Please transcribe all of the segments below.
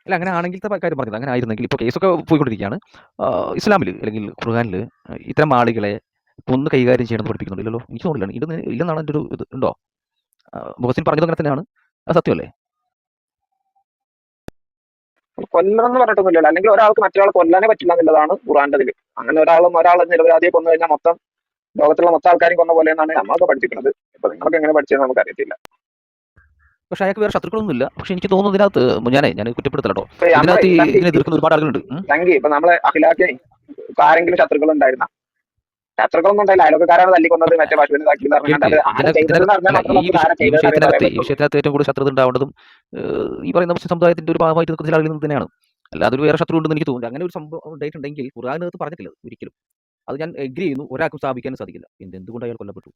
അല്ല അങ്ങനെ ആണെങ്കിലത്തെ കാര്യം പറഞ്ഞത്. അങ്ങനെ ആയിരുന്നെങ്കിൽ ഇപ്പോൾ കേസൊക്കെ പോയിക്കൊണ്ടിരിക്കുകയാണ്. ഇസ്ലാമിൽ അല്ലെങ്കിൽ ഖുർആനിൽ ഇത്തരം ആളുകളെ കൊന്ന് കൈകാര്യം ചെയ്യണമെന്ന് പഠിപ്പിക്കുന്നുണ്ടല്ലോ. എനിക്ക് തോന്നുന്നില്ല. ഇല്ലെന്നാണ് എൻ്റെ ഒരു ഇത്. ഉണ്ടോ? മുഹസിൻ പറഞ്ഞത് അങ്ങനെ തന്നെയാണ്. അത് സത്യമല്ലേ? കൊല്ലണം എന്ന് പറഞ്ഞിട്ടൊന്നുമില്ലല്ലോ. അല്ലെങ്കിൽ ഒരാൾക്ക് മറ്റൊരാളെ കൊല്ലാനേ പറ്റില്ല എന്നുള്ളതാണ് ഖുർആന്റെ ഇതിൽ. അങ്ങനെ ഒരാളെ നിരപരാധിയെ കൊന്നു കഴിഞ്ഞാൽ മൊത്തം ലോകത്തുള്ള മൊത്തം ആൾക്കാരും കൊന്ന പോലെ എന്നാണ് നമ്മളൊക്കെ പഠിപ്പിക്കുന്നത്. ഇപ്പൊ നിങ്ങൾക്ക് എങ്ങനെ പഠിച്ചതെന്ന് നമുക്ക് അറിയത്തില്ല. പക്ഷെ അയാൾക്ക് വേറെ ശത്രുക്കളൊന്നുമില്ല. പക്ഷെ എനിക്ക് തോന്നുന്നു ഇതിനകത്ത് ഞാൻ കുറ്റപ്പെടുത്തല്ലോ. ഇപ്പൊ നമ്മളെ ഇതിനകത്ത് ഇതിനെ എതിർക്കുന്ന ഒരുപാട് ആളുകളുണ്ട്. സംഘി ഇപ്പൊ നമ്മളെ അഖിലാക്കിനെ ആരെങ്കിലും ശത്രുക്കൾ ഉണ്ടായിരുന്ന ശത്രുക്കളൊന്നും ഉണ്ടായില്ല. അയൽവക്കാരാണ് തല്ലിക്കൊന്നത്, മറ്റേ പശുവിനെ ഇതാക്കി എന്ന് പറഞ്ഞാൽ അത് ആരെ ചെയ്തതെന്ന് അറിഞ്ഞാൽ മാത്രം നമുക്ക് ആരെ ചെയ്തതെന്ന് അറിയാൻ പറയാൻ പറ്റുള്ളൂ. വിഷയത്തിനകത്ത് ഏറ്റവും കൂടുതൽ ശത്രുത ഉണ്ടാവേണ്ടതും ഈ പറയുന്ന മുസ്ലിം സമുദായത്തിന്റെ ഒരു ഭാഗമായിട്ട് നിൽക്കുന്ന ചില ആളുകളിൽ നിന്ന് തന്നെയാണ്. അല്ലാതെ ഒരു വേറെ ശത്രു ഉണ്ടെന്ന് എനിക്ക് തോന്നുന്നു. അങ്ങനെ ഒരു സംഭവം ഉണ്ടായിട്ടുണ്ടെങ്കിൽ ഖുർആനകത്ത് പറഞ്ഞിട്ടില്ല ഒരിക്കലും. അത് ഞാൻ എഗ്രി ചെയ്യുന്നു. ഒരാൾക്കും സ്ഥാപിക്കാനും സാധിക്കില്ല. എന്തുകൊണ്ട് അയാൾ കൊല്ലപ്പെട്ടു?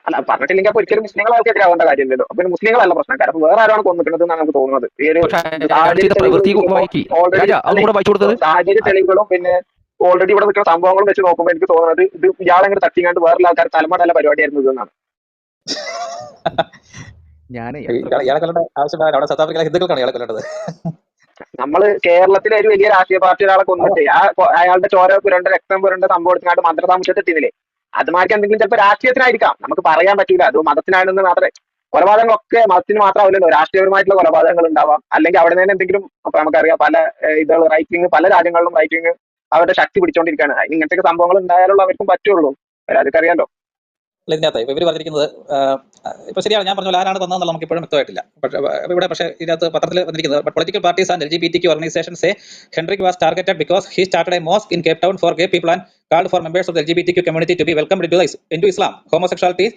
അല്ല പറഞ്ഞിട്ടില്ലെങ്കിൽ അപ്പൊ ഒരിക്കലും മുസ്ലിങ്ങളെതിരെ ആവേണ്ട കാര്യമില്ലല്ലോ. അപ്പൊ മുസ്ലിങ്ങളല്ല പ്രശ്നക്കാർ. അപ്പൊ വേറെ ആരാണ് കൊന്നിട്ടുള്ളത് എന്നാണ് നമുക്ക് തോന്നുന്നത്. ഈ ഒരു സാഹചര്യ തെളിവുകളും പിന്നെ ഓൾറെഡി ഇവിടെ നിൽക്കുന്ന സംഭവങ്ങളും വെച്ച് നോക്കുമ്പോൾ എനിക്ക് തോന്നുന്നത് ഇത് ഇയാളെങ്ങനെ തട്ടിങ്ങാണ്ട് വേറെ ആൾക്കാർ തലമുറ പരിപാടിയായിരുന്നു ഇതെന്നാണ്. നമ്മള് കേരളത്തിലെ ഒരു വലിയ രാഷ്ട്രീയ പാർട്ടി ഒരാളെ കൊന്നിട്ട് അയാളുടെ ചോര പുരണ്ട രക്തം പുരണ്ട സംഭവം എടുത്തിട്ട് മന്ത്രതാമസത്തെ എത്തിയില്ലേ? അതുമാർക്ക് എന്തെങ്കിലും ചിലപ്പോൾ രാഷ്ട്രീയത്തിനായിരിക്കാം, നമുക്ക് പറയാൻ പറ്റില്ല. അത് മതത്തിനാണെന്ന് മാത്രമേ. കൊലപാതകങ്ങളൊക്കെ മതത്തിന് മാത്രമാവില്ലല്ലോ. രാഷ്ട്രീയപരമായിട്ടുള്ള കൊലപാതകങ്ങൾ ഉണ്ടാവാം. അല്ലെങ്കിൽ അവിടെ നിന്ന് എന്തെങ്കിലും നമുക്കറിയാം പല ഇതുകൾ റൈറ്റ് വിങ്, പല രാജ്യങ്ങളിലും റൈറ്റ് വിങ് അവരുടെ ശക്തി പിടിച്ചോണ്ടിരിക്കുകയാണ്. ഇങ്ങനത്തെ സംഭവങ്ങൾ ഉണ്ടായാലുള്ള അവർക്കും പറ്റുള്ളൂ. അതൊക്കെ അറിയാലോ. ഇതിനകത്ത് ഇപ്പൊ ഇവര് പറഞ്ഞിരിക്കുന്നത് ഇപ്പൊ ശരിയാണ്, ഞാൻ പറഞ്ഞ ആരാണ് തന്നതെന്നുള്ള നമുക്ക് ഇപ്പോഴും വ്യക്തമായിട്ടില്ല. ഇവിടെ പക്ഷേ ഇതിനകത്ത് പത്രത്തിൽ വന്നിരിക്കുന്നത് political parties and LGBTQ organizations say Hendrik was targeted because he started a mosque in Cape Town for gay people and called for members of the LGBTQ community to be welcomed into Islam. Homosexuality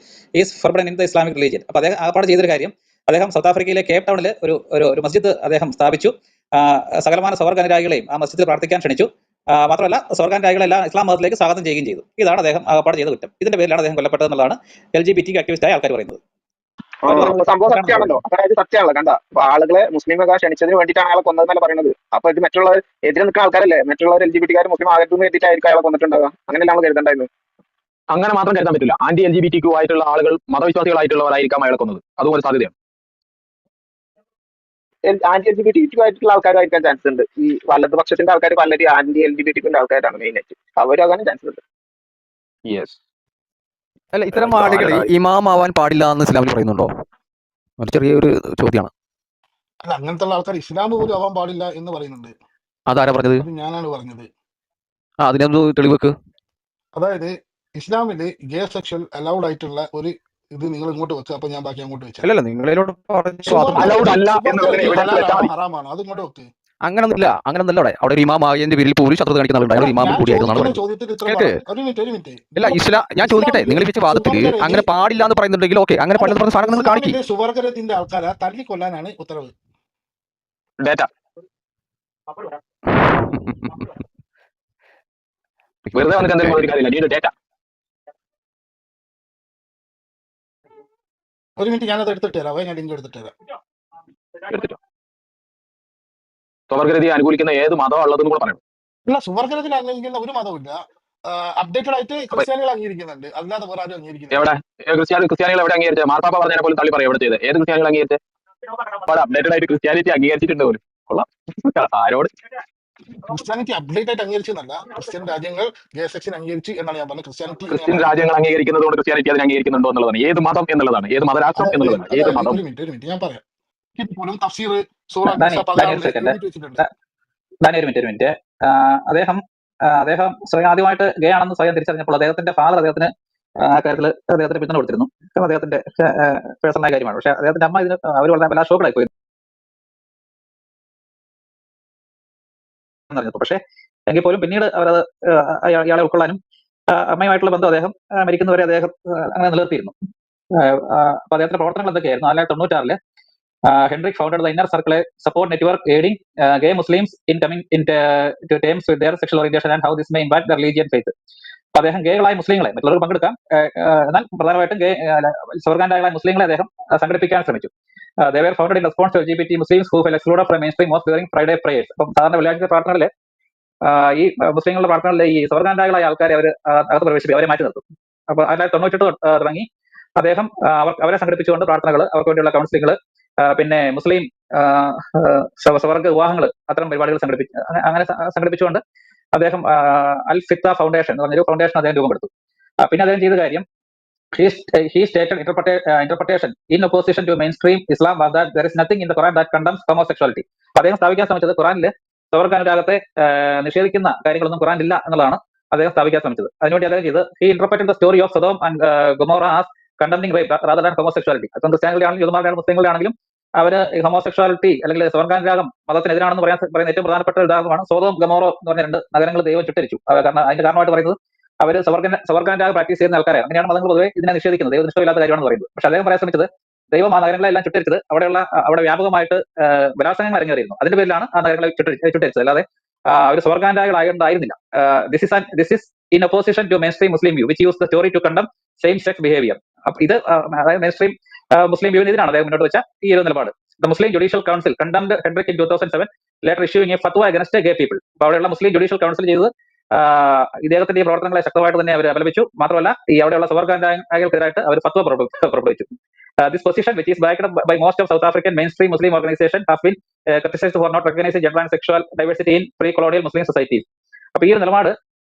is forbidden in the Islamic religion. അപ്പൊ അദ്ദേഹം ആപ്പാട് ചെയ്തൊരു കാര്യം, അദ്ദേഹം south ആഫ്രിക്കയിലെ Cape ടൗണിൽ ഒരു മസ്ജിദ് അദ്ദേഹം സ്ഥാപിച്ചു. സകലമാന സ്വർഗ്ഗാനുരാഗികളെയും ആ മസ്ജിദിൽ പ്രാർത്ഥിക്കാൻ ക്ഷണിച്ചു. മാത്രമല്ല സ്വർഗ്ഗാനുരാഗികളെല്ലാം ഇസ്ലാം മതത്തിലേക്ക് സ്വാഗതം ചെയ്യുകയും ചെയ്തു. ഇതാണ് അദ്ദേഹം ആപ്പാട് ചെയ്ത കുറ്റം. ഇതിന്റെ പേരിലാണ് അദ്ദേഹം കൊല്ലപ്പെട്ടതെന്നുള്ളതാണ് LGBTQ ആക്ടിവിസ്റ്റായ ആൾക്കാർ പറയുന്നത്. സംഭവം സത്യമാണല്ലോ. അതായത് സത്യമാണല്ലോ. കണ്ട ആളുകളെ മുസ്ലിമൊക്കെ ക്ഷണിച്ചതിന് വേണ്ടിയിട്ടാണ് അയാളെ കൊന്നതെന്നല്ല പറയുന്നത്. അപ്പൊ ഇത് മറ്റുള്ള എതിരെ നിൽക്കുന്ന ആൾക്കാരല്ലേ, മറ്റുള്ളവർ LGBT മുസ്ലിം ആകത്തുനിന്ന് വേണ്ടിയിട്ടായിരിക്കും അയാളെ കൊന്നിട്ടുണ്ടാവുക. അങ്ങനെയല്ല നമ്മൾ കരുതണ്ടായിരുന്നു. അങ്ങനെ മാത്രം കരുതാൻ പറ്റില്ല. ആന്റി LGBTQ ആയിട്ടുള്ള ആളുകൾ മതവിശ്വാസികളായിട്ടുള്ളവരായിരിക്കാം അയാളെ കൊന്നത്. അതും ഒരു സാധ്യതയാണ്. ആന്റി LGBTQ ആയിട്ടുള്ള ആൾക്കാരായിരിക്കാൻ ചാൻസ് ഉണ്ട്. ഈ വലതുപക്ഷത്തിന്റെ ആൾക്കാർ പലരും ആന്റി LGBTQ ആൾക്കാരാണ് മെയിനായിട്ട്. അവരാകാനും ചാൻസ് ഉണ്ട്. യെസ്. അല്ല, ഇത്തരം ആളുകൾ ഇമാം ആവാൻ പാടില്ല എന്ന് ഇസ്ലാമിൽ പറയുന്നുണ്ടോ? ഒരു ചെറിയൊരു ചോദ്യമാണ്. അല്ല, അങ്ങനത്തെ ആൾക്കാർ ഇസ്ലാം പോലും ആവാൻ പാടില്ല എന്ന് പറയുന്നുണ്ട്. അതാരാ പറഞ്ഞത്? ഞാനാണ് പറഞ്ഞത്. അതിനൊന്ന് തെളിവെക്ക്. അതായത് ഇസ്ലാമില് ഗേ സെക്ഷൽ അലൗഡ് ആയിട്ടുള്ള ഒരു ഇത് നിങ്ങൾ ഇങ്ങോട്ട് വെക്കുക, അപ്പൊ ഞാൻ ബാക്കി അങ്ങോട്ട് വെച്ചു. അല്ലല്ല, നിങ്ങളോട് ഹറാമാണ്, അത് ഇങ്ങോട്ട് വെക്ക്. അങ്ങനൊന്നുമില്ല. അവിടെ ഒരു ഇമാം ആയതിന്റെ പേരിൽ പോലും ശത്രുത കാണിക്കുന്ന ആളുണ്ടായിരുന്നു. ഇമാമും കൂടിയായിരുന്നു. ഇല്ല, ഇസ്ലാം ഞാൻ ചോദിക്കട്ടെ, നിങ്ങൾ വെച്ച വാദത്തിൽ അങ്ങനെ പാടില്ല എന്ന് പറയുന്നുണ്ടെങ്കിൽ ഓക്കെ, അങ്ങനെ പാടില്ല പറഞ്ഞ സാധനം നിങ്ങൾ കാണിക്കും. സുവർഗരത്തിന്റെ ആൾക്കാരെ തല്ലിക്കൊല്ലാനാണ് ഉത്തരവ്. ഡേറ്റ വെറുതെ വന്നിട്ട് എന്തെങ്കിലും ഒരു കാര്യമില്ല. ഡേറ്റ ഒരു മിനിറ്റ്, ഞാനത് എടുത്തിട്ട് തരാം. ഞാൻ ലിങ്ക് എടുത്തിട്ട് തരാം. സുവർഗരതിയെ അനുകൂലിക്കുന്ന ഏത് മതം ഉള്ളതെന്ന് കൂടെ പറയണം. ഇല്ല, സുവർഗരതിൽ അംഗീകരിക്കുന്ന ഒരു മതമില്ല. അപ്ഡേറ്റഡ് ആയിട്ട് ക്രിസ്ത്യാനികൾ അംഗീകരിക്കുന്നുണ്ട്, അല്ലാതെ വേറെ ആരും അംഗീകരിക്കുന്നില്ല. എവിടെ ക്രിസ്ത്യാനികൾ എവിടെ അംഗീകരിച്ചത്? മാർപ്പാപ്പ പറഞ്ഞാൽ പോലും തള്ളി പറയും എവിടെ ചെയ്ത്. ഏത് ക്രിസ്ത്യാനികൾ അംഗീകരിച്ചത്? അപ്ഡേറ്റഡ് ആയിട്ട് ക്രിസ്ത്യാനിറ്റി അംഗീകരിച്ചിട്ടുണ്ട് പോലും. കൊള്ളാം. ആരോട് ക്രിസ്ത്യാനിറ്റി അപ്ഡേറ്റ് ആയിട്ട് അംഗീകരിച്ചെന്നല്ല, ക്രിസ്ത്യൻ രാജ്യങ്ങൾ ഗേ സെക്ഷൻ അംഗീകരിച്ചു എന്നാണ് ഞാൻ പറഞ്ഞത്. ക്രിസ്ത്യൻ രാജ്യങ്ങൾ അംഗീകരിക്കുന്നത് കൊണ്ട് ക്രിസ്ത്യാനിറ്റി അതിനെ അംഗീകരിക്കുന്നുണ്ടോ എന്നുള്ളതാണ്. ഏത് മതം എന്നുള്ളതാണ്, ഏത് മതരാഷ്ട്രം എന്നുള്ളതാണ്. ഏത് മതം? ഒരു മിനിറ്റ് ഞാൻ പറയാം. പോലും തഫ്സീർ അദ്ദേഹം സ്വയം ആദ്യമായിട്ട് ഗേ ആണെന്ന് സ്വയം തിരിച്ചറിഞ്ഞപ്പോൾ അദ്ദേഹത്തിന്റെ ഫാദർ അദ്ദേഹത്തിന് കാര്യത്തിൽ അദ്ദേഹത്തിന് പിന്തുണ കൊടുത്തിരുന്നു. അദ്ദേഹത്തിന്റെ പേഴ്സണലായ കാര്യമാണ്. പക്ഷെ അദ്ദേഹത്തിന്റെ അമ്മ ഇതിന് അവർ വളരെ വല്ല ഷോക്കായി പോയി. പക്ഷെ എങ്കിൽ പോലും പിന്നീട് അവരത് ഇയാളെ ഉൾക്കൊള്ളാനും അമ്മയുമായിട്ടുള്ള ബന്ധം അദ്ദേഹം മരിക്കുന്നവരെ അദ്ദേഹം അങ്ങനെ നിലനിർത്തിയിരുന്നു. അപ്പൊ അദ്ദേഹത്തിന്റെ പ്രവർത്തനങ്ങൾ എന്തൊക്കെയായിരുന്നു? 1996 Hendrik founded the Inner Circle support network aiding gay Muslims in coming into terms with their sexual orientation and how this may impact their religion faith. അപ്പൊ അദ്ദേഹം ഗേകളായ മുസ്ലിങ്ങളെ മറ്റുള്ളവർക്ക് പങ്കെടുക്കാം, എന്നാൽ പ്രധാനമായിട്ടും ഗേ സ്വർഗാനുരാഗികളായ മുസ്ലിങ്ങളെ അദ്ദേഹം സംഘടിപ്പിക്കാൻ ശ്രമിച്ചു. They were founded in response to LGBT Muslims who fell excluded from mainstream mosques during Friday prayers. അപ്പം സാധാരണ വെള്ളിയാഴ്ച പ്രാർത്ഥനകളിലെ ഈ മുസ്ലിങ്ങളുടെ പ്രാർത്ഥനകളിലെ ഈ സ്വർഗാനുരാഗികളായ ആൾക്കാരെ അവർ അകത്ത് പ്രവേശിപ്പിക്കും, അവരെ മാറ്റി നിർത്തും. അപ്പൊ 1998 തുടങ്ങി അദ്ദേഹം അവരെ സംഘടിപ്പിച്ചുകൊണ്ട് പ്രാർത്ഥനകൾ, അവർക്ക് വേണ്ടിയുള്ള കൗൺസിലിങ്ങൾ, പിന്നെ മുസ്ലിം സ്വർഗ വിവാഹങ്ങൾ അത്തരം പരിപാടികൾ അങ്ങനെ സംഘടിപ്പിച്ചുകൊണ്ട് അദ്ദേഹം അൽ ഫിത്ത ഫൗണ്ടേഷൻ എന്ന് പറഞ്ഞൊരു ഫൗണ്ടേഷൻ അദ്ദേഹം രൂപപ്പെടുത്തു. പിന്നെ അദ്ദേഹം ചെയ്ത കാര്യം he stated interpretation in opposition to mainstream Islam was that there is nothing in the Quran that condemns homosexuality. അദ്ദേഹം സ്ഥാപിക്കാൻ ശ്രമിച്ചത് ഖുറാനിൽ സ്വർഗാനുരാഗത്തെ നിഷേധിക്കുന്ന കാര്യങ്ങളൊന്നും ഖുറാൻ ഇല്ല എന്നുള്ളതാണ് അദ്ദേഹം സ്ഥാപിക്കാൻ ശ്രമിച്ചത്. അതിനുവേണ്ടി അദ്ദേഹം ചെയ്ത് he interpreted the story of Sodom and Gomorrah as condemning rape rather than homosexuality. അപ്പം ക്രിസ്ത്യാനികളാണെങ്കിലും യൂതന്മാരാണെങ്കിലും മുസ്ലിങ്ങളാണെങ്കിലും അവര് ഹോമോസെക്ഷുവാലിറ്റി അല്ലെങ്കിൽ സ്വർഗാനുരാഗം മതത്തിനെതിരാണെന്ന് പറയുന്ന ഏറ്റവും പ്രധാനപ്പെട്ട ഉദാഹരണമാണ് സോദോം ഗമോറോ എന്ന് പറഞ്ഞ 2 നഗരങ്ങൾ ദൈവം ചുട്ടരിച്ചു. കാരണം അതിന്റെ കാരണമായിട്ട് പറയുന്നത് അവര് സ്വർഗാനുരാഗം പ്രാക്ടീസ് ചെയ്യുന്ന ആൾക്കാരാണ്. അങ്ങനെയാണ് മതങ്ങൾ പൊതുവെ ഇതിനെ നിഷേധിക്കുന്നത്, ദൈവനിഷ്ഠമില്ലാത്ത കാര്യമാണെന്ന് പറയുന്നത്. പക്ഷെ അദ്ദേഹം പറയാൻ ശ്രമിച്ചത് ദൈവം ആ നഗരങ്ങളെല്ലാം ചുട്ടരിച്ചത് അവിടെ വ്യാപകമായിട്ട് ബലാത്സംഗങ്ങൾ അരങ്ങേറിയിരുന്നു. അതിന്റെ പേരിലാണ് ആ നഗരങ്ങളെ ചുട്ടരിച്ചത്, അല്ലാതെ അവർ സ്വർഗാനുരാഗികളായിരുന്നില്ല. This is in opposition to mainstream Muslim view which use the story to condemn same sex behaviour. ഇത് അതായത് മെയിൻ സ്ട്രീം മുസ്ലിം വ്യൂവിനെതിരാണ് അദ്ദേഹം മുന്നോട്ട് വെച്ച ഈ ഒരു നിലപാട്. The Muslim judicial council condemned Henrique in 2007 letter issuing A ഫത്വ അഗൈൻസ്റ്റ് ഗേ people. അപ്പോൾ അവിടെയുള്ള മുസ്ലിം ജുഡീഷ്യൽ കൗൺസിൽ ചെയ്തത് ഇദ്ദേഹത്തിന്റെ ഈ പ്രവർത്തനങ്ങളെ ശക്തമായിട്ട് തന്നെ അവർ അപലപിച്ചു. മാത്രമല്ല ഈ അവിടെയുള്ള സ്വർഗാനുരാഗികൾക്കെതിരായിട്ട് അവർ ഫത്വ പുറപ്പെടുവിച്ചു. This position, which is backed up by most of South African mainstream Muslim organizations, have been criticized for not recognizing gender and sexual diversity in pre-colonial Muslim societies. അപ്പോൾ ഈ ഒരു നിലപാട്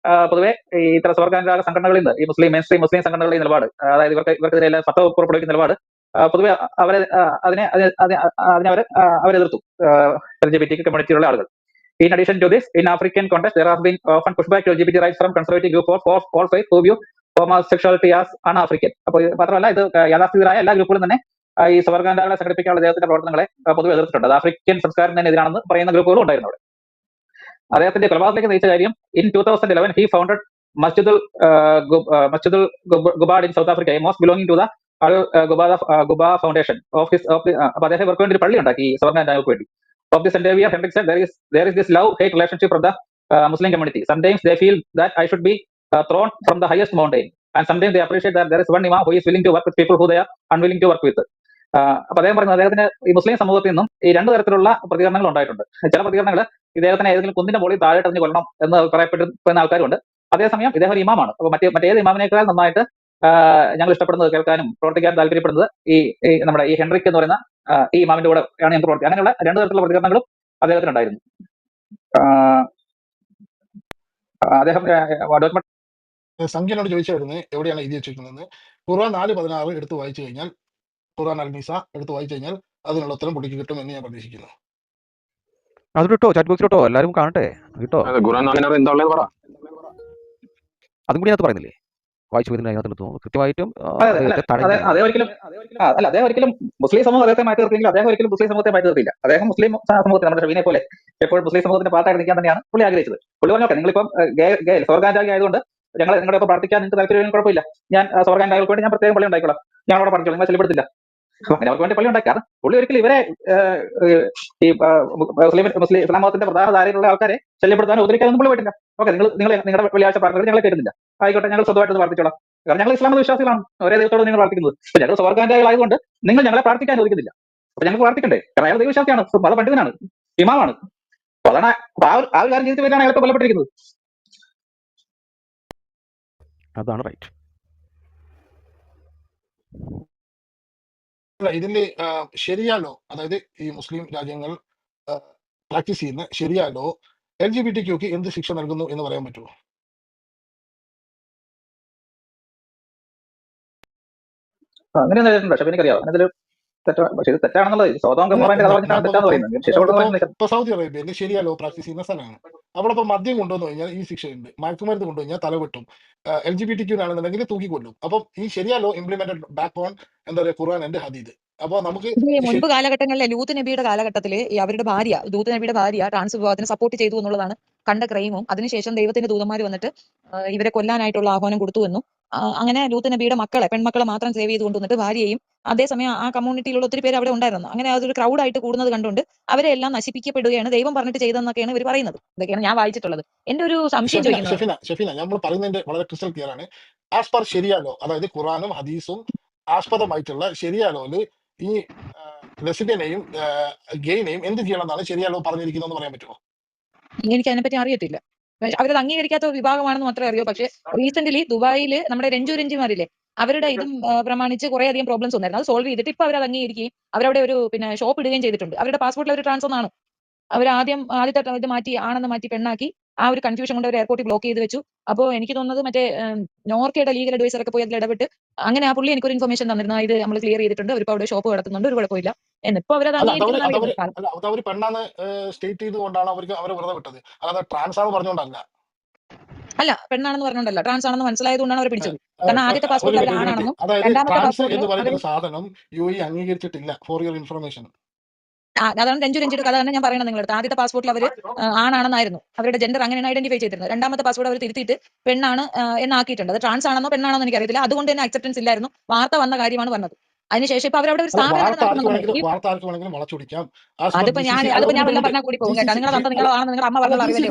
പൊതുവെ ഈ ഇത്തരം സ്വർഗാനുരാഗ സംഘടനകളിൽ നിന്ന് ഈ മുസ്ലിം സംഘടനകളുടെ നിലപാട്, അതായത് ഇവർക്കെതിരെ ഫത്വ പുറപ്പെടുവിക്കുന്ന നിലപാട് പൊതുവെ അതിനെ അവരെതിർത്തു LGBT കമ്മ്യൂണിറ്റിയിലുള്ള ആളുകൾ. In addition to this, in African context, there has been often pushback to LGBT rights from conservative group of all faith who view homosexuality as un-African. അപ്പോൾ മാത്രമല്ല ഇത് യാഥാസ്ഥിതരായ എല്ലാ ഗ്രൂപ്പുകളും തന്നെ ഈ സ്വർഗാനുരാഗങ്ങളെ സംഘടിപ്പിക്കാനുള്ള അദ്ദേഹത്തിന്റെ പ്രവർത്തനങ്ങളെ പൊതുവെ എതിർത്തിട്ടുണ്ട്. അത് ആഫ്രിക്കൻ സംസ്കാരം തന്നെ എതിരാണെന്ന് പറയുന്ന ഗ്രൂപ്പുകളും ഉണ്ടായിരുന്നു അവിടെ. അദ്ദേഹത്തിന്റെ കൊലപാതകത്തിലേക്ക് നയിച്ച കാര്യം in 2011 he founded Masjidul Gubad in South Africa, a mosque belonging to the Al Guba Foundation of അപ്പോൾ അദ്ദേഹം ഇവർക്ക് വേണ്ടി ഒരു പള്ളി ഉണ്ടാക്കി ഈ സ്വർഗാനുരാഗങ്ങൾക്ക് വേണ്ടി. Of this endeavor, Hendrik said there is this love-hate relationship of the Muslim community. Sometimes they feel that I should be thrown from the highest mountain, and sometimes they appreciate that there is one imam who is willing to work with people who they are unwilling to work with. അപ്പൊ അദ്ദേഹം പറയുന്നത് അദ്ദേഹത്തിന് ഈ മുസ്ലിം സമൂഹത്തിൽ നിന്നും ഈ 2 തരത്തിലുള്ള പ്രതികരണങ്ങൾ ഉണ്ടായിട്ടുണ്ട്. ചില പ്രതികരണങ്ങൾ ഇദ്ദേഹത്തിന് ഏതെങ്കിലും കുന്നിന്റെ മുകളിൽ താഴെ എറിഞ്ഞു കൊല്ലണം എന്ന് അഭിപ്രായപ്പെടുന്ന ആൾക്കാരുണ്ട്. അതേസമയം ഇദ്ദേഹം ഒരു ഇമാമാണ്. അപ്പൊ മറ്റേത് ഇമാമിനേക്കാൾ നന്നായിട്ട് ഞങ്ങൾ ഇഷ്ടപ്പെടുന്നത്, കേൾക്കാനും പ്രവർത്തിക്കാൻ താല്പര്യപ്പെടുന്നത് ഈ നമ്മുടെ ഈ ഹെൻറിക് എന്ന് പറയുന്ന ഈ ഇമാമിന്റെ കൂടെ ആണ് ഞങ്ങൾക്ക് പ്രവർത്തിക്കുക. അങ്ങനെയുള്ള 2 തരത്തിലുള്ള പ്രതികരണങ്ങളും അദ്ദേഹത്തിനുണ്ടായിരുന്നു. അദ്ദേഹം സംഖ്യനോട് ചോദിച്ചായിരുന്നു എവിടെയാണ് എഴുതി വെച്ചിരിക്കുന്നത്. ഖുർആൻ 4:16 എടുത്ത് വായിച്ചു കഴിഞ്ഞാൽ, ഖുർആൻ അൽ-നിസ എടുത്ത് വായിച്ചു കഴിഞ്ഞാൽ അതിനുള്ള ഉത്തരം പുള്ളിക്ക് കിട്ടും എന്ന് ഞാൻ പ്രതീക്ഷിക്കുന്നു. അത് കിട്ടോ, ചാറ്റ് ബോക്സിലിട്ടോ, എല്ലാവരും കാണട്ടെ, കിട്ടോ. അതും കൂടി അതിനകത്ത് പറയുന്നില്ലേ, വായിച്ചു വരുന്ന അതിനകത്ത് കൃത്യമായിട്ടും അദ്ദേഹം ഒരിക്കലും മുസ്ലിം സമൂഹം അദ്ദേഹത്തെ മാറ്റി നിർത്തിയെങ്കിൽ അദ്ദേഹം ഒരിക്കലും മുസ്ലിം സമൂഹത്തെ മാറ്റി നിർത്തിയില്ല. അദ്ദേഹം മുസ്ലിം സമൂഹത്തിൽ നമ്മുടെ ഷബീനെ പോലെ എപ്പോഴും മുസ്ലിം സമൂഹത്തിന്റെ പാർട്ടായിട്ട് നിൽക്കാൻ തന്നെയാണ് പുള്ളി ആഗ്രഹിച്ചത്. പുള്ളി പറഞ്ഞോട്ടെ, നിങ്ങളിപ്പം സ്വർഗാനുരാഗി ആയതുകൊണ്ട് ഞങ്ങൾ നിങ്ങളുടെ ഒപ്പം പ്രാർത്ഥിക്കാൻ നിങ്ങൾക്ക് താല്പര്യം കുഴപ്പമില്ല, ഞാൻ സ്വർഗാനുരാഗികൾക്ക് വേണ്ടി ഞാൻ പ്രത്യേകം പള്ളി ഉണ്ടായിക്കോളാം, ഞാൻ അവിടെ പറഞ്ഞോളാം, നിങ്ങളെ ശല്യപ്പെടുത്തില്ല. അങ്ങനെ അവർക്ക് വേണ്ടി പള്ളി ഉണ്ടാക്കാറ്. പുള്ളി ഒരിക്കലും ഇവരെ ഈ ഇസ്ലാം മതത്തിന്റെ പ്രധാന ധാരയിലുള്ള ആൾക്കാരെ ശല്യപ്പെടുത്താനോ ഉദ്ധരിക്കാനൊന്നും പുള്ളി പോയിട്ടില്ല. ഓക്കെ, നിങ്ങളുടെ വെള്ളിയാഴ്ച പ്രാർത്ഥനകൾ ഞങ്ങളെ കേൾക്കുന്നില്ല, ആയിക്കോട്ടെ, ഞങ്ങൾ സ്വന്തമായിട്ട് പ്രാർത്ഥിച്ചോളാം. കാരണം ഞങ്ങൾ ഇസ്ലാം മത വിശ്വാസികളാണ്, ഒരേ ദൈവത്തോട് നിങ്ങൾ പ്രാർത്ഥിക്കുന്നത്. അപ്പൊ ഞങ്ങൾ സ്വർഗാനുരാഗികളായതുകൊണ്ട് നിങ്ങൾ ഞങ്ങളെ പ്രാർത്ഥിക്കാൻ അനുവദിക്കുന്നില്ല. അപ്പൊ ഞങ്ങൾക്ക് പ്രാർത്ഥിക്കണ്ടേ? കാരണം അയാൾ ദൈവവിശ്വാസിയാണ്, മതപണ്ഡിതനാണ്, ഇമാമാണ്. അപ്പൊ അതാണ് ആ ഒരു കാര്യം ചെയ്തിട്ട് പേരാണ് അയാൾക്ക് കൊല്ലപ്പെട്ടിരിക്കുന്നത്. അതാണ് റൈറ്റ്. ഇതിന്റെ ശരിയാ ലോ, അതായത് ഈ മുസ്ലിം രാജ്യങ്ങൾ പ്രാക്ടീസ് ചെയ്യുന്ന ശരിയാ ലോ LGBTQ എന്ത് ശിക്ഷ നൽകുന്നു എന്ന് പറയാൻ പറ്റുമോ? അങ്ങനെയൊന്നും ചെയ്തിട്ടുണ്ട്, പക്ഷെ എനിക്കറിയാം അങ്ങനെ തെറ്റാണെന്നുള്ളത്. സ്വതം ഗമോറയുടെ കഥ പറഞ്ഞിട്ടാണ് തെറ്റാന്ന് പറയുന്നത്. ഇപ്പൊ സൗദി അറേബ്യയിൽ ശരിയാ ലോ പ്രാക്ടീസ് ചെയ്യുന്ന സ്ഥലമാണ്. അവിടെ ഇപ്പൊ മദ്യം കൊണ്ടുവന്നു കഴിഞ്ഞാൽ ഈ ശിക്ഷയുണ്ട്, മയക്കുമരുന്ന് കൊണ്ടുകഴിഞ്ഞാൽ തലവെട്ടും, LGBTQ ആണെന്നുണ്ടെങ്കിൽ തൂക്കിക്കൊല്ലും. അപ്പം ഈ ശരിയാ ലോ ഇംപ്ലിമെന്റഡ് ബാക്ക് ഓൺ എന്താ പറയുക ഖുർആൻ ആൻഡ് ഹദീദ്. അപ്പൊ നമുക്ക് മുൻപ് കാലഘട്ടങ്ങളിലെ ലൂത്ത് നബിയുടെ കാലഘട്ടത്തില് അവരുടെ ഭാര്യ, ലൂത്ത് നബിയുടെ ഭാര്യ ട്രാൻസ് വിഭാഗത്തിന് സപ്പോർട്ട് ചെയ്തു എന്നുള്ളതാണ് കണ്ട ക്രൈമും. അതിനുശേഷം ദൈവത്തിന്റെ ദൂതന്മാർ വന്നിട്ട് ഇവരെ കൊല്ലാനായിട്ടുള്ള ആഹ്വാനം കൊടുത്തു എന്നും, അങ്ങനെ ലൂത്ത് നബിയുടെ പെൺമക്കളെ മാത്രം സേവ് ചെയ്ത് കൊണ്ടുവന്നിട്ട് ഭാര്യയും, അതേസമയം ആ കമ്മ്യൂണിറ്റിയിലുള്ള ഒത്തിരി പേര് അവിടെ ഉണ്ടായിരുന്നു. അങ്ങനെ അതൊരു ക്രൗഡായിട്ട് കൂടുന്നത് കണ്ടുകൊണ്ട് അവരെ എല്ലാം നശിപ്പിക്കപ്പെടുകയാണ് ദൈവം പറഞ്ഞിട്ട് ചെയ്തെന്നൊക്കെയാണ് ഇവർ പറയുന്നത്. ഇതൊക്കെയാണ് ഞാൻ വായിച്ചിട്ടുള്ളത്. എന്റെ ഒരു സംശയം ചോദിക്കുന്നത്, ഷെഫീന, നമ്മൾ പറയുന്നതിന്റെ വളരെ ക്രിസ്റ്റൽ ക്ലിയർ ആണ്. ആസ് പെർ ശരിയാ ലോ, അതായത് ഖുറാനും ഹദീസും ആസ്പദമായിട്ടുള്ള ശരിയാ ലോയില് ഈ ലെസ്ബിയനെയും ഗെയിനെയും എന്ത് ചെയ്യണമെന്നാണ് ശരിയാ ലോ പറഞ്ഞിരിക്കുന്നതെന്ന് പറയാൻ പറ്റുമോ? എനിക്ക് അതിനെപ്പറ്റി അറിയത്തില്ല. അവരത് അംഗീകരിക്കാത്ത വിഭാഗമാണെന്ന് മാത്രമേ അറിയൂ. പക്ഷേ റീസെന്റ്ലി ദുബായിൽ നമ്മുടെ രഞ്ജുമാരില്ലേ, അവരുടെ ഇതും പ്രമാണിച്ച് കുറെ അധികം പ്രോബ്ലംസ് ഉണ്ടായിരുന്നു. അത് സോൾവ് ചെയ്തിട്ട് ഇപ്പൊ അവർ അത് അംഗീകരിക്കുകയും അവരവിടെ ഒരു പിന്നെ ഷോപ്പ് ഇടുകയും ചെയ്തിട്ടുണ്ട്. അവരുടെ പാസ്പോർട്ടിൽ അവർ ട്രാൻസ് ഒന്നാണ്. അവർ ആദ്യത്തെ ഇത് മാറ്റി ആണെന്ന് മാറ്റി പെണ്ണാക്കി. ആ ഒരു കൺഫ്യൂഷൻ കൊണ്ട് അവർ എയർപോർട്ടിൽ ബ്ലോക്ക് ചെയ്ത് വെച്ചു. അപ്പോൾ എനിക്ക് തോന്നുന്നത് മറ്റേ നോർക്കയുടെ ലീഗൽ അഡ്വൈസർ ഒക്കെ പോയി അതിൽ ഇടപെട്ട് അങ്ങനെ ആ പുള്ളി എനിക്കൊരു ഇൻഫർമേഷൻ തന്നിരുന്നു. ഇത് നമ്മൾ ക്ലിയർ ചെയ്തിട്ടുണ്ട്, അവരിപ്പോൾ അവിടെ ഷോപ്പ് നടത്തുന്നുണ്ട്, ഒരു കുഴപ്പമില്ല എന്നിപ്പോ അവരത് അല്ല അതവര് അംഗീകരിക്കുന്ന അതവര് പെണ്ണാന്ന് സ്റ്റേറ്റ് ചെയ്തുകൊണ്ടാണ് അവരെ വെറുതെ വിട്ടത്. അല്ലാതെ ട്രാൻസ് ആണെന്ന് പറഞ്ഞുകൊണ്ടല്ല. അല്ല പെണ്ണാണെന്ന് പറഞ്ഞുകൊണ്ടല്ല, ട്രാൻസ് ആണെന്ന് മനസ്സിലായതുകൊണ്ടാണ് അവർ പിടിച്ചത്. കാരണം ആദ്യത്തെ ഒരു പാസ്പോർട്ടിൽ അവർ മിനിറ്റ് ആണാണെന്നും അതായത് രണ്ടാമത്തെ ട്രാൻസ് പാസ്പോർട്ടിൽ എന്ന് അവർ പറയുന്ന സാധനം UAE അംഗീകരിച്ചിട്ടില്ല. For your information. അതാണ് രഞ്ജിയുടെ കഥ തന്നെ ഞാൻ പറയുന്നത് നിങ്ങളുടെ. ആദ്യത്തെ പാസ്പോർട്ടിൽ അവർ ആണാണെന്നായിരുന്നു അവരുടെ ജെൻഡർ അങ്ങനെയാണ് ഐഡന്റിഫൈ ചെയ്തിരുന്നത്. രണ്ടാമത്തെ പാസ്പോർട്ട് അവർ തിരുത്തിയിട്ട് പെണ്ണാണ് എന്നാക്കിയിട്ടുണ്ട്. അത് ട്രാൻസ് ആണെന്നോ പെണ്ണാണെന്നോ എനിക്കറിയത്തില്ല. അതുകൊണ്ട് തന്നെ അക്സെപ്റ്റൻസ് ഇല്ലായിരുന്നു. വാർത്ത വന്ന കാര്യമാണ് പറഞ്ഞത്. അതിനുശേഷം ഇപ്പൊ അവരവിടെ ഒരു സ്ഥാപനം വാർത്ത ആർക്ക് വേണമെങ്കിലും വളച്ചൊടിക്കാം. അതിപ്പോ ഞാൻ വല്ലതും പറഞ്ഞാൽ കൂടി പോകും കേട്ടോ. നിങ്ങളെ തന്ത നിങ്ങളാണ് നിങ്ങളുടെ അമ്മ പറഞ്ഞുള്ള അറിവില്ലേ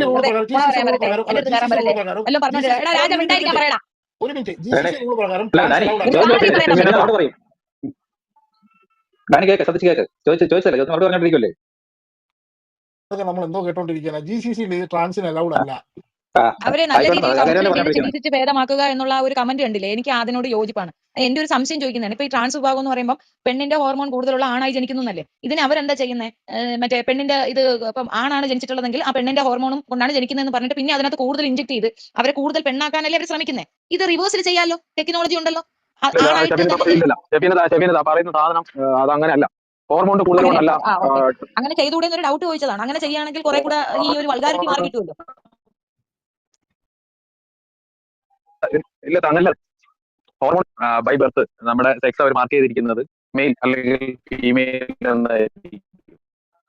എന്റെ കയറാൻ പറ്റേ എല്ലാം പറഞ്ഞിട്ട് എടാ രാജ മിണ്ടായിരിക്കാൻ പറയടാ. ഒരു മിനിറ്റ് GCC റൂൾ പ്രകാരം ഡാനി കേക്ക് ശ്രദ്ധിച്ച് കേക്ക് ചോദിച്ചല്ലേ മറുപടി പറഞ്ഞോണ്ടിരിക്കുമല്ലേ? നമ്മൾ എന്തോ കേട്ടോണ്ടിരിക്കുകയാണ്. GCC ട്രാൻസിന് അലൗഡ് അല്ല. അവരെ നല്ല രീതിയിൽ ചികിത്സിച്ച് ഭേദമാക്കുക എന്നുള്ള ഒരു കമന്റ് കണ്ടില്ലേ? എനിക്ക് അതിനോട് യോജിപ്പാണ്. എന്റെ ഒരു സംശയം ചോദിക്കുന്നതാണ്. ഇപ്പൊ ഈ ട്രാൻസ് വിഭാഗം എന്ന് പറയുമ്പോൾ പെണ്ണിന്റെ ഹോർമോൺ കൂടുതലുള്ള ആണായി ജനിക്കുന്നല്ലേ? ഇതിന് അവരെന്താ ചെയ്യുന്നത്? മറ്റേ പെണ്ണിന്റെ ഇത് ഇപ്പം ആണാണ് ജനിച്ചിട്ടുള്ളതെങ്കിൽ ആ പെണ്ണിന്റെ ഹോർമോണും കൊണ്ടാണ് ജനിക്കുന്നതെന്ന് പറഞ്ഞിട്ട് പിന്നെ അതിനകത്ത് കൂടുതൽ ഇഞ്ചക്ട് ചെയ്ത് അവരെ കൂടുതൽ പെണ്ണാക്കാനല്ലേ അവർ ശ്രമിക്കുന്നത്. ഇത് റിവേഴ്സിൽ ചെയ്യാലോ, ടെക്നോളജി ഉണ്ടല്ലോ. പറയുന്ന സാധനം അതങ്ങനെയല്ല. ഹോർമോൺ കൂടുതലല്ല. അങ്ങനെ ചെയ്തുകൂടെ എന്നൊരു ഡൗട്ട് ചോദിച്ചതാണ്. അങ്ങനെ ചെയ്യുകയാണെങ്കിൽ കുറെ കൂടെ ഈ ഒരു വൾഗാരിറ്റി മാറി കിട്ടുമല്ലോ. ഇല്ല തന്നല്ല. ഹോർമോൺ ബൈ ബർത്ത് നമ്മുടെ സെക്സ് അവർ മാർക്ക് ചെയ്തിരിക്കുന്നത് മെയിൽ അല്ലെങ്കിൽ ഫീമെയിൽ എന്നായിരിക്കും.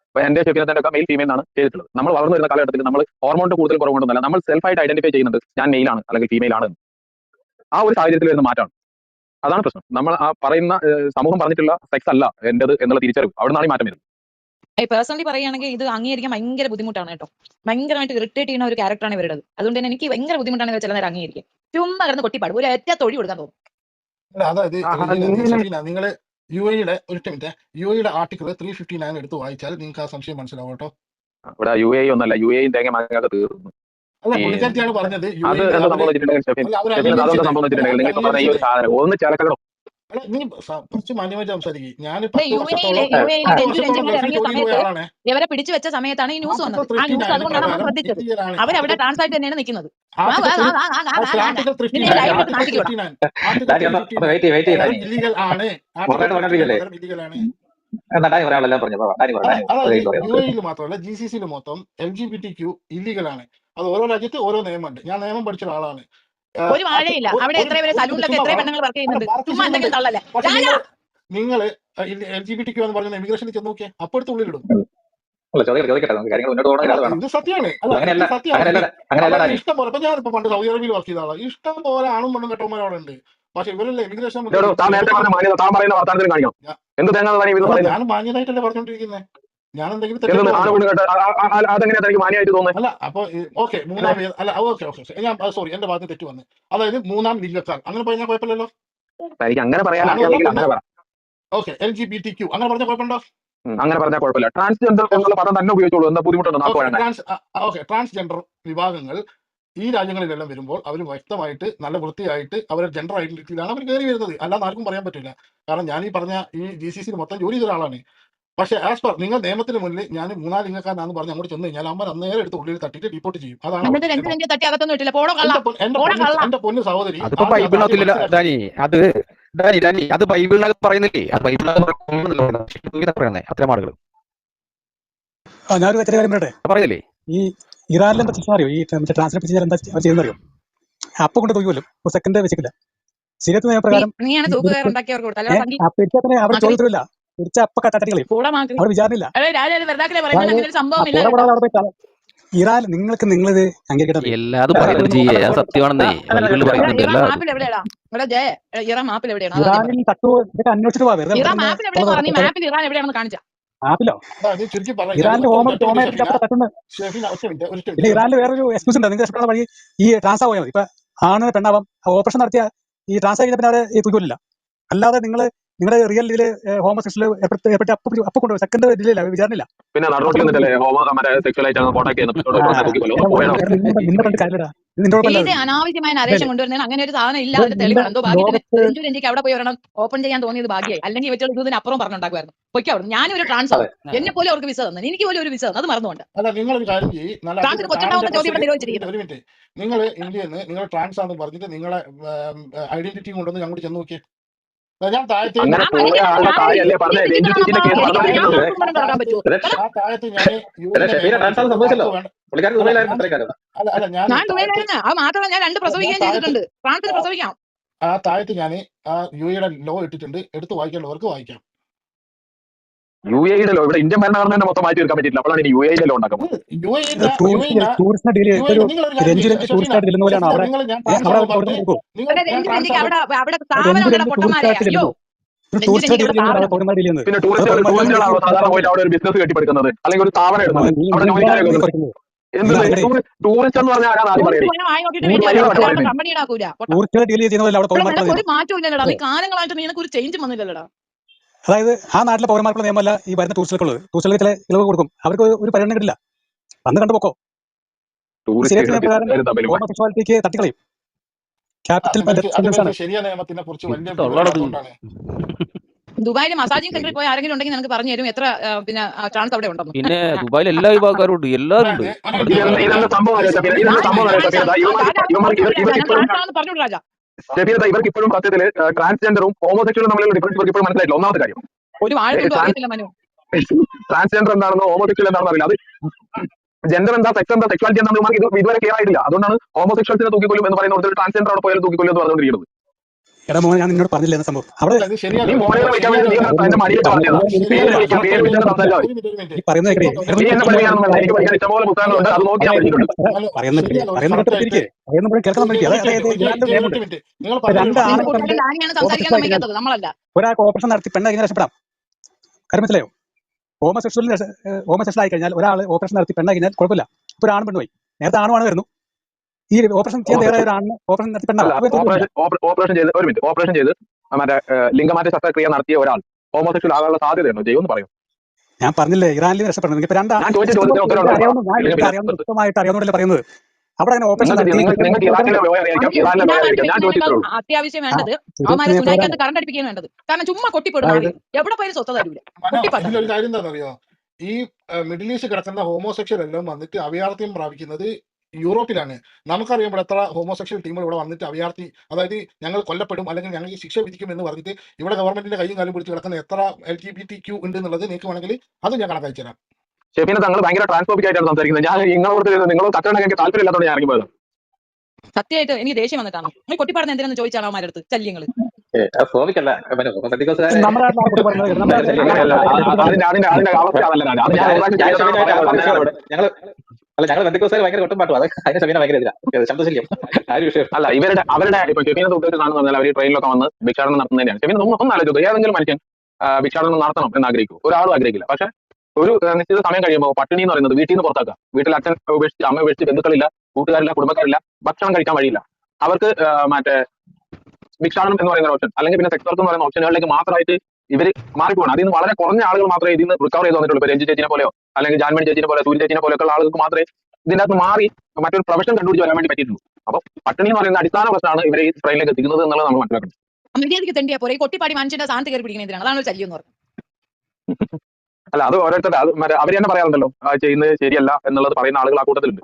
അപ്പൊ എന്റെ ഷെഫിനൊക്കെ മെയിൽ ഫീമെയിൽ ആണ് ചെയ്തിട്ടുള്ളത്. നമ്മൾ വളർന്നു വരുന്ന കാലഘട്ടത്തിൽ നമ്മൾ ഹോർമോണിന്റെ കൂടുതൽ കുറവുകൊണ്ടല്ല, നമ്മൾ സെൽഫായിട്ട് ഐഡന്റിഫൈ ചെയ്യുന്നുണ്ട് ഞാൻ മെയിൽ ആണ് അല്ലെങ്കിൽ ഫീമെയിൽ ആണ്. ആ ഒരു സാഹചര്യത്തിൽ വരുന്ന മാറ്റമാണ്. അതാണ് പ്രശ്നം. നമ്മൾ ആ പറയുന്ന സമൂഹം പറഞ്ഞിട്ടുള്ള സെക്സ് അല്ല എന്റേത് എന്നുള്ള തിരിച്ചറിവ് അവിടെ നിന്നാണ് ഈ മാറ്റം വരുന്നത്. പേഴ്സണലി പറയുകയാണെങ്കിൽ ഇത് അംഗീകരിക്കാൻ ഭയങ്കര ബുദ്ധിമുട്ടാണ് കേട്ടോ. ഭയങ്കരമായിട്ട് ഇറിറ്റേറ്റ് ചെയ്യുന്ന ഒരു ക്യാരക്ടറാണ് ഇവരുടേത്. അതുകൊണ്ട് തന്നെ എനിക്ക് ഭയങ്കര ബുദ്ധിമുട്ടാണ് ചില നേരം അംഗീകരിക്കാൻ. ചുമ്മാ കിടന്ന് കൊട്ടിപ്പാടും, ഒരു ഏറ്റ തൊഴി കൊടുക്കാൻ തോന്നും. അതായത് നിങ്ങള് UAE ആർട്ടിക്കിൾ 359 എടുത്ത് വായിച്ചാൽ നിങ്ങൾക്ക് ആ സംശയം മനസ്സിലാവും കേട്ടോ. ഇവിടെ UAE ഒന്നല്ല, UAE തേങ്ങ മാങ്ങാതെ തീർന്നു. അല്ല പുള്ളിക്കാരിയാണ് പറഞ്ഞത്. അത് എന്താ സംഭവിച്ചിട്ടുണ്ടെങ്കിൽ ഈ ഒരു സാധനം ഒന്ന് ചിലക്കടോ. അല്ല നീ കുറച്ച് മാന്യമായിട്ട് സംസാരിക്കും. ഞാനിപ്പോ ഇവരെ പിടിച്ചു വെച്ച സമയത്താണ് ഈ ന്യൂസ് വന്നത്. ആ ന്യൂസ് അതുകൊണ്ടാണ് നമ്മൾ ശ്രദ്ധിച്ചത്. അവരവിടെ ട്രാൻസ് ആയിട്ട് തന്നെയാണ് നിൽക്കുന്നത്. ഇല്ലീഗൽ ആണ്. UAE മാത്രമല്ല GCC മൊത്തം LGBTQ ഇല്ലീഗൽ ആണ്. അത് ഓരോ രാജ്യത്ത് ഓരോ നിയമമുണ്ട്. ഞാൻ നിയമം പഠിച്ച ആളാണ്. ഒരു വാഴയില്ല. അവിടെ എത്ര പേര് സലൂണിലൊക്കെ എത്ര പെണ്ണുങ്ങൾ വർക്ക് ചെയ്യുന്നുണ്ട്. ചുമ്മാ എന്തെങ്കിലും തള്ളല്ലേ. നിങ്ങൾ LGBTQ എന്ന് പറഞ്ഞ ഇമിഗ്രേഷനിൽ ചെന്ന് നോക്കിയാൽ അപ്പോഴത്തെ ഉള്ളിലിടും. ഇത് സത്യമാണ്. ഇഷ്ടം പോലെ. ഇപ്പൊ ഞാനിപ്പോ പണ്ട് സൗദി അറേബ്യയിൽ വർക്ക് ചെയ്ത ആളാണ്. ഇഷ്ടം പോലെ ആണും പെണ്ണും കെട്ടന്മാരവിടെ ഉണ്ട്. പക്ഷെ ഇവരല്ല ഇമിഗ്രേഷൻ. ഞാൻ മാന്യതായിട്ടല്ലേ പറഞ്ഞോണ്ടിരിക്കുന്നത്. ഞാൻ എന്തെങ്കിലും അല്ല. അപ്പൊ ഓക്കെ മൂന്നാം അല്ല ഓക്കെ ഞാൻ സോറി എന്റെ ഭാഗത്ത് തെറ്റ് വന്ന്. അതായത് മൂന്നാം ലിംഗക്കാർ അങ്ങനെ പറഞ്ഞാൽ കുഴപ്പമില്ലല്ലോ. ഓക്കെ LGBTQ അങ്ങനെ പറഞ്ഞാൽ കുഴപ്പമുണ്ടോ? അങ്ങനെ പറഞ്ഞാൽ കുഴപ്പമില്ല. ട്രാൻസ്ജെൻഡർ എന്നുള്ള പദം തന്നെ ഉപയോഗിച്ചോളൂ. എന്താ ബുദ്ധിമുട്ടുണ്ടോ? ട്രാൻസ്ജെൻഡർ വിഭാഗങ്ങൾ ഈ രാജ്യങ്ങളിലെല്ലാം വരുമ്പോൾ അവർ വ്യക്തമായിട്ട് നല്ല വൃത്തിയായിട്ട് അവരുടെ ജെൻഡർ ഐഡന്റിറ്റിയിലാണ് അവർ കയറി വരുന്നത്. അല്ലാതെ ആർക്കും പറയാൻ പറ്റില്ല. കാരണം ഞാൻ ഈ പറഞ്ഞ ഈ GCC മൊത്തം ജോലി ചെയ്ത ഒരാളാണ്. പക്ഷേ ആസ് പെർ നിങ്ങൾ നിയമത്തിന് മുന്നിൽ ഞാൻ മൂന്നാം ലിംഗക്കാരനാന്ന് പറഞ്ഞ് അങ്ങോട്ട് ചെന്ന് കഴിഞ്ഞാൽ അമ്മ അന്നേരം എടുത്ത് ഉള്ളിൽ തട്ടിട്ട് റിപ്പോർട്ട് ചെയ്യും. അതാണ് എന്റെ പൊന്നു സഹോദരി. അത് ബൈബിളിനകത്ത് പറയുന്നില്ലേ? അത് ബൈബിളിനകത്ത് അത്തരം ആളുകൾ ഞാനൊരു കാര്യം പറയട്ടെ. പറയുന്നില്ലേ? ഈ ഇറാനിൽ എന്താ പ്രശ്നം അറിയോ? ഈ ട്രാൻസ്ലേറ്റ് ചെയ്താൽ എന്താ ചെയ്യുന്നറിയോ? അപ്പൊ കൊണ്ട് തൂക്കുമല്ലോ, ഒരു സെക്കൻഡ് വെച്ചിട്ടില്ല. ശരിയത്ത് നിയമപ്രകാരം അവിടെ ചോദിച്ചിട്ടില്ല. തിരിച്ച അപ്പൊ കട്ടട്ടികളെ അവിടെ വിചാരണില്ല. ഇറാൻ നിങ്ങളിത് അംഗീകരിക്കണം. ഇറാനിൽ തട്ടു ഇതൊക്കെ അന്വേഷിച്ചിട്ട് പോവാ. ആപ്പിലോ ഇറാനിന്റെ പിന്നെ ഇറാനിൽ വേറൊരു എക്സ്ക്യൂസ് ഉണ്ട്. നിങ്ങൾക്ക് ഇഷ്ടമുള്ള വഴി ഈ ട്രാൻസ് ആവുക മതി. ഇപ്പൊ ആണ് പെണ്ണാവാം. ഓപ്പറേഷൻ നടത്തിയ ഈ ട്രാൻസ് കഴിഞ്ഞ പിന്നെ അവരെ ഈ തൂക്കില്ല. അല്ലാതെ നിങ്ങൾ നിങ്ങളുടെ റിയൽ ഇതില് ഹോമോസെക്ഷൽ ഏർപ്പെട്ട് അപ്പൊ കൊണ്ടുപോയി സെക്കൻഡ് ഇതിലില്ല വിചാരണയില്ല. പിന്നെ അപ്പൊ നടുറോട്ടിൽ കൊണ്ടുപോയി നിന്നിട്ടല്ലേ മറ്റേ സെക്ഷൽ ആയിട്ടാണ് കോൺടാക്ട് ചെയ്യുന്നത് പോയണോ? നിന്നെ പറഞ്ഞിട്ട് കാര്യമില്ലടാ. ഇത് നിന്റെ കുഴപ്പമില്ല. ഇത് അനാവശ്യമായ നരേഷൻ കൊണ്ടുവരുന്നതിന് അങ്ങനെ ഒരു സാധനം ഇല്ല. അതിന്റെ നിന്റെ തെളിവാണ്. എന്തോ ഭാഗ്യത്തിന് ലോകത്ത് എനിക്ക് അവിടെ പോയി ഒരെണ്ണം ഓപ്പൺ ചെയ്യാൻ തോന്നിയത് ഭാഗ്യമായി. അല്ലെങ്കിൽ വെച്ചാൽ ഇതിന് അപ്പുറം പറഞ്ഞുണ്ടാക്കുമായിരുന്നു. പൊയ്ക്കോ അവിടെ. ഞാനൊരു ട്രാൻസ് ആണ്. എന്നെ പോലെ അവർക്ക് വിസ തന്നെ, എനിക്ക് പോലും ഒരു വിസ തന്നെ. അത് മറന്നുകൊണ്ട് അല്ല നിങ്ങളൊരു കാര്യം ചെയ്യും, നല്ല ട്രാൻസിന് കൊച്ചുണ്ടാവുന്ന ചോദ്യം ഇവിടെ നിരോധിച്ചിരിക്കുന്നത്. ഒരു മിനിറ്റ്, നിങ്ങൾ ഇന്ത്യയിൽ നിന്ന് നിങ്ങൾ ട്രാൻസ് ആണെന്ന് പറഞ്ഞിട്ട് നിങ്ങളെ ഐഡന്റിറ്റി കൊണ്ടുവന്ന് ഞങ്ങൾ ചെന്ന് നോക്കിയേ. ഞാൻ താഴത്തെ അങ്ങനെ പോയ ആളുടെ കാര്യമല്ലേ പറഞ്ഞേ. രഞ്ജു ചേച്ചിന്റെ കേസ് പറഞ്ഞോണ്ടിരിക്കുന്നത്. ആ താഴത്ത് ഞാൻ അല്ല അല്ല ഞാൻ ഞാൻ ദുബൈയിലായിരുന്നു. അത് മാത്രമല്ല ഞാൻ 2 പ്രസവിക്കുകയും ചെയ്തിട്ടുണ്ട്. ട്രാൻസിന് പ്രസവിക്കാം. ആ താഴത്ത് ഞാൻ ആ യുടെ ലോ ഇട്ടിട്ടുണ്ട്, എടുത്ത് വായിക്കേണ്ടവർക്ക് വായിക്കാം. UAE ലോ ഇവിടെ ഇന്ത്യൻ ഭരണഘടന മൊത്തം മാറ്റി എടുക്കാൻ പറ്റില്ല. അപ്പോഴാണ് ഇനി UAE ലോ ഉണ്ടാക്കുന്നത്. ടൂറിസ്റ്റിനെ ഡീൽ രഞ്ജുരഞ്ജി ടൂറിസ്റ്റായിട്ട് ചെല്ലുന്ന പോലെയാണ് അവിടെ അവിടെ സ്ഥാപനങ്ങളുടെ പൊട്ടന്മാരെ. അയ്യോ ടൂറിസ്റ്റ് ഡീൽ ചെയ്യുന്ന പൗരന്മാർ ഡീൽ ചെയ്യുന്നത്. പിന്നെ ടൂറിസ്റ്റുകളാണോ സാധാരണ പോയിട്ട് അവിടെ ഒരു ബിസിനസ് കെട്ടിപ്പടുക്കുന്നത്, അല്ലെങ്കിൽ ഒരു സ്ഥാപനം ഇടുന്നത്, അവിടെ ജോലിക്കാരെ ടൂറിസ്റ്റ് എന്ന് പറഞ്ഞാൽ ആരാണ് ആദ്യം പറയുന്നത്? ടൂറിസ്റ്റുകളെ ഡീൽ ചെയ്യുന്നതല്ല അവിടെ പൗരന്മാർ. ഒരു മാറ്റവും ഇല്ലല്ലടാ. നീ കാലങ്ങളായിട്ട് നിനക്ക് ഒരു ചേഞ്ച് വന്നില്ലല്ലടാ. അതായത് ആ നാട്ടിലെ പൗരന്മാർക്കുള്ള നിയമമല്ല ഈ വരുന്ന ടൂറിസ്റ്റുകൾക്കുള്ളത്. ടൂറിസ്റ്റുകൾക്ക് ചില ഇളവ് കൊടുക്കും, അവർക്ക് ഒരു പരിഗണന കിട്ടില്ല. വന്ന് കണ്ടുപോക്കോ. ഹോമോസെക്സ്വാലിറ്റിക്ക് തട്ടിക്കളയും. ക്യാപിറ്റൽ ശരിയായ നിയമത്തിനെ കുറിച്ച് വലിയ ദുബായിലെ മസാജിങ് സെന്ററിൽ പോയി ആരെങ്കിലും ഉണ്ടെങ്കിൽ നമുക്ക് പറഞ്ഞു തരും എത്ര പിന്നെ ട്രാൻസ് അവിടെ ഉണ്ടെന്ന്. പിന്നെ ദുബായിൽ എല്ലാ വിഭാഗക്കാരും ഉണ്ട്, എല്ലാവരും ഉണ്ട്. പറഞ്ഞു രാജാ. ഇവർക്ക് ഇപ്പോഴും സത്യത്തിൽ ട്രാൻസ്ജെൻഡറും ഹോമോസെക്ഷലും തമ്മിലുള്ള ഡിഫറൻസ് ഇവർക്ക് ഇപ്പോഴും മനസ്സിലായില്ല. ഒന്നാമത്തെ കാര്യം ഒരു വാഴക്കൊണ്ടും അറിയത്തില്ല മനു. ട്രാൻസ്ജെൻഡർ എന്താണെന്നോ ഹോമോസെക്ഷൽ എന്താണെന്ന് അറിയില്ല. അത് ജെൻഡർ എന്താ, സെക്സ് എന്താ, സെക്സ്വാലിറ്റി എന്താണെന്ന് ഇവർക്ക് ഇതുവരെ ക്ലിയർ ആയിട്ടില്ല. അതുകൊണ്ടാണ് ഹോമോസെക്ഷൽസിനെ തൂക്കിക്കൊല്ലും എന്ന് പറയുന്ന ഒരു ട്രാൻസ്ജെൻഡർ അവിടെ പോയാലും തൂക്കിക്കൊല്ലും എന്ന് പറഞ്ഞുകൊണ്ടിരിക്കുന്നത്. എടാ മോനെ, ഞാൻ നിന്നോട് പറഞ്ഞില്ല സംഭവം. അവിടെ നീ മോനെ വിളിക്കാൻ വേണ്ടി നീ എന്റെ മടിയിട്ട് പറഞ്ഞതാ. പേര് വിളിച്ചാൽ സംസാരിച്ചാൽ ഈ പറയുന്നത് നീ എന്നെ പഠിക്കാനൊന്നും എനിക്ക് പഠിക്കാൻ ഇഷ്ടംപോലെ പുസ്തകങ്ങളുണ്ട്, അത് നോക്കി ഞാൻ പഠിച്ചിട്ടുണ്ട്. ഒരാൾക്ക് ഓപ്പറേഷൻ നടത്തി പെണ്ണ എങ്ങനെ രക്ഷപ്പെടാം? കാര്യം മനസ്സിലായോ? ഹോമോസെക്ഷൽ ആയി കഴിഞ്ഞാൽ ഒരാൾ ഓപ്പറേഷൻ നടത്തി പെണ്ണ കഴിഞ്ഞാൽ കുഴപ്പമില്ല. ഇപ്പൊ ഒരാണും പെണ്ണുപോയി. നേരത്തെ ആണുമാണ് വരുന്നു. ഈ ഓപ്പറേഷൻ ചെയ്യാൻ വേറെ ഒരാളിന് ഓപ്പറേഷൻ നടത്തി പെണ്ണ ഓപ്പറേഷൻ ചെയ്ത് മറ്റേ ലിംഗമാറ്റ ശസ്ത്രക്രിയ നടത്തിയ ഒരാൾ ഹോമോസെക്ഷൽ ആകാനുള്ള സാധ്യതയുണ്ടോ? ചെയ്യുമെന്ന് പറയും. ഞാൻ പറഞ്ഞില്ലേ, ഇറാനിൽ രക്ഷപ്പെടുന്നത്. ഇപ്പൊ വ്യക്തമായിട്ട് അറിയാവുന്നതല്ലേ പറയുന്നത്. അവിടെ അങ്ങനെ ഓപ്പറേഷൻ അത്യാവശ്യം വേണ്ടത് അവന്മാരെ സുനായിക്കകത്ത് കറണ്ട് അടിപ്പിക്കാൻ വേണ്ടത്. കാരണം ചുമ്മാ കൊട്ടിപ്പെടും. എവിടെ പോയാലും സ്വത്ത് തരൂല. ഇതിലൊരു കാര്യം എന്താണെന്നറിയോ, ഈ മിഡിൽ ഈസ്റ്റ് കിടക്കുന്ന ഹോമോസെക്ഷൽ എല്ലാം വന്നിട്ട് അഭയാർത്ഥ്യം പ്രാപിക്കുന്നത് യൂറോപ്പിലാണ്. നമുക്കറിയാം ഇവിടെ എത്ര ഹോമോസെക്ഷൽ ടീമുകൾ ഇവിടെ വന്നിട്ട് അഭയാർത്ഥി, അതായത് ഞങ്ങൾ കൊല്ലപ്പെടും അല്ലെങ്കിൽ ഞങ്ങൾ ഈ ശിക്ഷ വിധിക്കും എന്ന് പറഞ്ഞിട്ട് ഇവിടെ ഗവൺമെന്റിന്റെ കൈയും കാലും പിടിച്ച് കിടക്കുന്ന എത്ര LGBTQ ഉണ്ട് എന്നുള്ളത് നിങ്ങൾക്ക് വേണമെങ്കിൽ അത് ഞാൻ കണക്കയച്ചു തരാം. ഷെഫീന, തങ്ങൾ ഭയങ്കര ട്രാൻസ്ഫോബിക് ആയിട്ടാണ് സംസാരിക്കുന്നത്. ഞാൻ നിങ്ങളോട് നിങ്ങൾ കച്ചവടം എനിക്ക് താല്പര്യമില്ലാത്തതുകൊണ്ട് ഞാൻ ഇറങ്ങി പോയത്. സത്യമായിട്ട് എനിക്ക് ദേഷ്യം വന്നിട്ടാണ്. നിങ്ങൾ കൊട്ടിപ്പാടുന്ന എന്തിനാന്ന് ചോദിച്ചാണ് അവന്മാരുടെ അടുത്ത് ശല്യങ്ങൾ. അതിന്റെ അവസ്ഥ ഞങ്ങൾ ബന്ധുക്കോസാർ ഭയങ്കര കൊട്ടും പാട്ടും. അതിന് ഷബീന ഭയങ്കര ശബ്ദശല്യം. അല്ല, അവരുടെ ഇപ്പൊ ഷെഫീനത്തെ ഉദ്ദേശിച്ചാണെന്ന് പറഞ്ഞാൽ അവർ ട്രെയിനിലൊക്കെ വന്ന് ഭിക്ഷാടനം നടത്തുന്നതിനാണ്. ഷെഫീന ഒന്ന് ആലോചിക്കുക, ഏതെങ്കിലും മനുഷ്യൻ ഭിക്ഷാടനം നടത്തണം എന്ന് ആഗ്രഹിക്കും? ഒരാളും ആഗ്രഹിക്കില്ല. പക്ഷെ ഒരു നിശ്ചിത സമയം കഴിയുമ്പോൾ പട്ടിണി എന്ന് പറയുന്നത് വീട്ടിൽ നിന്ന് പുറത്താക്കുക. വീട്ടിൽ അച്ഛൻ ഉപേക്ഷിച്ച് അമ്മ ഉപേക്ഷിച്ച് ബന്ധുക്കളില്ല, കൂട്ടുകാരില്ല, കുടുംബക്കാരില്ല, ഭക്ഷണം കഴിക്കാൻ വഴിയില്ല. അവർക്ക് മറ്റേ ഭിക്ഷാടനം എന്ന് പറയുന്ന ഓപ്ഷൻ അല്ലെങ്കിൽ പിന്നെ സെക്സ് വർക്ക് എന്ന് പറയുന്ന ഓപ്ഷനുകളിലേക്ക് മാത്രമായിട്ട് ഇവർ മാറിപ്പോകണം. അതിൽ നിന്ന് വളരെ കുറഞ്ഞ ആളുകൾ മാത്രമേ ഇതിൽ നിന്ന് റിക്കവർ ചെയ്ത് വന്നിട്ടുള്ളൂ. ഇപ്പൊ രഞ്ജു ചേച്ചിനെ പോലെയോ അല്ലെങ്കിൽ ജാൻമണി ചേച്ചിനെ പോലെ സൂര്യ ചേച്ചിനെ പോലെയൊക്കെ ആളുകൾക്ക് മാത്രമേ ഇതിന്റെ അകത്ത് മാറി മറ്റൊരു പ്രൊഫഷൻ കണ്ടുപിടിച്ച് വരാൻ വേണ്ടി പറ്റിയിട്ടുള്ളൂ. അപ്പൊ പട്ടിണി എന്ന് പറയുന്ന അടിസ്ഥാന പ്രശ്നമാണ് ഇവരെ ഈ ട്രെയിനിലേക്ക് എത്തിക്കുന്നത് എന്നുള്ളത് നമ്മൾ മനസ്സിലാക്കണം. മര്യാദയ്ക്ക് തെണ്ടിയാ പോലെ കൊട്ടിപ്പാടി മനുഷ്യന്റെ സ്ഥാനത്ത് കയറി പിടിക്കുന്നതിനാണ്. അതാണ് ഒരു ശല്യം എന്ന് പറഞ്ഞത്. അല്ല, അത് ഓരോരുത്തരുടെ അവർ തന്നെ പറയാറുണ്ടല്ലോ, ചെയ്യുന്നത് ശരിയല്ല എന്നുള്ളത് പറയുന്ന ആളുകൾ ആ കൂട്ടത്തിലുണ്ട്.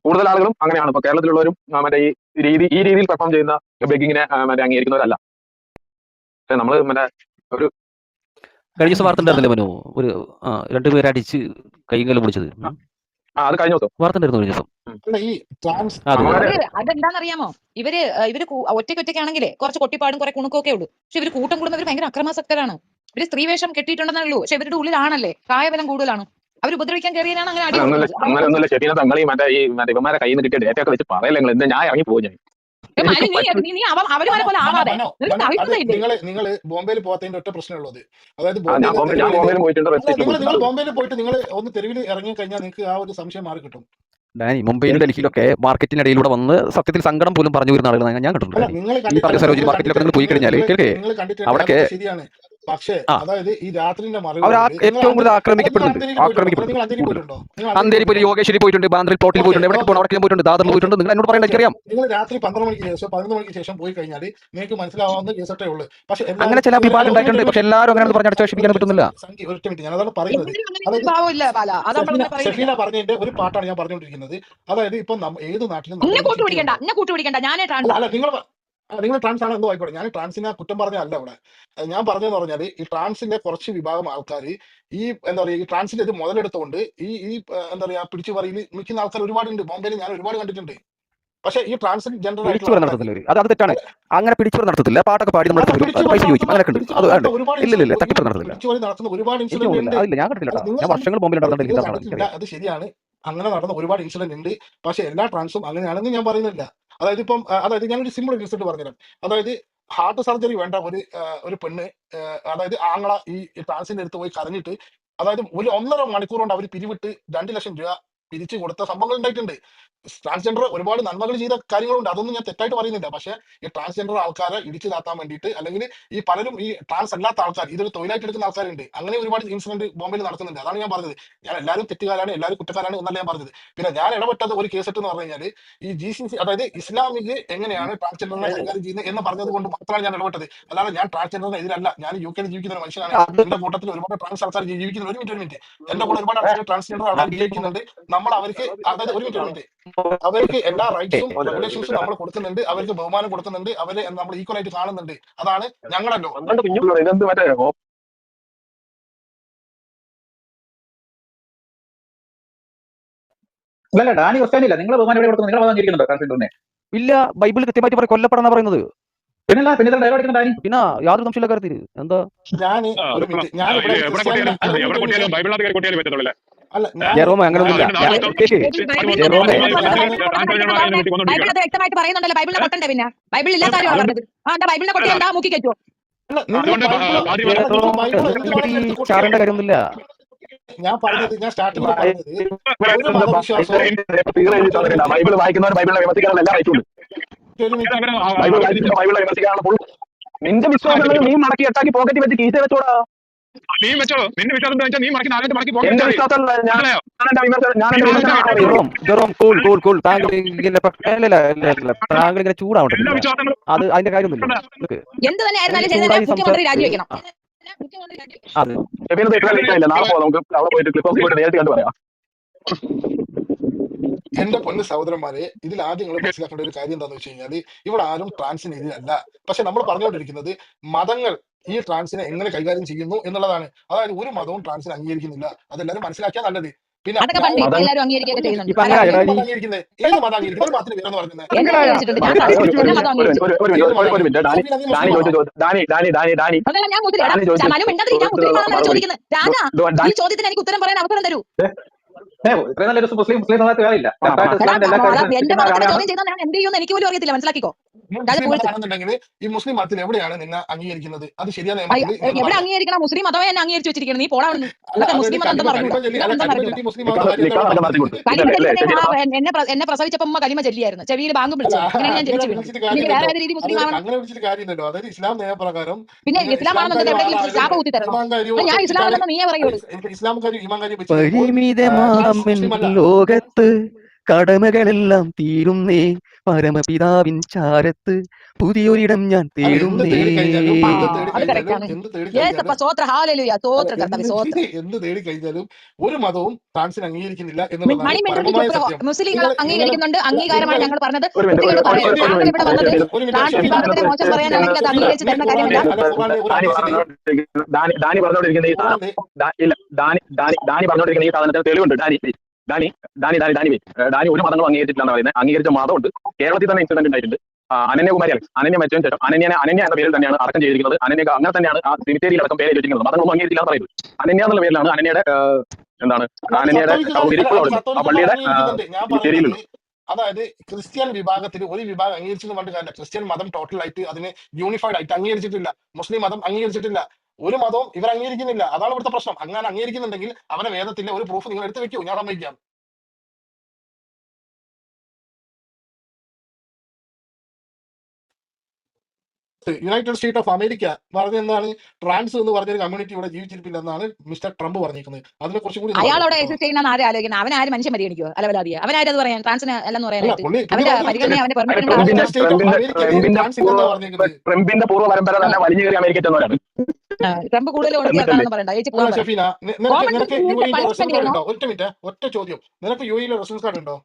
കൂടുതൽ ആളുകളും അങ്ങനെയാണ്. ഇപ്പൊ കേരളത്തിലുള്ളവരും മറ്റേ ഈ രീതിയിൽ പെർഫോം ചെയ്യുന്ന ബെഗിങ്ങിനെ മറ്റേ അംഗീകരിക്കുന്നവരല്ല. പക്ഷെ നമ്മള് മറ്റേ ഒരു കഴിഞ്ഞ ദിവസം വാർത്ത ഉണ്ടായിരുന്നില്ലേ മനു, ഒരു 2 പേരെ അടിച്ച് കൈകാലം പിടിച്ചത്? അത് കഴിഞ്ഞ ദിവസം വാർത്ത ഉണ്ടായിരുന്നു. കഴിഞ്ഞ ദിവസം അതെന്താണെന്നറിയാമോ, ഇവര് ഒറ്റയ്ക്കാണെങ്കിലേ കുറച്ച് കൊട്ടിപ്പാടും കുറെ കുണുക്കൊക്കെ ഉള്ളൂ. പക്ഷെ ഇവര് കൂട്ടം കൂടുന്നവർ ഭയങ്കര അക്രമാസക്തരാണ്. ഇവര് സ്ത്രീവേഷം കെട്ടിയിട്ടുണ്ടെന്നേ ഉള്ളൂ. പക്ഷെ ഇവരുടെ ഉള്ളിലാണല്ലേ പ്രായബലം കൂടുതലാണ്. അവർ ഉപദ്രവിക്കാൻ കയറിയാണ് അങ്ങനെ അങ്ങനെയൊന്നുമില്ല. ഷെഫീന, തങ്ങൾ ഈ മറ്റേ ഇവന്മാരെ കയ്യിൽ നിന്ന് കിട്ടിയ ഡേറ്റ ഒക്കെ വെച്ച് പറയല്ലേ നിങ്ങൾ? എന്താ ഞാൻ ഇറങ്ങി പോകും? നിങ്ങൾ ബോംബെയിൽ പോകാത്തതിന്റെ ഒറ്റ പ്രശ്നമുള്ളത്, അതായത് നിങ്ങൾ ബോംബെയിൽ പോയിട്ട് നിങ്ങൾ ഒന്ന് തെരുവിൽ ഇറങ്ങി കഴിഞ്ഞാൽ നിങ്ങൾക്ക് ആ ഒരു സംശയം മാറി കിട്ടും. ഡാനി, മുംബൈയിലും ഡൽഹിയിലൊക്കെ മാർക്കറ്റിനിടയിലൂടെ വന്ന് സത്യത്തിൽ സങ്കടം പോലും പറഞ്ഞു വരുന്ന ആളുകൾ ഞാൻ കണ്ടിട്ടുണ്ട്. ഈ പറഞ്ഞ സരോജിനി മാർക്കറ്റിലൊക്കെ നിങ്ങൾ പോയി കഴിഞ്ഞാൽ അവിടെ ശരിയാണ്. പക്ഷേ ആ അതായത് ഈ രാത്രിന്റെ അവർ മറവികളിൽ നിങ്ങൾ ഏറ്റവും കൂടുതൽ നിങ്ങൾ ആക്രമിക്കപ്പെടുന്നുണ്ട് അന്തേരിയിൽ പോയിട്ടുണ്ടോ? ആക്രമിക്കപ്പെടുന്നുണ്ട് നിങ്ങൾ അന്തേരി കൂടുതലും പോയിട്ടുണ്ടോ? നിങ്ങൾ അന്തേരി അന്തേരി പോയി പോയിട്ടുണ്ടോ? യോഗേശ്വരി പോയിട്ടുണ്ട് ബാന്ദ്രയിൽ പ്ലോട്ടിൽ ഓക്കെ പോയിട്ടുണ്ട് എവിടേക്ക് ഓക്കെ പോകണം അവിടേക്ക് പോയിട്ടുണ്ട് ദാദറിൽ ഓക്കെ പോയിട്ടുണ്ട് നിങ്ങൾ എന്നോട് പറയണ്ട ഓക്കെ എനിക്കറിയാം നിങ്ങൾ രാത്രി 12 മണിക്ക് ശേഷം 11 മണിക്ക് ശേഷം പോയി കഴിഞ്ഞാൽ നിങ്ങൾക്ക് മനസ്സിലാവാവുന്ന കേസൊട്ടേ ഉള്ളൂ. പക്ഷെ അങ്ങനെ എല്ലാവരും ചില അല്ല വിഭാഗം ഒരു മിനിറ്റ് ഉണ്ടായിട്ടുണ്ട് ഒരു പക്ഷെ മിനിറ്റ് എല്ലാവരും ഒരു അങ്ങനെ മിനിറ്റ് പറഞ്ഞ് അടച്ചുവെപ്പിക്കാനും പറ്റുന്നില്ല. സംഖ്യ ഒറ്റ മിനിറ്റ് ഞാനതാണ് പറയുന്നത്. എന്തിനും അങ്ങനെ ഒരു അതായത് ഭാവമില്ല ബാല, അത് നമ്മൾ ഷെഫീന അങ്ങനെ പറയുന്നില്ല. ഷെഫീന പറഞ്ഞതിന്റെ ഒരു പാട്ടാണ് ഞാൻ പറഞ്ഞുകൊണ്ടിരിക്കുന്നത്. അതായത് ഇപ്പൊ ഏത് നാട്ടിലും എന്നെ നമുക്കൊരു കൂട്ടുപിടിക്കണ്ട, ചിട്ടയുണ്ടാവും. എന്നെ കൂട്ടുപിടിക്കണ്ട, ഞാനേ അല്ല ട്രാൻസാ. അല്ല നിങ്ങൾ ട്രാൻസ് ആണ് എന്തോ ആയിക്കോട്ടെ. ഞാൻ ട്രാൻസിനെ കുറ്റം പറഞ്ഞല്ല ഇവിടെ. ഞാൻ പറഞ്ഞതെന്ന് പറഞ്ഞാൽ ഈ ട്രാൻസിന്റെ കുറച്ച് വിഭാഗം ആൾക്കാർ ഈ എന്താ പറയുക ഈ ട്രാൻസിന്റെ ഇത് മുതലെടുത്തുകൊണ്ട് ഈ എന്താ പറയാ പിടിച്ചു പറയിൽ നിൽക്കുന്ന ആൾക്കാർ ഒരുപാടുണ്ട്. ബോംബെയിൽ ഞാൻ ഒരുപാട് കണ്ടിട്ടുണ്ട്. പക്ഷെ ഈ ട്രാൻസ്ജെൻഡർ പിടിച്ചു ആയിട്ടുള്ള പറ ആൾക്കാർ നടത്തത്തില്ല അവര് അത് തെറ്റാണ്. അങ്ങനെ പിടിച്ചു പറ നടത്തത്തില്ല. പാട്ടൊക്കെ പാടി നമ്മൾ അല്ല എടുത്ത് വിടും പൈസ ചോദിക്കും അങ്ങനെയൊക്കെ ഉണ്ട്. അത് നടത്തുന്ന ഉണ്ട്. ഒരുപാട് ഇല്ല തട്ടിപ്പറ നടത്തില്ല. പിടിച്ചുപറി നടത്തുന്ന ഒരുപാട് എനിക്ക് ഇൻസിഡന്റ് തോന്നുന്നില്ല ഉണ്ട്. അതില്ല ഞാൻ കണ്ടിട്ടില്ല അല്ല കേട്ടോ. നിങ്ങൾ ഞാൻ വർഷങ്ങൾ ബോംബെയിൽ നിങ്ങൾ നടന്നിട്ടുണ്ട് എനിക്കറിയാം കണ്ടിട്ടില്ല, എനിക്കറിയാം. അത് ശരിയാണ്. അങ്ങനെ നടന്ന ഒരുപാട് ഇൻസിഡന്റ് ഉണ്ട്. പക്ഷെ എല്ലാ ട്രാൻസും അങ്ങനെയാണെന്ന് ഞാൻ പറയുന്നില്ല. അതായത് ഇപ്പം അതായത് ഞാനൊരു സിമ്പിൾ റിസൾട്ട് പറഞ്ഞുതരാം. അതായത് ഹാർട്ട് സർജറി വേണ്ട ഒരു പെണ്ണ് അതായത് ആങ്ങള ഈ ട്രാൻസിന്റെ അടുത്ത് പോയി കരഞ്ഞിട്ട് അതായത് ഒരു 1.5 മണിക്കൂർ കൊണ്ട് അവർ പിരിവിട്ട് 2 ലക്ഷം രൂപ പിരിച്ചു കൊടുത്ത സംഭവങ്ങൾ ഉണ്ടായിട്ടുണ്ട്. ട്രാൻസ്ജെൻഡർ ഒരുപാട് നന്മകൾ ചെയ്ത കാര്യങ്ങളുണ്ട്, അതൊന്നും ഞാൻ തെറ്റായിട്ട് പറയുന്നില്ല. പക്ഷെ ഈ ട്രാൻസ്ജെൻഡർ ആൾക്കാരെ ഇടിച്ചു താത്താൻ വേണ്ടിയിട്ട് അല്ലെങ്കിൽ ഈ പലരും ഈ ട്രാൻസ് അല്ലാത്ത ആൾക്കാർ ഇതൊരു തൊഴിലായിട്ട് എടുക്കുന്ന ആൾക്കാരുണ്ട്. അങ്ങനെ ഒരുപാട് ഇൻസിഡന്റ് ബോംബെയിൽ നടക്കുന്നുണ്ട്. അതാണ് ഞാൻ പറഞ്ഞത്. ഞാൻ എല്ലാവരും തെറ്റുകാരാണ് എല്ലാവരും കുറ്റക്കാരാണ് എന്നല്ല ഞാൻ പറഞ്ഞത്. പിന്നെ ഞാൻ ഇടപെട്ടത് ഒരു കേസെട്ട് എന്ന് പറഞ്ഞു കഴിഞ്ഞാൽ ഈ GCC അതായത് ഇസ്ലാമിക് എങ്ങനെയാണ് ട്രാൻസ്ജെൻഡറിനെ കൈകാര്യം ചെയ്യുന്നത് എന്ന് പറഞ്ഞത് കൊണ്ട് മാത്രമാണ് ഞാൻ ഇടപെട്ടത്. അല്ലാതെ ഞാൻ ട്രാൻസ്ജെൻഡറിന് എതിരല്ല. ഞാൻ UK ജീവിക്കുന്ന ഒരു മനുഷ്യനാണ്. അത് എന്റെ കൂട്ടത്തിൽ ഒരുപാട് ട്രാൻസ് ആൾക്കാർ ജീവിക്കുന്ന ഒരു മിനിറ്റ് എന്റെ കൂടെ ഒരുപാട് ആൾക്കാർ ട്രാൻസ്ജെൻഡർ ആൾക്കാർ ജീവിക്കുന്നുണ്ട്. നമ്മൾ അവർക്ക് അതായത് ഒരു മിനിറ്റ് അവർക്ക് എല്ലാ റൈറ്റ്സും റെഗുലേഷൻസും നമ്മൾ കൊടുക്കുന്നുണ്ട്. അവർക്ക് ബഹുമാനം കൊടുക്കുന്നുണ്ട്. അവരെ നമ്മൾ ഈക്വൽ ആയിട്ട് കാണുന്നുണ്ട്. അതാണ് ഞങ്ങളല്ലോ. 12 കുഞ്ഞു ഇതെന്ത് മറ്റേ അല്ലല്ല ഡാനി ക്രിസ്ത്യാനില്ല, നിങ്ങൾ ബഹുമാനം എവിടെ കൊടുക്കുന്നു? നിങ്ങൾ ബഹുമാനിക്കുന്നുണ്ടോ ട്രാൻസ്ജെൻഡറിനെ? ഇല്ല ബൈബിളിൽ കൃത്യമായിട്ട് പറയും കൊല്ലപ്പെടാന്നാ പറയുന്നത്. പിന്നെ ഡയലോഗ് അടിക്കുന്ന ഡാനി. പിന്നെ യാതൊരു സംശയമില്ല കാര്യത്തിൽ എന്താ ഞാൻ ഒരു മിനിറ്റ് ഞാൻ ഇവിടെ ഒരു ക്രിസ്ത്യാനിനെ അല്ല ഒരു എവിടെ മിനിറ്റ് കൊട്ടിയാലും ബൈബിളിനകത്ത് കയറി കൊട്ടിയാലും പറ്റത്തുള്ളൂ. അല്ല ഞാൻ ജെറോമ അങ്ങനൊന്നുമില്ല. ജെറോമേ ബൈബിൾ അത് വ്യക്തമായിട്ട് പറയുന്നുണ്ടല്ലോ. ബൈബിളിനെ കൊട്ടണ്ടേ? പിന്നെ ബൈബിൾ ഇല്ലാത്ത കാര്യമാണ് പറഞ്ഞത്. ആ എന്താ ബൈബിളിനെ കൊട്ടി എന്താ മൂക്കി കയറ്റുമോ? അല്ല നിങ്ങൾ ബൈബിൾ എന്ത് വേണമെങ്കിലും എടുത്ത് കൊട്ടിയോ. ചാടേണ്ട കാര്യമൊന്നുമില്ല. ഞാൻ പറഞ്ഞത് ഞാൻ സ്റ്റാർട്ടിങ്ങിൽ പറഞ്ഞത് ഒരു മതവിശ്വാസവും ബൈബിൾ വായിക്കുന്നവർ ബൈബിളിനെ വിമർശിക്കാനുള്ള എല്ലാ റൈറ്റും ഉണ്ട്. ഒരു മിനിറ്റ് ബൈബിൾ വായിക്കുന്ന ബൈബിളിനെ വിമർശിക്കാനുള്ള ഫുൾ നിന്റെ വിശ്വാസം നീ മടക്കി എട്ടാക്കി പോക്കറ്റ് വെച്ച് കീശ വെച്ചോടാ. നീ വെച്ചോ, നിന്റെ വിശ്വാസം എന്താ വെച്ചാൽ നീ മടക്കി നാലായിട്ട് മടക്കി എന്റെ പോകാൻ വിശ്വാസം ഞാൻ എന്റെ വിമർശനം ജെറോം കൂൾ താങ്കൾ ഇങ്ങനെ താങ്കൾ ഇങ്ങനെ ചൂടാവണ്ടില്ല. എല്ലാ വിശ്വാസങ്ങളും അത് അതിന്റെ കാര്യമൊന്നുമില്ല. എന്ത് തന്നെ ആയിരുന്നാലും ശരി തന്നെ മുഖ്യമന്ത്രി രാജിവെക്കണം. അത് ഇല്ല. നാളെ പോവാം, നമുക്ക് അവിടെ പോയിട്ട് ക്ലിപ്പ് ഹൗസിൽ പോയിട്ട് നേരിട്ട് കണ്ടു പറയാം. എന്റെ പൊന്ന് സഹോദരന്മാരെ, ഇതിൽ ആദ്യം നിങ്ങൾ മനസ്സിലാക്കേണ്ട ഒരു കാര്യം എന്താണെന്ന് വെച്ച് കഴിഞ്ഞാൽ ഇവിടെ ആരും ട്രാൻസിന് എതിരല്ല. പക്ഷെ നമ്മൾ പറഞ്ഞുകൊണ്ടിരിക്കുന്നത് മതങ്ങൾ ഈ ട്രാൻസിനെ എങ്ങനെ കൈകാര്യം ചെയ്യുന്നു എന്നുള്ളതാണ്. അതായത് ഒരു മതവും ട്രാൻസിനെ അംഗീകരിക്കുന്നില്ല. അതെല്ലാവരും മനസ്സിലാക്കിയാൽ നല്ലത്. പിന്നെ അതൊക്കെ പണ്ട് ഇപ്പൊ എല്ലാവരും അംഗീകരിക്കുകയൊക്കെ ചെയ്യുന്നുണ്ട്. ഇപ്പൊ അങ്ങനെ ഏത് മതം അംഗീകരിക്കുന്നത്? ഏത് മതം അംഗീകരിക്കുന്നത്? ഒരു മതത്തിന് പേരെന്ന് പറയുന്നത് എന്നെ അംഗീകരിച്ചിട്ടുണ്ട്. ഞാൻ ട്രാൻസ്ജെൻഡർ മതം അംഗീകരിച്ചു. ഒരു മിനിറ്റ് ഡാനി അതല്ല ഞാൻ മുസ്ലിം. എടാ മനു മിണ്ടാതിരി, ഞാൻ മുസ്ലിം ആണെന്നാണ് ചോദിക്കുന്നത്. രാജാ ഈ ചോദ്യത്തിന് എനിക്ക് ഉത്തരം പറയാൻ അവസരം തരൂ. ഇത്രയും നല്ലൊരു മുസ്ലിം സമുദായത്തിൽ ആയില്ല. എന്റെ മതത്തിന്റെ ചോദ്യം ചെയ്താൽ ഞാൻ എന്ത് ചെയ്യുമെന്ന് എനിക്ക് പോലും അറിയത്തില്ല. മനസ്സിലാക്കിക്കോ. മുസ്ലിം മതമാണെന്നുണ്ടെങ്കിൽ ഈ മുസ്ലിം മതത്തിൽ എവിടെയാണ് നിന്നെ അംഗീകരിക്കുന്നത്? അത് ശരിയാണ്. എവിടെ അംഗീകരിക്കണം? മുസ്ലിം മതമേ എന്നെ അംഗീകരിച്ചു വെച്ചിരിക്കുന്നത്. നീ പോടാ അവിടുന്ന്. അതൊക്കെ മുസ്ലിം മതം എന്താ പറഞ്ഞു? എന്നെ പ്രസവിച്ചപ്പോ ഉമ്മ കലിമ ചൊല്ലിയായിരുന്നു. ചെവിയിൽ ബാങ്കും വിളിച്ചു. അങ്ങനെ ഞാൻ ജനിച്ചു വീണു. എനിക്ക് വേറെ ഏത് രീതി മുസ്ലിം ആവണം? അങ്ങനെ വിളിച്ചിട്ട് കാര്യമില്ലല്ലോ. അതായത് ഇസ്ലാം നിയമപ്രകാരം പിന്നെ ഇസ്ലാം ആണെന്നുണ്ടെങ്കിൽ എവിടെയെങ്കിലും ശാപ കുത്തി തരണം. ഞാൻ ഇസ്ലാം ആണെന്ന് നീയെ പറയുള്ളൂ. ഇസ്ലാംകാരും ഇമാൻകാരും പരിമിതമാം ലോകത്ത് കടമകളെല്ലാം തീരുന്നേ പരമപിതാവിൻ ചാരത്ത് പുതിയൊരിടം ഞാൻ തേടുന്നേ. എന്ത് തേടി കഴിഞ്ഞാലും ഒരു മതവും ട്രാൻസിനെ അംഗീകരിക്കുന്നില്ല മുസ്ലിങ്ങൾ അംഗീകരിക്കുന്നുണ്ട്. അംഗീകാരമാണ് ഞങ്ങൾ പറഞ്ഞത്. കുട്ടികൾ പറയുന്നത് ഇവിടെ വന്നത് ട്രാൻസ് വിഭാഗത്തിനെ മോശം പറയാൻ അല്ലെങ്കിൽ അത് അംഗീകരിച്ച് തരുന്ന കാര്യമില്ല. ഡാനി പറഞ്ഞോണ്ടിരിക്കുന്ന ഈ സാധനത്തിന് തെളിവുണ്ട്. ഡാനി ഒരു മതങ്ങളും അംഗീകരിച്ചിട്ടില്ലെന്ന് പറയുന്നത്. അംഗീകരിച്ച മതമുണ്ട്. കേരളത്തിൽ തന്നെ ഇൻസിഡന്റ് ഉണ്ടായിട്ടുണ്ട്. അനന്യകുമാരി അനന്യ മരിച്ചതിന് ശേഷം അനന്യ എന്ന പേരിൽ തന്നെയാണ് അടക്കം ചെയ്തിരിക്കുന്നത്. അനന്യ അങ്ങനെ തന്നെയാണ് ആ സിമിത്തേരിയിൽ അടക്കം പേര് വെച്ചിരിക്കുന്നത്. മതങ്ങളൊന്നും അംഗീകരിച്ചില്ല എന്ന് പറയുന്നത്. അനന്യ എന്നുള്ള പേരിലാണ് അനന്യയുടെ ആ പള്ളിയുടെ സിമിത്തേരിയിലുണ്ട്. അതായത് ക്രിസ്ത്യൻ വിഭാഗത്തിൽ ഒരു വിഭാഗം അംഗീകരിച്ചെന്ന് പറഞ്ഞ കാര്യം ക്രിസ്ത്യൻ മതം ടോട്ടൽ ആയിട്ട് അതിനെ യൂണിഫൈഡ് ആയിട്ട് അംഗീകരിച്ചിട്ടില്ല. മുസ്ലിം മതം അംഗീകരിച്ചിട്ടില്ല. ഒരു മതവും ഇവർ അംഗീകരിക്കുന്നില്ല. അതാണ് ഇവിടുത്തെ പ്രശ്നം. അങ്ങനെ അംഗീകരിക്കുന്നുണ്ടെങ്കിൽ അവരെ വേദത്തിന്റെ ഒരു പ്രൂഫ് നിങ്ങൾ എടുത്ത് വെക്കൂ, ഞാൻ സമ്മതിക്കാം. യുണൈറ്റഡ് സ്റ്റേറ്റ് ഓഫ് അമേരിക്ക പറഞ്ഞെന്താണ് ട്രാൻസ് എന്ന് പറഞ്ഞൊരു കമ്മ്യൂണിറ്റി ഇവിടെ ജീവിച്ചിരിപ്പില്ലെന്നാണ് മിസ്റ്റർ ട്രംപ് പറഞ്ഞിരിക്കുന്നത്. അതിനെ കുറച്ചും കൂടി അയാൾ അവിടെ എക്സിസ്റ്റ് ചെയ്യുന്ന ആരെ ആലോചിക്കുന്നത്? അവനാരും മനുഷ്യൻ പരിഗണിക്കുമോ? അലവലാതിയെ അവനാരത് പറയാൻ ട്രാൻസിന് അല്ലെന്ന് അല്ല പറയാനായിട്ട് പുള്ളി അവന്റെ പറഞ്ഞത് പരിഗണന അവന്റെ പെർമിഷൻ യുണൈറ്റഡ് സ്റ്റേറ്റ് ഓഫ് അമേരിക്കയിൽ ട്രംപിന്റെ ട്രാൻസ് ഇല്ലെന്നാ പറഞ്ഞിരിക്കുന്നത്. ട്രംപിന്റെ പൂർവ്വ പരമ്പര തന്നെ വലിഞ്ഞു കയറി അമേരിക്ക ചെന്നവരാണ്. ട്രംപ് കൂടുതൽ എന്നിട്ടല്ലേ ഒടുക്കിയാക്കാണെന്ന് പറയണ്ട. ചേച്ചി അല്ല പോകാൻ പറ. ഷഫീന, കോമൺ നിനക്ക് സെൻസ് യു നിങ്ങൾക്ക് എയിലെ റെസിഡൻസ് പണിഷ്മെന്റ് കാർഡ് ചെയ്യണോ? ഉണ്ടോ? ഒറ്റ മിനിറ്റ്, ഒറ്റ ചോദ്യം. നിനക്ക് യു എയിലെ റെസിഡൻസ് കാർഡ് ഉണ്ടോ?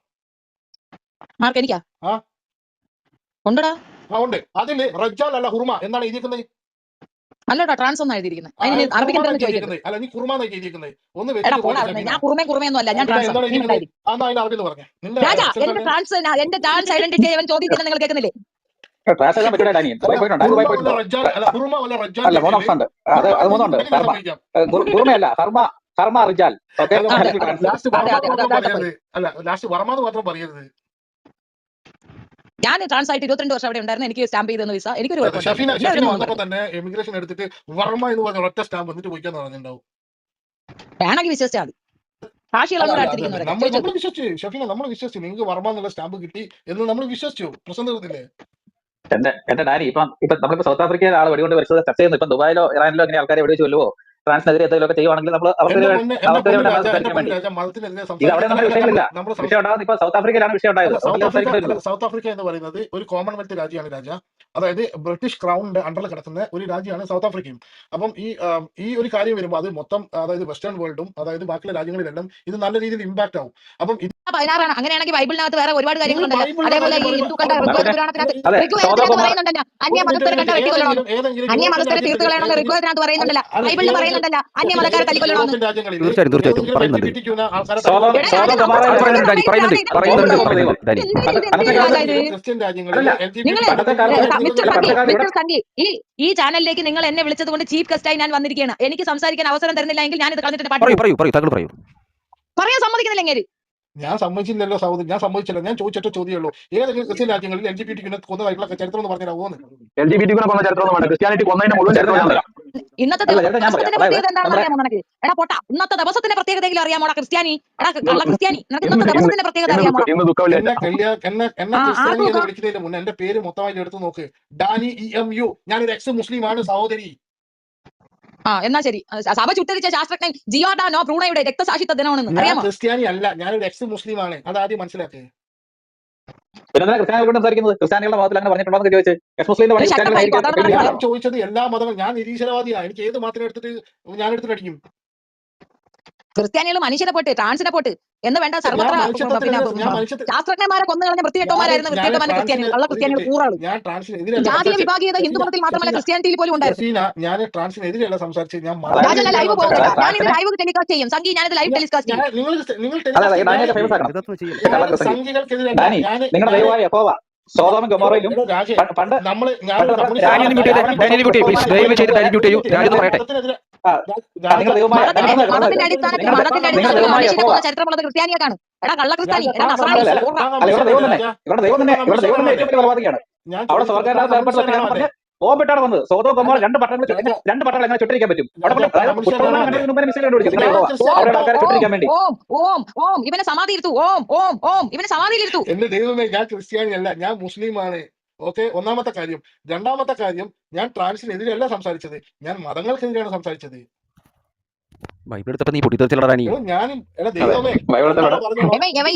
ആർക്ക്? എനിക്കാ? ആ ഉണ്ടടാ. ഉണ്ട്. അതില് റജ്ജാൽ അല്ല ഹുർമ എന്നാണ് എഴുതിയിരിക്കുന്നത്. അല്ലടാ, ട്രാൻസ് ഒന്നും എഴുതിയിരിക്കുന്നത്. അതിന് അറബിക് എന്താണെന്ന് ചോദിക്കുന്നത്. അല്ല നീ കുർമ എന്നൊക്കെ എഴുതിയിരിക്കുന്നത്. ഒന്ന് എടാ വെച്ചിട്ട് പോടാ പോയി അവിടുന്ന്. ഷഫീന. ഞാൻ കുറുമയൊന്നും അല്ല, ഞാൻ പിന്നെ ട്രാൻസ്. എന്താണ് നീ എഴുതിയിരിക്കുന്നത്? ഉണ്ടായിരിക്കും അതാ അതിന്റെ അറബി എന്ന് പറഞ്ഞേ. നിന്റെ രാജാ. റെസിഡൻസ് എന്റെ കാർഡ് എന്റെ ട്രാൻസ് ഐഡന്റിറ്റി അവൻ ചോദിക്കുന്നത് നിങ്ങൾ കേൾക്കുന്നില്ലേ? ട്രാൻസ് എഴുതാൻ പറ്റൂല ഡാനി. അല്ല ദുബായ് പോയിട്ടുണ്ടോ? ഹുർമ ദുബായ് വല്ല പോയിട്ടുണ്ടോ? റജ്ജാൽ അല്ല ഹുർമ വല്ല റജ്ജാൽ അല്ല, 3 ഓപ്ഷൻ ഉണ്ട്. അത് മൂന്നുണ്ട്. എങ്ങനെ ഹർമ സമ്മതിക്കാം? ഗുർമയല്ല, ഹർമ റിജാൽ. ഓക്കെ, അല്ല അതെ അല്ലെങ്കിൽ ട്രാൻസ്. ലാസ്റ്റ് അതെ വർമ്മ അതെ മാത്രം അതാ പറയരുത്. അല്ല ലാസ്റ്റ് വർമ്മ മാത്രം പറയരുത്. ഞാൻ ട്രാൻസ് ആയിട്ട് 22 വർഷം അവിടെ ഉണ്ടായിരുന്നു. എനിക്ക് സ്റ്റാമ്പ് ചെയ്തെന്ന് വിസ. എനിക്കൊരു ഷഫീന കുഴപ്പമുണ്ടായിരുന്നില്ല. ഷഫീന എല്ലാവരും വന്നപ്പോ തന്നെ എമിഗ്രേഷൻ എടുത്തിട്ട് വർമ്മ എന്ന് പറഞ്ഞ ഒറ്റ സ്റ്റാമ്പ് വന്നിട്ട് പോയിക്കാന്ന് പറഞ്ഞിട്ടുണ്ടാവും. വേണമെങ്കിൽ വിശ്വസിച്ചാൽ മതി. അല്ല സാക്ഷികളോട് അല്ല അതെ അടുത്തിരിക്കുന്നവരൊക്കെ നമ്മൾ ചോദിച്ചു. വിശ്വസിച്ചു ഷഫീന, നമ്മൾ വിശ്വസിച്ചു നിങ്ങൾക്ക് വർമ്മ എന്നുള്ള സ്റ്റാമ്പ് കിട്ടി എന്ന് നമ്മൾ വിശ്വസിച്ചു. പ്രശ്നം തീർന്നില്ലേ? എന്റെ ഡാനി, ഇപ്പൊ നമ്മളിപ്പോ സൗത്ത് ആഫ്രിക്കയിൽ ആൾ വെടികൊണ്ട് വരച്ചത് ചർച്ച ചെയ്യുന്നു. ഇപ്പൊ ദുബായിലോ ഇറാനിലോ ഇങ്ങനെ ആൾക്കാരെ വെടിവെച്ച് കൊല്ലുവോ, ട്രാൻസിനെതിരെ എന്തെങ്കിലുമൊക്കെ ചെയ്യുവാണെങ്കിൽ നമ്മൾ എന്റെ അവർക്ക് പൊന്ന് രാജ സംസാരിക്കാൻ വേണ്ടി മതത്തിനെതിരെ ഇത് അവിടെ സംസാരിക്കാൻ നമ്മുടെ വിഷയങ്ങളില്ല. നമ്മുടെ വിഷയം ഉണ്ടാകുന്നത് ഇപ്പൊ സൗത്ത് ആഫ്രിക്കയിലാണ് വിഷയം ഉണ്ടായത്. അല്ല അവിടെ സംസാരിക്കാൻ പറ്റുള്ളൂ. സൗത്ത് ആഫ്രിക്ക എന്ന് പറയുന്നത് ഒരു കോമൺവെൽത്ത് രാജ്യമാണ് രാജ. അതായത് ബ്രിട്ടീഷ് ക്രൗണിന്റെ അണ്ടറിൽ കിടക്കുന്ന ഒരു രാജ്യമാണ് സൗത്ത് ആഫ്രിക്കയും. അപ്പം ഈ ഒരു കാര്യം വരുമ്പോൾ അത് മൊത്തം അതായത് വെസ്റ്റേൺ വേൾഡും അതായത് ബാക്കിയുള്ള രാജ്യങ്ങളിലെല്ലാം ഇത് നല്ല രീതിയിൽ ഇമ്പാക്ട് ആവും. അപ്പം 16 അങ്ങനെയാണെങ്കിൽ ബൈബിളിനകത്ത് വേറെ ഒരുപാട് നിങ്ങൾ കാര്യങ്ങളുണ്ടല്ലോ. ബൈബിളിന്റെ അതേപോലെ കാര്യം ഈ പറയുമ്പോൾ ഹിന്ദുക്കളുടെ ഋഗ്വേദ പുരാണത്തിനകത്ത് അതെ, ഋഗ്വേദത്തിനകത്ത് പറയുന്നുണ്ടല്ലോ അന്യമതസ്ഥരെ കണ്ട വെട്ടിക്കൊല്ലണമെന്ന്. ഏതെങ്കിലും അന്യമതസ്ഥരെ തീർത്ത് കളയണമെന്ന് ഋഗ്വേദത്തിനകത്ത് പറയുന്നുണ്ടല്ലോ. ബൈബിളിൽ പറയുന്നുണ്ടല്ലോ അന്യമതക്കാരെ തല്ലിക്കൊല്ലണമെന്ന്. യൂറോപ്യൻ രാജ്യങ്ങളിൽ തീർച്ചയായിട്ടും പറയുന്നുണ്ട്. ആൾക്കാരെ സോദോം എടാ, സോദോം അത് ഗൊമോറ നമ്മൾ എന്ന് പറയുന്നുണ്ട് ഡാനി, പറയുന്നുണ്ട് പറയുന്നുണ്ട് ദൈവം. പറയുന്നുണ്ട് ഡാനി. അന്നത്തെ കാലത്ത് ക്രിസ്ത്യൻ രാജ്യങ്ങളിൽ അല്ലല്ല, നിങ്ങൾ പണ്ടത്തെ കാലത്ത് മിസ്റ്റർ അല്ല, സംഗി, പണ്ടത്തെ കാലത്ത് ഇവിടെ മിസ്റ്റർ സംഗി, ഈ ചാനലിലേക്ക് നിങ്ങൾ എന്നെ വിളിച്ചത് കൊണ്ട് ചീഫ് ഗസ്റ്റായി ഞാൻ വന്നിരിക്കുകയാണ്. എനിക്ക് സംസാരിക്കാൻ അവസരം തരുന്നില്ല എങ്കിൽ ഞാൻ ഇത് കളഞ്ഞിട്ട് പാട്ട് പറയൂ പോകും. പറയൂ പറയൂ താങ്കൾ പറയൂ. പറയാൻ സമ്മതിക്കുന്നില്ല എങ്ങനെ? ഞാൻ സമ്മതിച്ചില്ലല്ലോ സഹോദരൻ, ഞാൻ സമ്മതിച്ചില്ല. ഞാൻ ചോദിച്ചിട്ട് ചോദ്യമുള്ളൂ. ഏതെങ്കിലും ക്രിസ്ത്യൻ രാജ്യങ്ങളിൽ LGBT കൊന്നതായിട്ടുള്ള ചരിത്രം എന്ന് പറഞ്ഞാൽ LGBT കൊന്ന ചരിത്രമൊന്നും വേണ്ട, ക്രിസ്ത്യാനിറ്റി കൊന്നതിന്റെ മുഴുവൻ ചരിത്രം ഞാൻ തരാം. ഇന്നത്തെ അല്ല, ചേട്ടാ, ഞാൻ പറയാം. ദിവസത്തിന്റെ പ്രത്യേകത എന്താണെന്ന് അറിയാമോ നിനക്ക്? എടാ പൊട്ടാ, ഇന്നത്തെ ദിവസത്തിന്റെ പ്രത്യേകതയെങ്കിലും അറിയാമോടാ ക്രിസ്ത്യാനി? എടാ കള്ള ക്രിസ്ത്യാനി, നിനക്ക് ഇന്നത്തെ ദിവസത്തിന്റെ പ്രത്യേകത അറിയാമോടാ? ഇന്ന് ദുഃഖമില്ല. എന്നെ ക്രിസ്ത്യാനി എന്ന് വിളിക്കുന്നതിന് മുന്നേ എന്റെ പേര് മൊത്തമായിട്ട് എടുത്തു നോക്ക്. Danny EMU. ഞാനൊരു എക്സ് മുസ്ലിം ആണ് സഹോദരി. എന്നാ ശരി. സഭ ചുട്ടരിച്ച ശാസ്ത്രജ്ഞൻ ജിയോർഡാനോ ബ്രൂണോയുടെ രക്തസാക്ഷിത്വ ദിനമാണെന്ന് ഞാൻ അറിയാമോ? ക്രിസ്ത്യാനി അല്ല, ഞാനൊരു എക്സ് മുസ്ലിം ആണ്. അത് ആദ്യം മനസ്സിലാക്കുക. പിന്നെ ക്രിസ്ത്യാനികളോട് സംസാരിക്കുന്നത് ക്രിസ്ത്യാനികളുടെ മതത്തിൽ അങ്ങനെ പറഞ്ഞിട്ടുണ്ടോ ചോദിച്ചു. എസ് മുസ്ലിം ഒരു ശക്തമായി അതാണ് ഞാൻ ചോദിച്ചത് എല്ലാ മതങ്ങളും. ഞാൻ നിരീശ്വരവാദിയാണ്. എനിക്ക് ഏത് മതത്തിനെ എടുത്തിട്ട് ഞാൻ എടുത്തിട്ട് അടിക്കും. ക്രിസ്ത്യാനികൾ മനുഷ്യരെ പോട്ട് ട്രാൻസിനെ പോട്ട് എന്ന് വേണ്ട സർവത്ര ശാസ്ത്രജ്ഞന്മാരെ കൊന്നു കളഞ്ഞ വൃത്തികെട്ടവന്മാരായിരുന്നു വൃത്തികെട്ടവന്മാരെ ക്രിസ്ത്യാനികൾ. കള്ള ക്രിസ്ത്യാനികൾ കൂറാളു. ജാതീയ വിഭാഗീയത ഹിന്ദു മതത്തിൽ മാത്രമല്ല ക്രിസ്ത്യാനിറ്റിയിൽ പോലും ഉണ്ടായിരുന്നു. ഞാൻ ട്രാൻസിനെതിരെയല്ല സംസാരിച്ചത്. ഞാൻ ലൈവ് പോകുന്നില്ല. ഞാനിത് ലൈവ് ടെലികാസ്റ്റ് ചെയ്യും. സംഗി, ഞാനിത് ലൈവ് ടെലികാസ്റ്റ് ചെയ്യും. നിങ്ങളുടെ ദൈവമായ യഹോവ സോദോമും ഗൊമോറയിലും പണ്ട് നമ്മള് മതത്തിന്റെ അടിസ്ഥാനത്തിൽ ചരിത്രമുള്ളത് ക്രിസ്ത്യാനികൾക്കാണ്. എടാ കള്ള ക്രിസ്ത്യാനി, ഇവരുടെ ദൈവം തന്നെ ഏറ്റവും വലിയ കൊലപാതകയാണ്. അവിടെ സ്വർഗ്ഗ ബോംബിട്ടാണ് വന്നത്. സോദോ ഗൊമോറ രണ്ട് പട്ടണങ്ങൾ എങ്ങനെ ചുട്ടിരിക്കാൻ പറ്റും? ചുട്ടിരിക്കാൻ വേണ്ടി ഓം ഇവനെ സമാധിയിരുത്തു. ഓം ഇവനെ സമാധിയിലിരുത്തു. എന്റെ ദൈവമേ, ഞാൻ ക്രിസ്ത്യാനിയല്ല, ഞാൻ മുസ്ലിമാണ്. ഓക്കെ, ഒന്നാമത്തെ കാര്യം. രണ്ടാമത്തെ കാര്യം, ഞാൻ ട്രാൻസിനെതിരെയല്ല സംസാരിച്ചത്, ഞാൻ മതങ്ങൾക്കെതിരെയാണ് സംസാരിച്ചത്.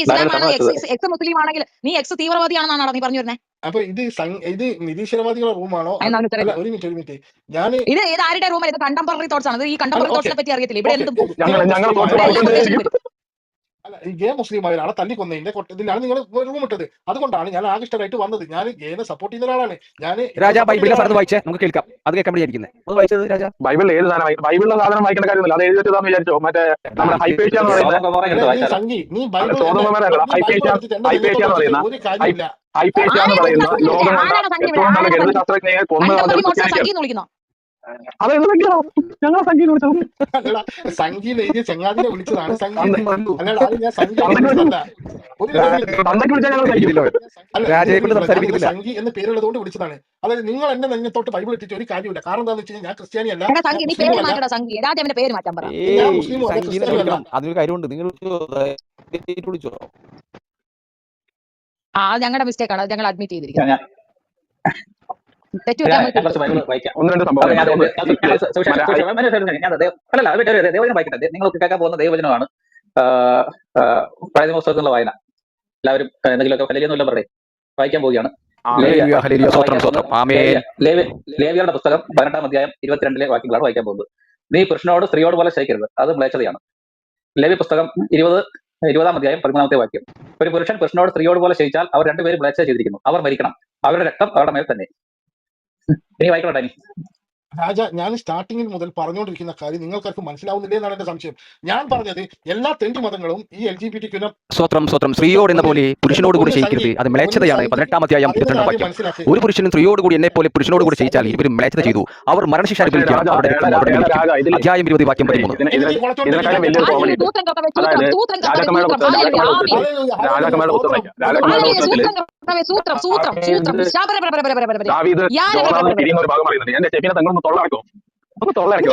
ഇസ്ലാമാണ് എക്സ് മുസ്ലിം ആണെങ്കിൽ നീ എക്സ് തീവ്രവാദിയാണെന്നാണ് നീ പറഞ്ഞു വരുന്നത്. അപ്പൊ ഇത് നിരീശ്വരവാദികളുടെ റൂമാണോ? ഒരു മിനിറ്റ്. ഞാൻ ഇത് ഏത് ആരുടെ റൂമല്ല? ഇത് കണ്ടംപററി തോട്ട്സ് ആണ്. ഈ കണ്ടംപററി തോട്ട്സിനെ പറ്റി അറിയത്തില്ല. ഇവിടെ എന്തും അല്ല, ഈ ഗേ മുസ്ലിം ആയ ഒരാളെ തല്ലിക്കൊന്നതിന്റെ ഇതിലാണ് നിങ്ങൾ റൂം ഇട്ടത്. അതുകൊണ്ടാണ് ഞാൻ ആകൃഷ്ടരായിട്ട് വന്നത്. ഞാൻ ഗേനെ സപ്പോർട്ട് ചെയ്യുന്ന ഒരാളാണ്. ഞാൻ ബൈബിളിൽ ഏത് സാധനം ബൈബിളിലെ സാധനം വായിക്കേണ്ട കാര്യമൊന്നുമില്ല. അത് എഴുതി വെച്ചതാന്ന് വിചാരിച്ചോ? മറ്റേ നമ്മുടെ ഹൈപ്പേഷ്യ എന്ന് പറയുന്ന സംഗി, നീ ഹൈപ്പേഷ്യ എന്ന് പറയുന്ന ലോകം ഏറ്റവും നല്ല ഗണിതശാസ്ത്രജ്ഞയെ കൊന്നു കളഞ്ഞ സംഗീത എഴുതിയ ചങ്ങാതിനെ വിളിച്ചതാണ്. സംഗി എന്ന് പേരുള്ളത് കൊണ്ട് വിളിച്ചതാണ്. അതായത് നിങ്ങൾ എന്നെ നെഞ്ഞത്തോട്ട് ബൈബിൾ ഇട്ടിട്ട് ഒരു കാര്യമില്ല. കാരണം എന്താണെന്ന് വെച്ച് കഴിഞ്ഞാൽ ഞാൻ ക്രിസ്ത്യാനി അല്ല, അതിനൊരു കാര്യമുണ്ട്. നിങ്ങൾ ഞങ്ങളുടെ മിസ്റ്റേക്ക് ആണ്, ഞങ്ങൾ അഡ്മിറ്റ് ചെയ്തിരിക്കുന്നത്. തെറ്റുപറ്റാൻ ഞാൻ നമുക്ക് കുറച്ച് ബൈബിൾ വായിക്കാം. ഒന്ന് രണ്ട് അത് സംഭവങ്ങൾ ഞാൻ ഒന്ന് ഞാൻ അല്ലല്ല ദൈവവചനം വായിക്കട്ടെ. നിങ്ങൾ കേൾക്കാൻ പോകുന്ന ദൈവവചനമാണ്. പഴയ പുസ്തകത്തിലുള്ള വായന. എല്ലാവരും എന്തെങ്കിലുമൊക്കെ ഹല്ലേലൂയ പറയേ. വായിക്കാൻ പോവുകയാണ്. ഹല്ലേലൂയ, ഹല്ലേലൂയ, സ്തോത്രം, സ്തോത്രം. ആമേൻ. ലേവ്യരുടെ പുസ്തകം 18-ാം അധ്യായം 22-ലെ വാക്യങ്ങളാണ് വായിക്കാൻ പോകുന്നത്. നീ പുരുഷനോട് സ്ത്രീയോട് പോലെ ശയിക്കരുത്, അത് മ്ലേച്ഛതയാണ്. ലേവ്യ പുസ്തകം 20-ാം അധ്യായം 13-ാമത്തെ വാക്യം. ഒരു പുരുഷൻ പുരുഷനോട് സ്ത്രീയോട് പോലെ ശയിച്ചാൽ അവർ രണ്ടുപേരും മ്ലേച്ഛത ചെയ്തിരിക്കുന്നു, അവർ മരിക്കണം, അവരുടെ രക്തം അവരുടെ മേൽ തന്നെ. ഇനി വായിക്കണോ ഇനി? രാജ, ഞാൻ സ്റ്റാർട്ടിങ്ങിൽ മുതൽ പറഞ്ഞുകൊണ്ടിരിക്കുന്ന കാര്യം നിങ്ങൾക്കാർക്ക് മനസ്സിലാവുന്നില്ലേ എന്നാണ് എന്റെ സംശയം. ഞാൻ പറഞ്ഞത് എല്ലാ തെണ്ടി മതങ്ങളും ഈ LGBT സ്വത്രം സ്വത്രം സ്ത്രീയോട് എന്ന പോലെ പുരുഷനോട് കൂടി ശയിക്കരുത്, അത് മ്ലേച്ഛതയാണ്. 18-ാം അധ്യായം 22-ാം വാക്യം. മനസ്സിലാക്കി. ഒരു പുരുഷനും സ്ത്രീയോട് കൂടി എന്നെ പോലെ പുരുഷനോട് കൂടി ശയിച്ചാൽ ഇരുവരും മ്ലേച്ഛത ചെയ്തു, അവർ മരണശിക്ഷ അനുഭവിക്കണം, അവരുടെ രക്തം അവരുടെ മേൽ ഇരിക്കും. അധ്യായം 20 വാക്യം 13. ഇതിനെക്കാളും വലിയൊരു കോമഡി ഉണ്ട്. അതായത് രാജാക്കന്മാരുടെ പുസ്തകം രാജാക്കന്മാരുടെ പുസ്തകം ദാവീദ് യോർദാനിൽ തിരിയുന്ന ഒരു ഭാഗം പറയുന്നുണ്ട്. എന്റെ ചെപ്പിനെ തങ്ങളൊന്ന് തൊള്ളടക്കും, ഒന്ന് തൊള്ളടക്കും.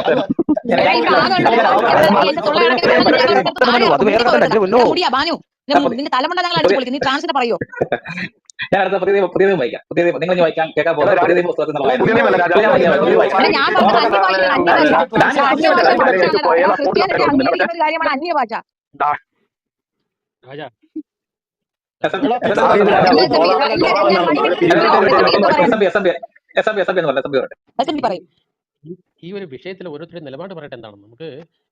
അത് വേറെ നിന്റെ തലമുണ്ട ഞങ്ങൾ അടിച്ചു പൊളിക്കും. നീ ട്രാൻസിനെ പറയോ? ഞാൻ അടുത്ത പുതിയ വായിക്കാം. നിങ്ങൾ വായിക്കാൻ കേൾക്കാൻ പോകുന്ന പുതിയ പുസ്തകത്തിൽ ഞാൻ കാര്യമാണ് അന്യഭാഷ. പറയും. ഈ ഒരു വിഷയത്തിൽ ഓരോരുത്തരും നിലപാട് പറയട്ടെ. എന്താണ് നമുക്ക്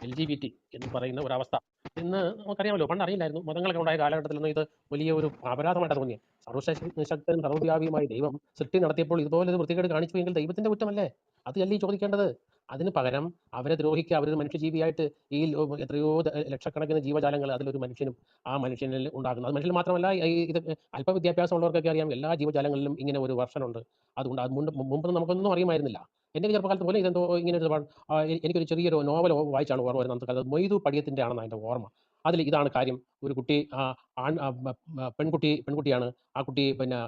LGBT എന്ന് പറയുന്ന ഒരവസ്ഥ ഇന്ന് നമുക്കറിയാമല്ലോ. പണ്ട് അറിയില്ലായിരുന്നു. മതങ്ങളൊക്കെ ഉണ്ടായ കാലഘട്ടത്തിലൊന്നും ഇത് വലിയ ഒരു അപരാധമായിട്ട് തോന്നിയത്. സർവശക്തനും സർവ്വവ്യാപിയുമായ ദൈവം സൃഷ്ടി നടത്തിയപ്പോൾ ഇതുപോലെ ഒരു വൃത്തികേട് കാണിച്ചു എങ്കിൽ ദൈവത്തിന്റെ കുറ്റമല്ലേ? അത് അല്ലേ ചോദിക്കേണ്ടത്? അതിന് പകരം അവരെ ദ്രോഹിക്കുക, അവരൊരു മനുഷ്യജീവിയായിട്ട് ഈ എത്രയോ ലക്ഷക്കണക്കിന് ജീവജാലങ്ങൾ, അതിലൊരു മനുഷ്യനും ആ മനുഷ്യനിൽ ഉണ്ടാകുന്നത്. അത് മനുഷ്യൻ മാത്രമല്ല, ഇത് അല്പവിദ്യാഭ്യാസം ഉള്ളവർക്കൊക്കെ അറിയാം. എല്ലാ ജീവജാലങ്ങളിലും ഇങ്ങനെ ഒരു വെർഷനുണ്ട്. അതുകൊണ്ട് അത് മുമ്പ് നമുക്കൊന്നും അറിയുമായിരുന്നില്ല. എൻ്റെ ചെറുപ്പകാലത്ത് പോലെ ഇതെന്തോ ഇങ്ങനെ ഒരു എനിക്കൊരു ചെറിയൊരു നോവൽ വായിച്ചാണ് ഓർമ്മ വരുന്നത്. അന്നത്തെ കാലത്ത് മൊയ്തു പടിയത്തിൻ്റെ ആണെന്ന് എൻ്റെ ഓർമ്മ. അതിൽ ഇതാണ് കാര്യം. ഒരു കുട്ടി പെൺകുട്ടിയാണ്. ആ കുട്ടി പിന്നെ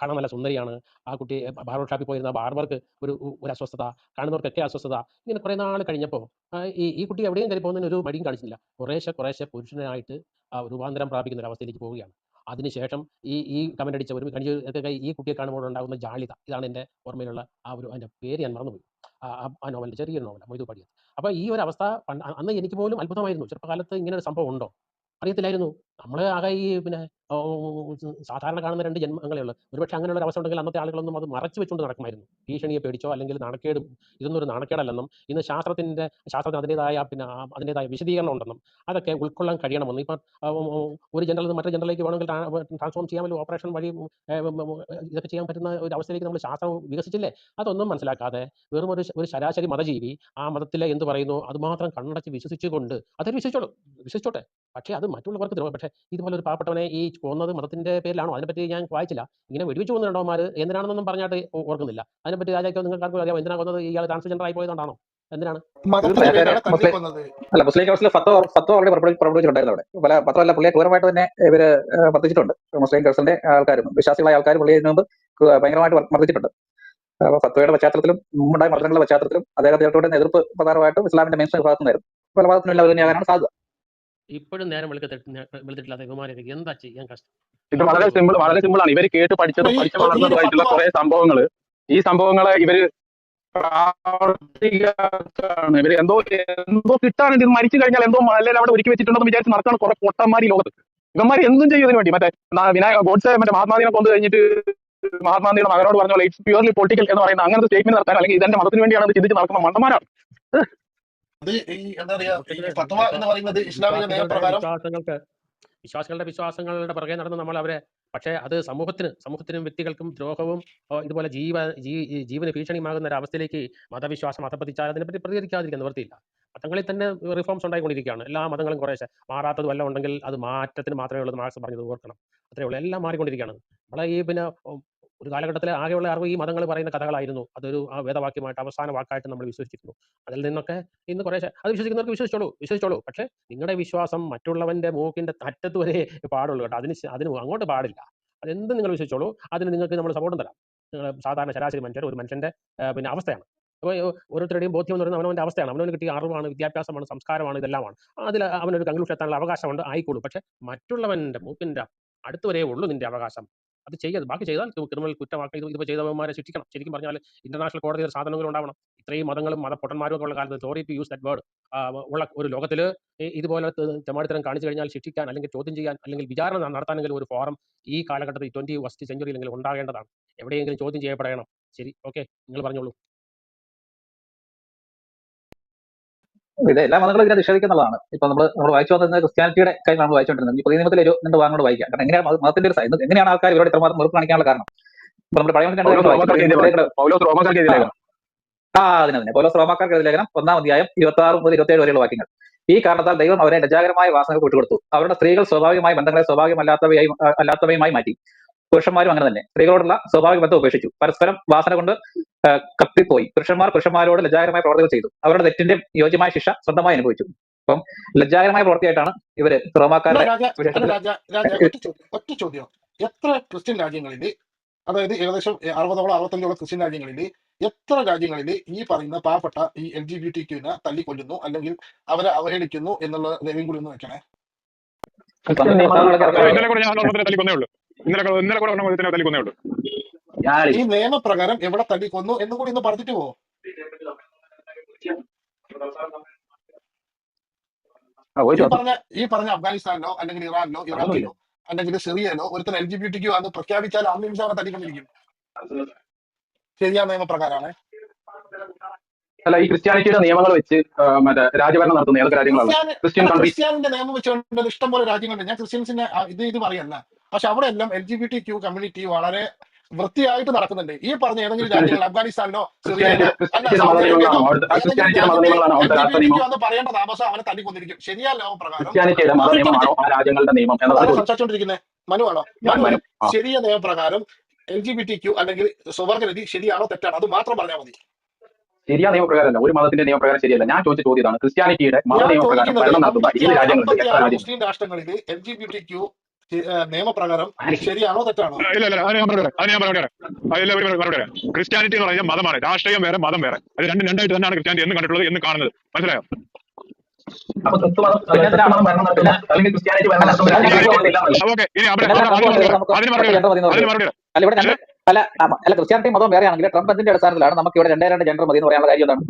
കാണാൻ നല്ല സുന്ദരിയാണ്. ആ കുട്ടി ബാർബർ ഷാപ്പിൽ പോയിരുന്ന ബാർബർക്ക് ഒരു അസ്വസ്ഥത, കാണുന്നവർക്കൊക്കെ അസ്വസ്ഥത. ഇങ്ങനെ കുറേ നാൾ കഴിഞ്ഞപ്പോൾ ഈ കുട്ടി എവിടെയും കയറി പോകുന്നതിന് ഒരു മടിയും കാണിച്ചില്ല. കുറേശ്ശെ പുരുഷനായിട്ട് രൂപാന്തരം പ്രാപിക്കുന്ന ഒരു അവസ്ഥയിലേക്ക് പോവുകയാണ്. അതിനുശേഷം ഈ കമന്റ് അടിച്ച ഒരു ഈ കുട്ടിയെ കാണുമ്പോൾ ഉണ്ടാകുന്ന ജാളിത, ഇതാണ് എൻ്റെ ഓർമ്മയിലുള്ള അതിൻ്റെ പേര് ഞാൻ മറന്നുപോയി. ആ നോവലിൻ്റെ ചെറിയൊരു നോവലാണ് മൊയ്തു പടിയത്. അപ്പോൾ ഈ ഒരു അവസ്ഥ അന്ന് എനിക്ക് പോലും അത്ഭുതമായിരുന്നു. ചെറുപ്പകാലത്ത് ഇങ്ങനെ ഒരു സംഭവം ഉണ്ടോ അറിയത്തില്ലായിരുന്നു. നമ്മൾ ആകെ ഈ പിന്നെ സാധാരണ കാണുന്ന രണ്ട് ജന്മങ്ങളേ ഉള്ളൂ. ഒരുപക്ഷെ അങ്ങനെയുള്ള ഒരു അവസ്ഥ ഉണ്ടെങ്കിൽ അന്നത്തെ ആളുകളൊന്നും അത് മറച്ചു വെച്ചുകൊണ്ട് നടക്കുമായിരുന്നു. ഭീഷണിയെ പേടിച്ചോ അല്ലെങ്കിൽ നാണക്കേടും. ഇതൊന്നും ഒരു നാണക്കേടല്ലെന്നും ഇന്ന് ശാസ്ത്രത്തിന് അതിൻ്റെതായ വിശദീകരണം ഉണ്ടെന്നും അതൊക്കെ ഉൾക്കൊള്ളാൻ കഴിയണമെന്നും. ഇപ്പം ഒരു ജനറൽ നിന്ന് മറ്റൊരു ജനറലിലേക്ക് വേണമെങ്കിൽ ട്രാൻസ്ഫോം ചെയ്യാമല്ലോ, ഓപ്പറേഷൻ വഴി ഇതൊക്കെ ചെയ്യാൻ പറ്റുന്ന ഒരു അവസ്ഥയിലേക്ക് നമ്മൾ ശാസ്ത്രം വികസിച്ചില്ലേ? അതൊന്നും മനസ്സിലാക്കാതെ വെറും ഒരു ശരാശരി മതജീവി ആ മതത്തിലെ എന്ത് പറയുന്നു അത് മാത്രം കണ്ണടച്ച് വിശ്വസിച്ചുകൊണ്ട് അതൊരു വിശ്വസിച്ചോട്ടെ. പക്ഷേ അത് മറ്റുള്ളവർക്ക് ദ്രോഹം. പക്ഷേ ഇതുപോലെ ഒരു പാവപ്പെട്ടവനെ ഈ കൊന്നത് മതത്തിന്റെ പേരിലാണോ? അതിനെപ്പറ്റി ഞാൻ വായിച്ചില്ല. ഇങ്ങനെ വെടിവെച്ച് കൊന്നിട്ടുണ്ടോമാർ എന്തിനാണെന്നൊന്നും പറഞ്ഞാട്ട് ഓർക്കുന്നില്ല. അതിനെപ്പറ്റി രാജാക്കോ നിങ്ങൾക്ക് ആർക്കും അറിയാം എന്തിനാ കൊന്നത്? ഇയാൾ ട്രാൻസ്ജെൻഡർ ആയി പോയതുകൊണ്ടാണോ? എന്തിനാണ്? അല്ല, മുസ്ലിം കൗൺസിൽ ഫത്വ ഓൾറെഡി പുറപ്പെടുവിച്ചിട്ടുണ്ടായിരുന്നു. അവിടെ മാത്രമല്ല പുള്ളിയെ ക്രൂരമായിട്ട് തന്നെ ഇവര് മർദ്ദിച്ചിട്ടുണ്ട്. മുസ്ലിം കൗൺസിലിന്റെ ആൾക്കാരും വിശ്വാസികളായ ആൾക്കാരും പുള്ളിയെ ഇതിനു മുമ്പ് ഭയങ്കരമായിട്ട് മർദ്ദിച്ചിട്ടുണ്ട്. അപ്പൊ ഫത്വയുടെ പശ്ചാത്തലത്തിലും മുമ്പുണ്ടായ മർദ്ദനങ്ങളുടെ പശ്ചാത്തലത്തിലും അദ്ദേഹത്തോടെ എതിർപ്പ് പ്രധാനമായിട്ടും ഇസ്ലാമിന്റെ മെയിൻ സ്ട്രീം ഭാഗത്തുനിന്നായിരുന്നു. കൊലപാതകത്തിനുള്ള ഒരു തന്നെയാകാനാണ് സാധ്യത. ഇപ്പോഴും നേരം വെളുത്തിട്ടില്ലാത്ത ഇവമാരൊക്കെ എന്താ ചെയ്യാൻ കഷ്ടം? ഇത് വളരെ സിമ്പിൾ ആണ്. ഇവര് കേട്ട് പഠിച്ചു വളർന്നതുമായിട്ടുള്ള കുറെ സംഭവങ്ങള്, ഈ സംഭവങ്ങളെ ഇവര് ഇവര് എന്തോ കിട്ടാനുണ്ട്. ഇത് മരിച്ചു കഴിഞ്ഞാൽ എന്തോ അല്ലെങ്കിൽ അവിടെ ഒരുക്കി വെച്ചിട്ടുണ്ടെന്ന് വിചാരിച്ച് നടക്കാണ് കുറെ പൊട്ടന്മാർ ഈ ലോകത്ത്. ഇവന്മാർ എന്തും ചെയ്യുന്നതിന് വേണ്ടി മറ്റേ ഗോഡ്സെ മറ്റേ മഹാത്മാദിനെ കൊണ്ടു കഴിഞ്ഞിട്ട് മഹാത്മാദിയുടെ മകനോട് പറഞ്ഞ പോലെ ഇറ്റ്സ് പ്യൂർലി പൊളിറ്റിക്കൽ എന്ന് പറയുന്ന അങ്ങനത്തെ സ്റ്റേറ്റ്മെന്റ് നടത്താൻ അല്ലെങ്കിൽ ഇതെന്റെ മതത്തിന് വേണ്ടിയാണ് ചിന്തിച്ച് നടക്കുന്ന മണ്ടന്മാരാണ്. അത് ഈ എന്താ പറയാ ഫത്വ എന്ന് പറയുന്നത് ഇസ്ലാമിക നിയമപ്രകാരം വിശ്വാസികളുടെ പുറകെ നടന്ന് നമ്മൾ അവരെ, പക്ഷേ അത് സമൂഹത്തിനും വ്യക്തികൾക്കും ദ്രോഹവും ഇതുപോലെ ജീവന് ഭീഷണിയുമാകുന്ന ഒരു അവസ്ഥയിലേക്ക് മതവിശ്വാസം അധപ്പതിച്ചാൽ അതിനെപ്പറ്റി പ്രതികരിക്കാതിരിക്കാൻ നിവൃത്തിയില്ല. മതങ്ങളിൽ തന്നെ റിഫോംസ് ഉണ്ടായിക്കൊണ്ടിരിക്കുകയാണ്. എല്ലാ മതങ്ങളും കുറേശ്ശെ മാറാത്തത് വല്ല ഉണ്ടെങ്കിൽ അത് മാറ്റത്തിന് മാത്രമേ ഉള്ളത്. മാർക്സ് പറഞ്ഞത് ഓർക്കണം. അത്രേ ഉള്ളൂ. എല്ലാം മാറിക്കൊണ്ടിരിക്കുകയാണ്. നമ്മളെ ഈ പിന്നെ ഒരു കാലഘട്ടത്തിലെ ആകെയുള്ള അറിവ് ഈ മതങ്ങൾ പറയുന്ന കഥകളായിരുന്നു. അതൊരു വേദവാക്യമായിട്ട് അവസാന വാക്കായിട്ട് നമ്മൾ വിശ്വസിച്ചിരുന്നു. അതിൽ നിന്നൊക്കെ ഇന്ന് കുറേശ്ശെ അത് വിശ്വസിക്കുന്നവർക്ക് വിശ്വസിച്ചോളൂ. പക്ഷേ നിങ്ങളുടെ വിശ്വാസം മറ്റുള്ളവന്റെ മൂക്കിന്റെ അറ്റത്ത് വരെ പാടുള്ളൂ കേട്ടോ. അതിന് അങ്ങോട്ട് പാടില്ല. അതെന്ത് നിങ്ങൾ വിശ്വസിച്ചോളൂ. അതിന് നിങ്ങൾക്ക് നമ്മൾ സപ്പോർട്ടും തരാം. നിങ്ങൾ സാധാരണ ശരാശരി മനുഷ്യർ, ഒരു മനുഷ്യന്റെ പിന്നെ അവസ്ഥയാണ്. അപ്പോൾ ഓരോരുത്തരുടെയും ബോധ്യം എന്ന് പറയുന്നത് അവനവൻ്റെ അവസ്ഥയാണ്. അവനവന് കിട്ടിയ അറിവാണ്, വിദ്യാഭ്യാസമാണ്, സംസ്കാരമാണ്, ഇതെല്ലാമാണ്. അതിൽ അവനൊരു കൺക്ലൂഷൻ എത്താനുള്ള അവകാശമുണ്ട്, ആയിക്കോളൂ. പക്ഷേ മറ്റുള്ളവന്റെ മൂക്കിന്റെ അടുത്ത് വരെ ഉള്ളൂ നിന്റെ അവകാശം. അത് ചെയ്യരുത്. ബാക്കി ചെയ്താൽ ക്രിമിനൽ കുറ്റമാക്കി ഇത് ചെയ്തവന്മാരെ ശിക്ഷിക്കണം. ശരിക്കും പറഞ്ഞാൽ ഇന്റർനാഷണൽ കോടതിയിൽ സാധനങ്ങൾ ഉണ്ടാവണം. ഇത്രയും മതങ്ങളും മതപ്പൊട്ടന്മാരും ഒക്കെ ഉള്ള കാലത്ത്, sorry to use that word, ഉള്ള ഒരു ലോകത്തിൽ ഇതുപോലെ തെമ്മാടിത്തരം കാണിച്ചു കഴിഞ്ഞാൽ ശിക്ഷിക്കാൻ, അല്ലെങ്കിൽ ചോദ്യം ചെയ്യാൻ, അല്ലെങ്കിൽ വിചാരണ നടത്താനെങ്കിലും ഒരു ഫോറം ഈ കാലഘട്ടത്തിൽ 21st സെഞ്ചുറിയിലെങ്കിലും ഉണ്ടാകേണ്ടതാണ്. എവിടെയെങ്കിലും ചോദ്യം ചെയ്യപ്പെടണം. ശരി, ഓക്കെ, നിങ്ങൾ പറഞ്ഞോളൂ. ഇത് എല്ലാ മതങ്ങളും ഇതിനെ നിഷേധിക്കുന്നുള്ളതാണ്. ഇപ്പൊ നമ്മൾ വായിച്ചു വന്നത് ക്രിസ്ത്യാനിറ്റിയുടെ കാര്യം നമ്മൾ വായിച്ചുകൊണ്ടിരുന്നത്. ഈ പുതിയ നിയമത്തിലെ ഒരു 2 ഭാഗങ്ങളോട് വായിക്കാം. കാരണം എങ്ങനെയാണ് മതത്തിന്റെ ഒരു എങ്ങനെയാണ് ആൾക്കാർ ഇവരോട് ഇത്രമാത്രം വെറുപ്പ് കാണിക്കാനുള്ള കാരണം? ഇപ്പൊ നമ്മൾ പഴയ അതിനെ പൗലോസ് റോമാക്കാർക്ക് എഴുതിയ ലേഖനം 1-ാം അധ്യായം 26 മുതൽ 27 വരെയുള്ള വാക്യങ്ങൾ. ഈ കാരണത്താൽ ദൈവം അവരെ ലജ്ജാകരമായ വാസനകൾ വിട്ടുകൊടുത്തു. അവരുടെ സ്ത്രീകൾ സ്വാഭാവികമായ ബന്ധങ്ങളെ സ്വാഭാവികമല്ലാത്തവയുമായി മാറ്റി. പുരുഷന്മാരും അങ്ങനെ തന്നെ സ്ത്രീകളോടുള്ള സ്വാഭാവിക ബന്ധം ഉപേക്ഷിച്ചു. പരസ്പരം വാസന കൊണ്ട് കത്തിപ്പോയി. പുരുഷന്മാരോട് ലജ്ജാകരമായ പ്രവർത്തികൾ ചെയ്തു. അവരുടെ തെറ്റിന്റെ യോജ്യമായ ശിക്ഷ സ്വന്തമായി അനുഭവിച്ചു. അപ്പം ലജ്ജാകരമായ പ്രവൃത്തിയായിട്ടാണ് ഇവര് റോമാക്കാരുടെ ഒറ്റ ചോദ്യം, എത്ര ക്രിസ്ത്യൻ രാജ്യങ്ങളിൽ, അതായത് ഏകദേശം 60ഓളം 65ഓളം ക്രിസ്ത്യൻ രാജ്യങ്ങളിൽ, എത്ര രാജ്യങ്ങളിൽ ഈ പറയുന്ന പാവപ്പെട്ട ഈ LGBTQ-നെ തല്ലിക്കൊല്ലുന്നു അല്ലെങ്കിൽ അവരെ അവഹേളിക്കുന്നു എന്നുള്ള രേഖയും കൂടി ഒന്ന് വെക്കണേ. ഈ നിയമപ്രകാരം എവിടെ തല്ലിക്കൊന്നു എന്നും കൂടി ഒന്ന് പറഞ്ഞിട്ട് പോവോ? ഈ പറഞ്ഞ അഫ്ഗാനിസ്ഥാനിലോ അല്ലെങ്കിൽ ഇറാനിലോ ഇറാഖിലോ അല്ലെങ്കിൽ സിറിയയിലോ ഒരുത്തൻ LGBTQ ആണെന്ന് പ്രഖ്യാപിച്ചാൽ ആ നിമിഷം അവരെ തല്ലിക്കൊണ്ടിരിക്കും. ശരിയാ നിയമപ്രകാരമാണ്. അല്ല, ഈ ക്രിസ്ത്യാനിറ്റിയുടെ നിയമങ്ങൾ വെച്ച് മറ്റേ രാജ്യഭരണം നടത്തുന്ന ഏതൊക്കെ രാജ്യങ്ങളാണ്? ക്രിസ്ത്യാനിന്റെ നിയമം വെച്ചുകൊണ്ട് ഇഷ്ടംപോലെ രാജ്യങ്ങളുണ്ട്. ഞാൻ ക്രിസ്ത്യൻസിന്റെ ഇത് പറയല്ല, പക്ഷെ അവിടെ എല്ലാം LGBTQ കമ്മ്യൂണിറ്റി വളരെ വൃത്തിയായിട്ട് നടക്കുന്നുണ്ട്. ഈ പറഞ്ഞ ഏതെങ്കിലും രാജ്യങ്ങൾ, അഫ്ഗാനിസ്ഥാനിലോ സിറിയയിലോ എന്ന് പറയേണ്ട താമസം അവനെ തല്ലിക്കൊന്നിരിക്കും. ശരിയാ നിയമപ്രകാരം സംസാരിച്ചോണ്ടിരിക്കുന്നത് മനുവാണോ? ശരിയ നിയമപ്രകാരം LGBTQ അല്ലെങ്കിൽ സ്വവർഗരതി ശരിയാണോ തെറ്റാണോ അത് മാത്രം പറഞ്ഞാൽ മതി. ശരിയാ നിയമപ്രകാരമല്ല, ഒരു മതത്തിന്റെ നിയമപ്രകാരം ശരിയല്ല. ഞാൻ ചോദിച്ച ചോദ്യം ഇതാണ്, ക്രിസ്ത്യാനിറ്റിയുടെ മത നിയമപ്രകാരം ഭരണം നടത്തുന്ന ഈ രാജ്യങ്ങളിൽ മുസ്ലിം രാഷ്ട്രങ്ങളിൽ LGBTQ നിയമപ്രകാരം ശരിയാണോ തെറ്റാണോ? ക്രിസ്ത്യാനിറ്റി എന്ന് പറഞ്ഞാൽ മതമാണ്, രാഷ്ട്രീയം വേറെ മതം വേറെ. അത് രണ്ടായിട്ട് തന്നെയാണ് ക്രിസ്ത്യാനിറ്റി എന്ന് കണ്ടിട്ടുള്ളത്, എന്ന് കാണുന്നത്. മനസ്സിലായോ? ക്രിസ്ത്യാനിറ്റി മതം വേറെയാണെങ്കിൽ ട്രംപ് എന്തിന്റെ അടിസ്ഥാനത്തിലാണ് നമുക്ക് ഇവിടെ 2 ജെൻഡർ മതി എന്ന് പറയാനുള്ള കാര്യം എന്താണ്?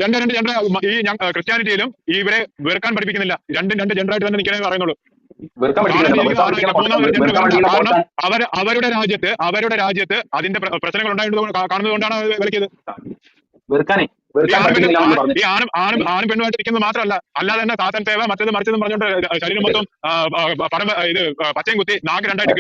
2 ജെൻഡർ ഈ ക്രിസ്ത്യാനിറ്റിയിലും ഇവരെ വെറുക്കാൻ പഠിപ്പിക്കുന്നില്ല. 2 ജെൻഡറായിട്ട് തന്നെ നിൽക്കാനേ പറയുന്നുള്ളൂ. അവരുടെ രാജ്യത്ത് അതിന്റെ പ്രശ്നങ്ങൾ ഉണ്ടായിട്ട് കാണുന്നതുകൊണ്ടാണ് വിലക്കിയത്. ഈ ആണും പെണ്ണുമായിട്ട് ഇരിക്കുന്നത് മാത്രമല്ല, അല്ലാതെ തന്നെ സാധന സേവ മറ്റേത് മറിച്ചതും പറഞ്ഞുകൊണ്ട് ശരീരം മൊത്തം ഇത് പച്ചയും കുത്തി നാക്ക് രണ്ടായിട്ട്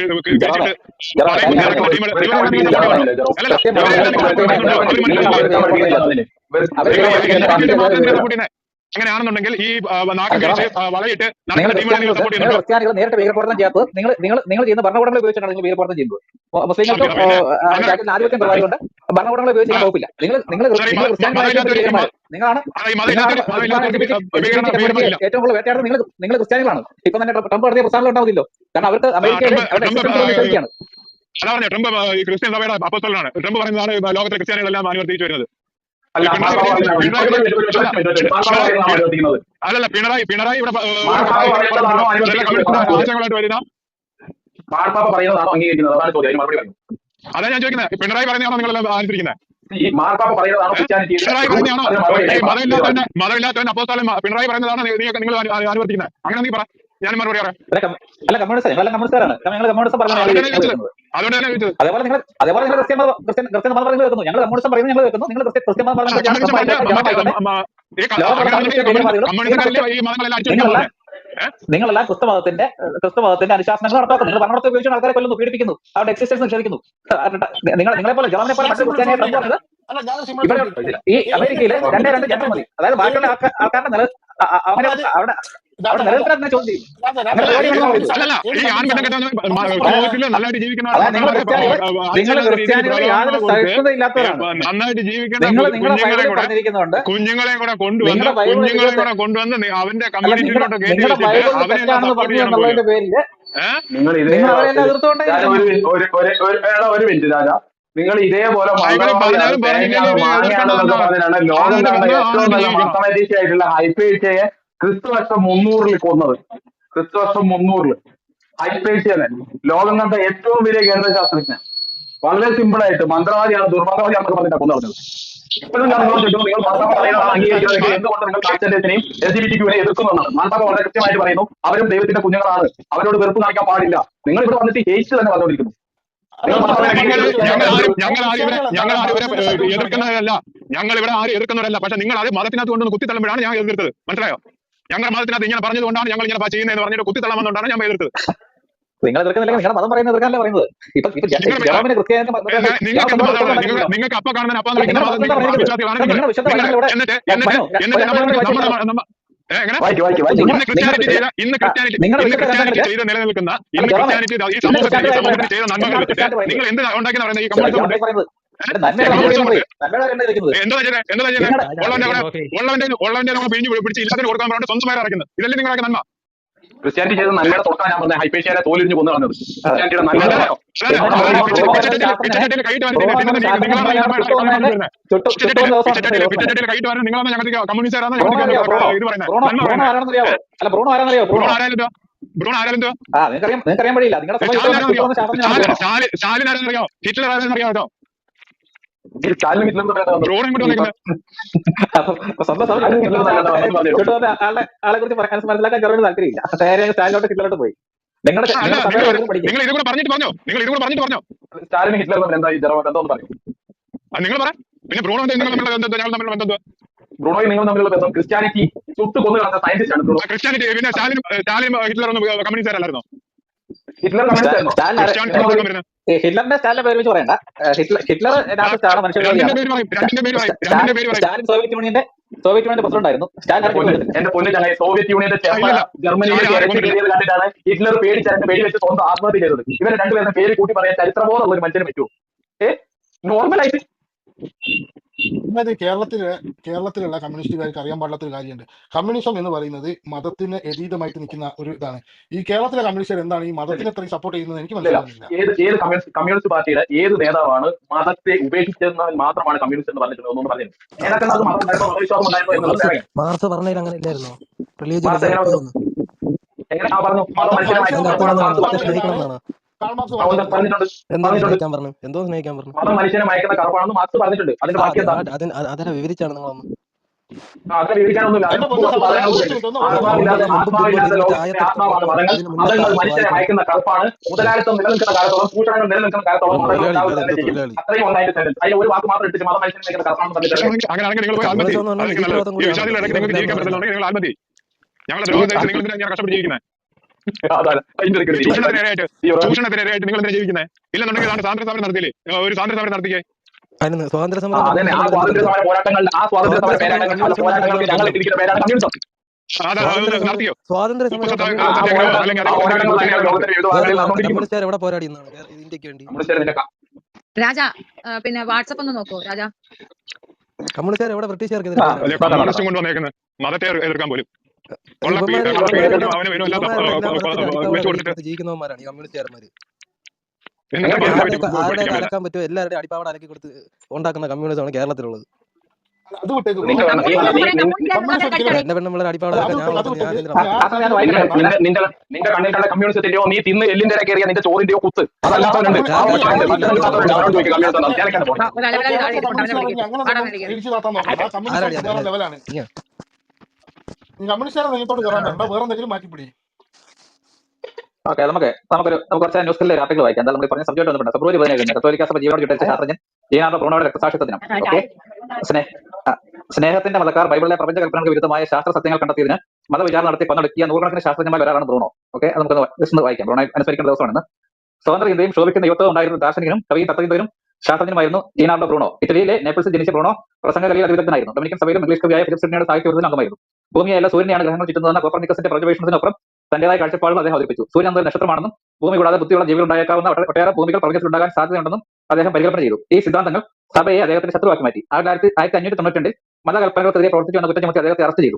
അങ്ങനെയാണെന്നുണ്ടെങ്കിൽ ഈ നാക്ക് വളയിട്ട് ക്രിസ്ത്യാനികൾ നേരിട്ട് ഭീകരപ്രവർത്തനം ചെയ്യാത്തത് നിങ്ങൾ ചെയ്യുന്ന ഭരണകൂടങ്ങളെ ഉപയോഗിച്ചാണ് നിങ്ങൾ ഭീകരപ്രവർത്തനം ചെയ്യുന്നത്. മുസ്ലിങ്ങൾക്ക് ആധിപത്യം കുറവായതുകൊണ്ട് ഭരണകൂടങ്ങളെ ഉപയോഗിച്ച് വകുപ്പില്ല. നിങ്ങളാണ് ഏറ്റവും കൂടുതൽ വേട്ടയാടുന്നത്. നിങ്ങൾ ക്രിസ്ത്യാനികളാണ്. ഇപ്പൊ തന്നെ ട്രംപ് നടത്തിയ പ്രസ്ഥാനം ഉണ്ടാവുന്നില്ലോ, കാരണം അവർക്ക് അമേരിക്കയിലെ നിഷേധിക്കുകയാണ്. അതാ പറഞ്ഞ ട്രംപ് ക്രിസ്ത്യൻ സഭയുടെ അപ്പോസ്തലനാണ്. ട്രംപ് പറയുന്നതാണ് ലോകത്തെ ക്രിസ്ത്യാനികളെല്ലാം അനുവർത്തിച്ചു വരുന്നത്. അല്ലല്ല, പിണറായി ഇവിടെ ആശയങ്ങളായിട്ട് വരുന്ന അതാ ഞാൻ ചോദിക്കുന്നത്. പിണറായി പറയുന്നതാണോ നിങ്ങളെല്ലാം അനുസരിക്കുന്നത്? പിണറായി പറയുന്നതാണോ? മതമില്ലാത്തവൻ അപ്പോസ്തലൻ പിണറായി പറയുന്നതാണ് നിങ്ങൾ അനുവർത്തിക്കുന്നത്? അങ്ങനെ നീ പറ, ഞാൻ മറുപടി പറയാം. അതുകൊണ്ട് തന്നെ ചോദിച്ചത്. അതേപോലെ നിങ്ങൾ ക്രിസ്ത്യൻ മതം പറയുന്നത് വെക്കുന്നു, ഞങ്ങൾ കമ്മ്യൂണിസം പറയുന്നത് ഞങ്ങൾ വെക്കുന്നു. നിങ്ങൾ ക്രിസ്ത്യൻ മതം പറയുന്നത് നിങ്ങളെല്ലാം ക്രിസ്തു മതത്തിന്റെ അനുശാസനങ്ങൾ നടപ്പാക്കുന്നു. നിങ്ങൾ ഭരണത്തെ ഉപയോഗിച്ച് ആൾക്കാരെ കൊല്ലുന്നു, പീഡിപ്പിക്കുന്നു, അവരുടെ എക്സിസ്റ്റൻസ് നിഷേധിക്കുന്നു. നിങ്ങളെ പോലെ ജർമ്മനെ പോലെ മറ്റു ക്രിസ്ത്യാനിയെ ഇവിടെ ഈ അമേരിക്കയിലെ 2 ജെൻഡർ മതി. അതായത് ബാക്കിയുള്ള ആൾക്കാരുടെ നിലനിൽപ്പിനെ ചോദ്യം ചെയ്യും. നിങ്ങൾ ക്രിസ്ത്യാനികൾ യാതൊരു സഹിഷ്ണുതയില്ലാത്തവരാണ്. പറഞ്ഞിരിക്കുന്നുണ്ട് കുഞ്ഞുങ്ങളെ കൂടെ കൊണ്ടുവന്ന് അവന്റെ കമ്മ്യൂണിറ്റിയിലോട്ട് തെറ്റാണെന്ന് പറഞ്ഞു എന്നുള്ളതിന്റെ പേരില് നിങ്ങൾ അവരെല്ലാം എതിർത്തുകൊണ്ടേ ഒരു മിനിറ്റ് രാജാ, നിങ്ങൾ ഇതേപോലെ ആയിട്ടുള്ള ഹൈപ്പേഴ്ചയെ ക്രിസ്തുവർഷം 300 കൊന്നത്. ക്രിസ്തുവർഷം 300 ഹൈപ്പേഷ്യന് ലോകം കണ്ട ഏറ്റവും വലിയ കേന്ദ്ര ശാസ്ത്രജ്ഞൻ വളരെ സിമ്പിൾ ആയിട്ട് മന്ത്രവാദിയാണ് ദുർമന്ത്രവാദിയാണെന്നൊക്കെ പറഞ്ഞിട്ടാണ് കൊന്നു കളഞ്ഞത്. ഇപ്പോഴും ഞാൻ നിങ്ങളോട് ചോദിക്കുന്നു, നിങ്ങൾ മാർപ്പാപ്പ പറയുന്നതാണ് അംഗീകരിക്കുന്നതെങ്കിൽ എന്തുകൊണ്ട് നിങ്ങൾ ട്രാൻസ്ജെൻഡേഴ്സിനെയും LGBTQ-നെയും എതിർക്കുമെന്നാണ്. മാർപ്പാപ്പ വളരെ കൃത്യമായിട്ട് പറയുന്നു, അവരും ദൈവത്തിന്റെ കുഞ്ഞുങ്ങളാണ്, അവരോട് വെറുപ്പ് കാണിക്കാൻ പാടില്ല. നിങ്ങൾ ഇവിടെ വന്നിട്ട് ഹേറ്റ് തന്നെ പറഞ്ഞുകൊണ്ടിരിക്കുന്നു. നിങ്ങൾ എതിർക്കുന്നവരല്ല, ഞങ്ങൾ ഇവിടെ ആരും എതിർക്കുന്നവരല്ല. പക്ഷെ നിങ്ങൾ അത് മതത്തിനകത്ത് കൊണ്ടൊന്ന് കുത്തിത്തള്ളുമ്പോഴാണ് ഞാൻ എതിർത്തത്. മനസ്സിലായോ? ഞങ്ങളുടെ മതത്തിനകത്ത് ഇങ്ങനെ പറഞ്ഞതുകൊണ്ടാണ് ഞങ്ങൾ ഇങ്ങനെ ചെയ്യുന്നതെന്ന് പറഞ്ഞിട്ട് കുത്തിത്തള്ളാമെന്നുകൊണ്ടാണ് ഞാൻ എതിർത്തത്. നിങ്ങൾ എതിർക്കുന്നില്ലെങ്കിൽ നിങ്ങളുടെ മതം പറയുന്നത് എതിർക്കാനല്ലേ പറയുന്നത്. നിങ്ങൾക്ക് അപ്പ കാണുന്ന അപ്പ വിശ്വാസികളാണ്. ഇന്ന് ക്രിസ്ത്യാനിറ്റി ചെയ്ത് നിലനിൽക്കുന്ന ഈ സമൂഹത്തിന് ചെയ്ത നന്മകൾ വെച്ചിട്ട് നിങ്ങൾ എന്ത് ഉണ്ടാക്കി പറയുന്നത്? ഈ കമ്മ്യൂണിസം ഉള്ളവന്റെ നമ്മൾ പിഴിഞ്ഞു പിടിച്ച് ഇല്ലാതെ കൊടുക്കാൻ പറഞ്ഞിട്ട് സ്വന്തമായി ഇറക്കുന്നത്. ഇതല്ലേ നിങ്ങളൊക്കെ നന്മ? ക്രിസ്ത്യാനിറ്റി ചെയ്ത് നന്മയുടെ തുടക്കം ഞാൻ പറഞ്ഞ ഹൈപ്പേഷ്യനെ തോലിരിഞ്ഞ് കൊന്നു കളഞ്ഞത്. ക്രിസ്ത്യാനിറ്റിയുടെ നന്മ കൈയിട്ട് വരാൻ നിങ്ങളാണ് ഞങ്ങൾക്ക് കമ്മ്യൂണിസ്റ്റ് ഇത് പറയുന്നത്. ബ്രൂൺ ആരാലെന്തോ സ്റ്റാലിൻ ആരാന്നറിയോ? ഹിറ്റ്ലർ ആരാന്നറിയോ? കേട്ടോ, ബ്രൂൺ ഇങ്ങോട്ട് വന്നിരിക്കുന്നത് ആളെ കുറിച്ച് മനസ്സിലാക്കാൻ ചെറിയ താല്പര്യമില്ല. സ്റ്റാലിനോട്ട് ഹിറ്റ്ലറോട്ട് പോയി. നിങ്ങൾ ഇത് കൂടെ പറഞ്ഞിട്ട് പറഞ്ഞോ, നിങ്ങൾ ഇത് കൂടെ പറഞ്ഞിട്ട് പറഞ്ഞോ. സ്റ്റാലിനും ഹിറ്റ്ലറും എന്താ ബന്ധം പറയും? നിങ്ങൾ പറ. പിന്നെ ബ്രൂണോ ഞങ്ങൾ തമ്മിലുള്ള ബന്ധം? ബ്രൂണോയും നിങ്ങൾ തമ്മിലുള്ള ബന്ധം ക്രിസ്ത്യാനിറ്റി ചുട്ട് കൊന്നു കളഞ്ഞ സയന്റിസ്റ്റ് ആണ് ബ്രൂണോ. ക്രിസ്ത്യാനിറ്റി പിന്നെ സ്റ്റാലിനും ഹിറ്റ്ലറൊന്നും കമ്മ്യൂണിസ്റ്റുകാരല്ലായിരുന്നോ? ഹിറ്റ്ലറിന്റെ സ്റ്റാലിനെ പേര് വെച്ച് പറയണ്ട. ഹിറ്റ്ലർ സ്റ്റാലിൻ സോവിയറ്റ് യൂണിയന്റെ പ്രസിഡന്റ് ആയിരുന്നു. എന്റെ പൊന്നു ചങ്ങായി, സോവിയറ്റ് യൂണിയന്റെ ജർമ്മനിയിലേക്ക് കണ്ടിട്ടാണ് ഹിറ്റ്ലർ പേടിച്ചതിന്റെ പേര് വെച്ച് സ്വന്തം ആത്മഹത്യ ചെയ്തത്. ഇവരെ രണ്ടുപേരുടെ പേര് കൂട്ടി പറയാൻ ചരിത്രബോധമുള്ള ഒരു മനുഷ്യന് പറ്റുമോ? നോർമലായിട്ട് കേരളത്തിലുള്ള കമ്മ്യൂണിസ്റ്റുകാർക്ക് അറിയാൻ പാടില്ലാത്തൊരു കാര്യമുണ്ട്. കമ്മ്യൂണിസം എന്ന് പറയുന്നത് മതത്തിന് എതീതമായിട്ട് നിൽക്കുന്ന ഒരു ഇതാണ്. ഈ കേരളത്തിലെ കമ്മ്യൂണിസ്റ്റുകാർ എന്താണ് ഈ മതത്തിനെ ഇത്രയും സപ്പോർട്ട് ചെയ്യുന്നത് എനിക്ക് മനസ്സിലാകുന്നില്ല. ഏത് കമ്മ്യൂണിസ്റ്റ് പാർട്ടിയുടെ ഏത് നേതാവാണ് മതത്തെ ഉപേക്ഷിച്ചെന്നാൽ മാത്രമാണ് കമ്മ്യൂണിസ്റ്റ് എന്ന് പറഞ്ഞിട്ടുണ്ട്? ഒന്നും പറഞ്ഞിട്ടുണ്ട്. മതവിശ്വാസം ഉണ്ടായിരുന്നു എന്നുള്ളത് എങ്ങനെ പറഞ്ഞു? മതം മനുഷ്യനെ മയക്കുന്ന കറുപ്പാണെന്ന് മാർക്സ് പറഞ്ഞിട്ടുണ്ട്. അതിന്റെ ബാക്കി അതിനെ വിവരിച്ചാണ് നിങ്ങൾ അതിനെ വിവരിക്കാനൊന്നുമില്ല. ആത്മാവില്ലാത്ത ലോകത്തിന്റെ ആത്മാവാണ് മതങ്ങൾ. മതങ്ങൾ മനുഷ്യനെ മയക്കുന്ന കറുപ്പാണ്. മുതലാളിത്തം നിലനിൽക്കുന്ന കാലത്തോളം, ചൂഷണങ്ങൾ നിലനിൽക്കുന്ന കാലത്തോളം അത്രയും ഒന്നായിട്ട് സെന്റൻസ്. അതിന് ഒരു വാക്ക് മാത്രം എടുത്തിട്ട് മതം മനുഷ്യനെ മയക്കുന്ന കറുപ്പാണെന്ന് പറഞ്ഞിട്ടുണ്ട്. ചൂഷണത്തിനെതിരായിട്ട് നിങ്ങൾ എന്തിനാ ജീവിക്കുന്നത്? ഇല്ലെന്നുണ്ടെങ്കിൽ സ്വാതന്ത്ര്യ സമരം നടത്തിയില്ലേ? ഒരു സ്വാതന്ത്ര്യ സമരം നടത്തിക്കേ. സ്വാതന്ത്ര്യ സമരം എവിടെ പോരാടി ഇന്ത്യക്ക് വേണ്ടി? രാജ പിന്നെ വാട്സപ്പ് ഒന്ന് നോക്കൂ രാജ. കമ്മ്യൂണിസ്റ്റുകാർ എവിടെ ബ്രിട്ടീഷുകാർക്ക് കൊണ്ടുവന്നേക്കുന്നത് മതത്തെ എതിർക്കാൻ പോലും ജീവിക്കുന്നവന്മാരാണ് ഈ കമ്മ്യൂണിസ്റ്റുകാരന്മാര്. അലക്കാൻ പറ്റുമോ? എല്ലാവരുടെയും അടിപ്പാവട അലക്കി കൊടുത്ത് ഉണ്ടാക്കുന്ന കമ്മ്യൂണിസമാണ് കേരളത്തിലുള്ളത്. എന്റെ പെണ്ണുമ്പിള്ള അടിപ്പാവട നിന്റെ കണ്ണിൽ കണ്ട കമ്മ്യൂണിസത്തിന്റെയോ നീ തിന്ന് എല്ലിന്റെ കയറിയ നിന്റെ ചോറിന്റെയോ കുത്ത് അതല്ലാത്തവനുണ്ട്. ഓക്കെ, നമുക്ക് കുറച്ച് ന്യൂസിലെ ആർട്ടിക്കിൾ വായിക്കാം. എന്താ നമ്മൾ പറഞ്ഞ സബ്ജക്ട് വന്നിട്ടുണ്ട്. ഫെബ്രുവരി 17 കത്തോലിക്ക സഭ ജീവനോട് കിട്ടിയ ശാസ്ത്രജ്ഞൻ ലീനാർഡോ ബ്രൂണോയുടെ രക്തസാക്ഷിത്വ ദിനം. ഓക്കെ, സ്നേഹത്തിന്റെ മതക്കാർ ബൈബിളിലെ പ്രപഞ്ച കൽപ്പനകൾക്ക് വിരുദ്ധമായ ശാസ്ത്ര സത്യങ്ങൾ കണ്ടെത്തിയതിന് മതവിചാരം നടത്തി പങ്കെടുക്കിയ നൂറുകണക്കിന് ശാസ്ത്രജ്ഞന്മാർ ഒരാളാണ് ബ്രൂണോ. ഓക്കെ, അത് നമുക്ക് വായിക്കാം. ബ്രൂണോ അനുസ്മരിക്കുന്ന ദിവസമാണ്. സ്വതന്ത്ര ഇന്ത്യയും ശോഭിക്കുന്ന യുവത്വം ഉണ്ടായിരുന്ന ദാർശനികനും കവിയും തത്വചിന്തകനും ശാസ്ത്രജ്ഞനുമായിരുന്നു ലീനാർഡോ ബ്രൂണോ. ഇറ്റലിയിലെ നേപ്പിൾസിൽ ജനിച്ച ബ്രൂണോ പ്രസംഗകലയിൽ അതിവിദഗ്ധനായിരുന്നു. ഡൊമിനിക്കൻ സഭയിലും ഇംഗ്ലീഷ് കവിയായ ഫിലിപ്പ് സിഡ്നിയുടെ സാഹിത്യവൃത്തിലും അംഗമായിരുന്നു. ഭൂമിയല്ല സൂര്യനെയാണ് ഗ്രഹങ്ങൾ ചുറ്റുന്നതെന്ന കോപ്പർനിക്കസിന്റെ പ്രൊജവേഷൻസിനൊപ്പം തന്റേതായ കാഴ്ചപ്പാടുകൾ അദ്ദേഹം അവതരിപ്പിച്ചു. സൂര്യൻ എന്നൊരു നക്ഷത്രമാണെന്നും ഭൂമി കൂടാതെ ബുദ്ധിയുള്ള ജീവികൾ ഉണ്ടായേക്കാവുന്ന ഒട്ടേറെ ഭൂമികൾ പ്രപഞ്ചത്തിലുണ്ടാകാൻ സാധ്യതയുണ്ടെന്നും അദ്ദേഹം പരികൽപ്പന ചെയ്തു. ഈ സിദ്ധാന്തങ്ങൾ സഭയെ അദ്ദേഹത്തിന്റെ ശത്രുവാക്കി മാറ്റി. 1592 മതകൽപ്പനകൾക്കെതിരെ പ്രവർത്തിച്ചു എന്ന കുറ്റം ചുമത്തി അദ്ദേഹത്തെ അറസ്റ്റ് ചെയ്തു.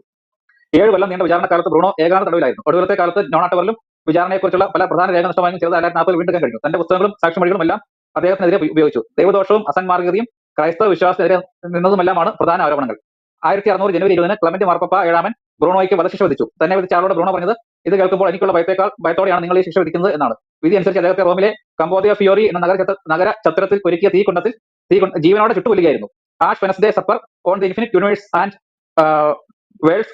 7 കൊല്ലം നീണ്ട വിചാരണക്കാലത്ത് ബ്രൂണോ ഏകാന്ത തടവിലായിരുന്നു. ഒടുവിലത്തെ കാലത്ത് നോണാട്ടവറിലും വിചാരണയെക്കുറിച്ചുള്ള പല പ്രധാന രേഖ നഷ്ടമായും ചെയ്ത് 2040 വീണ്ടെടുക്കാൻ കഴിഞ്ഞു. തന്റെ പുസ്തകങ്ങളും സാക്ഷിമൊഴികളും എല്ലാം അദ്ദേഹത്തിനെതിരെ ഉപയോഗിച്ചു. ദൈവദോഷവും അസന്മാർഗതയും ക്രൈസ്തവ വിശ്വാസത്തിനെതിരെ നിന്നതുമെല്ലാമാണ് പ്രധാന ആരോപണങ്ങൾ. 1600 ജനുവരി 20 ക്ലെമന്റ് മാർപ്പാപ്പ 7 ബ്രൂണോയ്ക്ക് വധശിക്ഷ വിധിച്ചു. തന്നെ വിധിച്ച ആളോട് ബ്രൂണോ പറഞ്ഞത്, ഇത് കേൾക്കുമ്പോൾ എനിക്കുള്ള ഭയത്തോടെയാണ് നിങ്ങൾ ഈ ശിക്ഷ വിധിക്കുന്നത് എന്നാണ്. വിധി അനുസരിച്ച് അദ്ദേഹത്തെ റോമിലെ കമ്പോദിയ ഫിയോറി എന്ന നഗര ചത്രത്തിൽ ഒരുക്കിയ തീക്കുണ്ടത്തിൽ ജീവനോടെ ചുട്ടുകൊല്ലുകയായിരുന്നു. Ash Wednesday supper on the infinite universe and worlds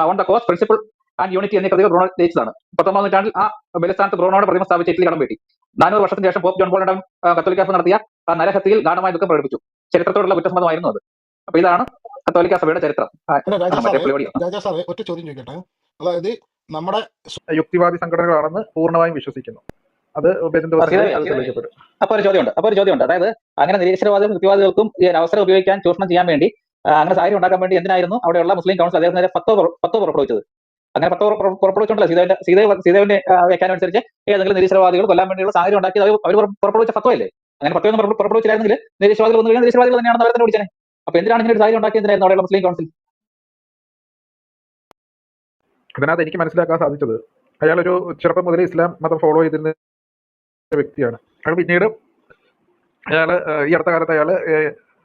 on the cause principle and unity എന്നീ കൃതികൾ ബ്രൂണോ രചിച്ചതാണ്. 19-ാം നൂറ്റാണ്ടിൽ ആ ബലിസ്ഥാനത്ത് ബ്രൂണോയുടെ പ്രതിമ സ്ഥാപിച്ച ഇറ്റലി കടം വീട്ടി. 400 വർഷത്തിന് ശേഷം പോപ്പ് ജോൺ പോൾ രണ്ടാം കത്തോലിക്ക സഭ നടത്തിയ നരഹത്യയിൽ ഗാഠമായ ദുഃഖം പ്രകടിപ്പിച്ചു. ചരിത്രത്തോടുള്ള കുറ്റസമ്മതമായിരുന്നു അത്. അപ്പൊ ഇതാണ് കത്തോലിക്ക സഭയുടെ ചരിത്രം. രാജാ സാറേ ഒറ്റ ചോദ്യം ചോദിക്കട്ടെ. അതായത് നമ്മുടെ യുക്തിവാദി സംഘടനകളാണെന്ന് പൂർണ്ണമായും വിശ്വസിക്കുന്നു. അത് അപ്പൊ ഒരു ചോദ്യമുണ്ട്. അതായത് അങ്ങനെ നിരീശ്വരവാദികളും യുക്തിവാദികൾക്കും ഈ അവസരം ഉപയോഗിക്കാൻ ചൂഷണം ചെയ്യാൻ വേണ്ടി അങ്ങനെ സാഹചര്യം ഉണ്ടാക്കാൻ വേണ്ടി എന്തിനായിരുന്നു അവിടെയുള്ള മുസ്ലിം കൗൺസിൽ അദ്ദേഹത്തിന് ഫത്വ പുറപ്പെടുവിച്ചത്? അങ്ങനെ ഫത്വ പുറപ്പെടുവിച്ചുണ്ടല്ലോ സീതയുടെ വ്യാഖ്യാനം അനുസരിച്ച് ഏതെങ്കിലും നിരീശ്വരവാദികൾ കൊല്ലാൻ വേണ്ടിയുള്ള സാഹചര്യം ഉണ്ടാക്കി അവർ പുറപ്പെടുവിച്ച ഫത്വയല്ലേ? അങ്ങനെ ഫത്വയൊന്നും പുറപ്പെടുവിച്ചില്ലായിരുന്നെങ്കിൽ നിരീശ്വരവാദികൾ വന്നു കഴിഞ്ഞാൽ നിരീശ്വരവാദികൾ തന്നെയാണെന്ന് അവരെ തന്നെ വിളിച്ചേ. അപ്പൊ എന്തിനാണ് ഇങ്ങനെ ഒരു സാഹചര്യം ഉണ്ടാക്കിയതിനായിരുന്നു അവിടെയുള്ള മുസ്ലിം കൗൺസിൽ? അതിനകത്ത് എനിക്ക് മനസ്സിലാക്കാൻ സാധിച്ചത് അയാൾ ഒരു ചെറുപ്പം മുതലേ ഇസ്ലാം മതം ഫോളോ ചെയ്തിരുന്ന വ്യക്തിയാണ്. അയാൾ പിന്നീട് ഈ അടുത്ത കാലത്ത് അയാൾ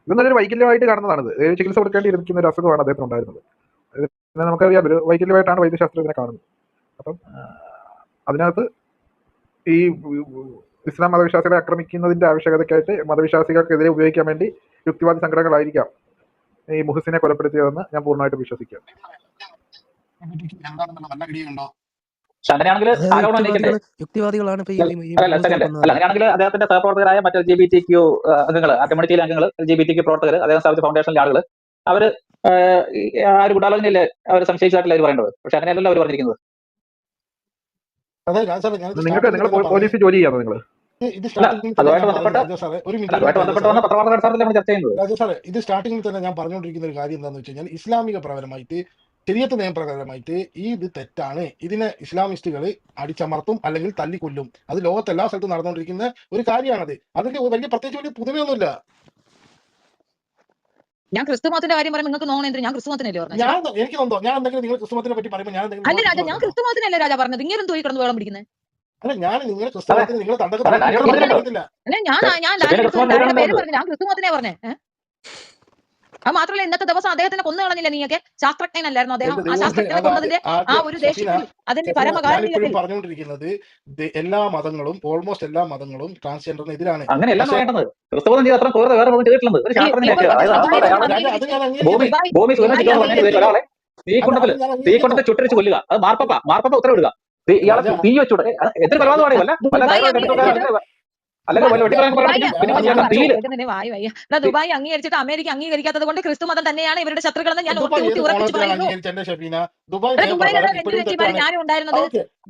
ഇതൊന്നൊരു വൈകല്യമായിട്ട് കാണുന്നതാണിത്. ചികിത്സ കൊടുക്കേണ്ടിയിരിക്കുന്ന ഒരു അസുഖമാണ് അദ്ദേഹത്തിന് ഉണ്ടായിരുന്നത്. നമുക്കറിയാം ഒരു വൈകല്യമായിട്ടാണ് വൈദ്യശാസ്ത്രം ഇതിനെ കാണുന്നത്. അപ്പം അതിനകത്ത് ഈ ഇസ്ലാം മതവിശ്വാസികളെ ആക്രമിക്കുന്നതിന്റെ ആവശ്യകതയ്ക്കായിട്ട് മതവിശ്വാസികൾക്കെതിരെ ഉപയോഗിക്കാൻ വേണ്ടി യുക്തിവാദി സംഘടനകളായിരിക്കാം ഈ മുഹസിനെ കൊലപ്പെടുത്തിയതെന്ന് ഞാൻ പൂർണ്ണമായിട്ട് വിശ്വസിക്കാം. അങ്ങനെയാണെങ്കിൽ യുക്തിവാദികളാണ് അങ്ങനെയാണെങ്കിൽ അദ്ദേഹത്തിന്റെ സഹപ്രവർത്തകരായ മറ്റു LGBTQ അംഗങ്ങൾ, ആ കമ്മ്യൂണിറ്റിയിലെ അംഗങ്ങൾ, LGBTQ പ്രവർത്തകർ, അദ്ദേഹം സ്ഥാപിച്ച ഫൗണ്ടേഷനിലെ ആളുകൾ, അവര് ആ ഒരു ഗൂഢാലോചനയില്ലേ അവർ സംശയിച്ചായിട്ടില്ല അവർ പറയേണ്ടത്. പക്ഷെ അങ്ങനെയല്ലല്ലോ അവർ പറഞ്ഞിരിക്കുന്നത്. നിങ്ങൾ പോലീസ് ജോലി ചെയ്യാമോ? നിങ്ങൾ അതുമായിട്ട് ബന്ധപ്പെട്ട് വന്ന പത്രവാർത്താ അടിസ്ഥാനത്തിൽ നമ്മൾ ചർച്ച ചെയ്യുന്നത്. രാജാ സാറേ, ഇത് സ്റ്റാർട്ടിങ്ങിൽ തന്നെ ഞാൻ പറഞ്ഞുകൊണ്ടിരിക്കുന്ന ഒരു കാര്യം എന്താണെന്ന് വെച്ച് കഴിഞ്ഞാൽ ഇസ്ലാമിക പ്രകാരമായിട്ട് ശരീഅത്ത് നിയമപ്രകാരമായിട്ട് ഈ ഇത് തെറ്റാണ്. ഇതിനെ ഇസ്ലാമിസ്റ്റുകൾ അടിച്ചമർത്തും അല്ലെങ്കിൽ തല്ലിക്കൊല്ലും. അത് ലോകത്ത് എല്ലാ സ്ഥലത്തും നടന്നുകൊണ്ടിരിക്കുന്ന ഒരു കാര്യമാണത്. അതിന്റെ വലിയ പ്രത്യേകിച്ച് വലിയ പുതുമയൊന്നുമില്ല. ഞാൻ ക്രിസ്തുമതത്തിന്റെ കാര്യം പറയുമ്പോൾ നിങ്ങൾക്ക് നോക്കണം. ഞാൻ ക്രിസ്തുമതത്തിനല്ലേ പറഞ്ഞത്? എനിക്ക് തോന്നുന്നു ഞാൻ എന്തെങ്കിലും നിങ്ങൾ ക്രിസ്തുമതത്തിനെ പറ്റി പറയുമ്പോൾ ഞാൻ അല്ല രാജാ, ഞാൻ ക്രിസ്തുമതത്തിനല്ലേ രാജാ പറഞ്ഞത്. ഇങ്ങനെ തോയി കിടന്ന് വേളം പിടിക്കുന്നത്? അല്ല, ഞാൻ നിങ്ങൾ ക്രിസ്തുമതത്തിന് നിങ്ങൾ തണ്ടത്തില്ല. അല്ല ഞാൻ പേര് പറഞ്ഞു, ഞാൻ ക്രിസ്തുമതത്തിനെ പറഞ്ഞേ. അത് മാത്രമല്ല, ഇന്നത്തെ ദിവസം അദ്ദേഹത്തിനെ കൊന്നു കളഞ്ഞില്ല നീയൊക്കെ? ശാസ്ത്രജ്ഞനല്ലായിരുന്നു അദ്ദേഹം? ആ ശാസ്ത്രജ്ഞനെ കൊന്നതിന്റെ ആ ഒരു ദേശത്തിൽ അതിന്റെ പരമകാലം പറഞ്ഞുകൊണ്ടിരിക്കുന്നത് എല്ലാ മതങ്ങളും ഓൾമോസ്റ്റ് എല്ലാ മതങ്ങളും ട്രാൻസ്ജെൻഡറിന് എതിരാണ്. അങ്ങനെയല്ല വേണ്ടത്. ക്രിസ്തുമതം ചെയ്ത അത്ര ക്രൂരത വേറെ ഒന്നും ചെയ്തിട്ടുള്ളത് ഒരു ഒരാളെ തീക്കൊണ്ടത്തെ ചുട്ടരിച്ച് കൊല്ലുക, അത് മാർപ്പ ഉത്തരവിടുക. ഇയാളെ തീ വെച്ചൂടെ? എത്ര കൊലപാതകമാണ് വല്ല ദുബായ് അംഗീകരിച്ചിട്ട് അമേരിക്ക അംഗീകരിക്കാത്തത് കൊണ്ട് ക്രിസ്തുമതം തന്നെയാണ് ഇവരുടെ ശത്രുക്കളെന്ന് ഞാൻ ഉറപ്പിച്ചു പറയുന്നു. ഞാനും ഉണ്ടായിരുന്നത്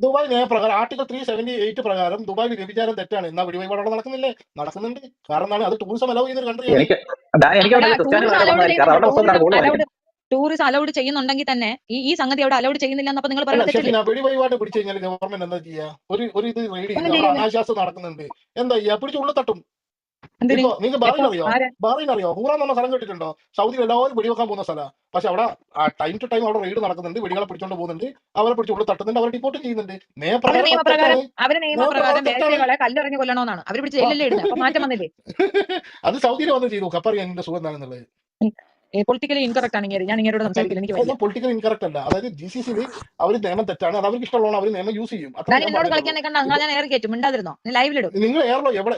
ദുബായ് നിയമപ്രകാരം ആർട്ടിക്കൽ 378 പ്രകാരം ദുബായിൽ വ്യഭിചാരം തെറ്റാണ്. എന്നാ വെടിവയ്പാട് അവിടെ നടക്കുന്നുണ്ട്. കാരണം അത് ടൂറിസം അലോ ചെയ്യുന്ന ഒരു കൺട്രിയാണ്. ടൂറിസ്റ്റ് അലൗഡ് ചെയ്യുന്നുണ്ടെങ്കിൽ തന്നെ ഈ സംഗതി അവിടെ അലൗഡ് ചെയ്യുന്നില്ല എന്നപ്പോ നിങ്ങൾ പറയുന്നത് വെടിവയ്പാട് പിടിച്ചു കഴിഞ്ഞാൽ ഗവൺമെന്റ് എന്താ ചെയ്യാ? ഒരു ഇത് റെയ്ഡ് ചെയ്യുന്നത് അനാശാസ്ത്രം നടക്കുന്നുണ്ട്. എന്താ ചെയ്യാ? പിടിച്ച് ഉള്ളിൽ തട്ടും. നിങ്ങൾക്ക് ബഹ്റൈൻ അറിയോ? ഹൂറ എന്ന് പറഞ്ഞ സ്ഥലം കേട്ടിട്ടുണ്ടോ? സൗദിയിൽ എല്ലാവരും വെടിവെക്കാൻ പോകുന്ന സ്ഥലം. പക്ഷെ അവിടെ ടൈം ടു ടൈം അവിടെ റെയ്ഡ് നടക്കുന്നുണ്ട്. വെടികളെ പിടിച്ചോണ്ട് പോകുന്നുണ്ട്. അവരെ പിടിച്ച് ഉള്ളിൽ തട്ടുന്നുണ്ട്. അവരെ ഡിപ്പോർട്ട് ചെയ്യുന്നുണ്ട്. കല്ലെറിഞ്ഞ് കൊല്ലണമെന്നാണ് അവർ പിടിച്ച് ജയിലിലേ ഇടുന്നത്. അപ്പൊ മാറ്റം വന്നില്ലേ? അത് സൗദിയിൽ വന്ന് ചെയ്തു. കപ്പറിയാൻ എന്റെ സുഖം എന്താണെന്നുള്ളത് പൊളിറ്റിക്കലി ഇൻകറക്റ്റ് ആണ്. ഞാൻ ഇങ്ങോട്ട് സംസാരിക്കില്ല. എനിക്ക് പൊളിറ്റിക്കൽ ഇൻകറക്റ്റ് അല്ല. അതായത് GCC അവർ നിയമം തെറ്റാണ്. അത് അവർക്ക് ഇഷ്ടമുള്ള അവർ നിയമം യൂസ് ചെയ്യും. എന്നോട് കളിക്കാൻ ഞാൻ എയർ കയറ്റും. മിണ്ടാതിരുന്നോ? ലൈവിലിടും. നിങ്ങൾ എയർലോ എവിടെ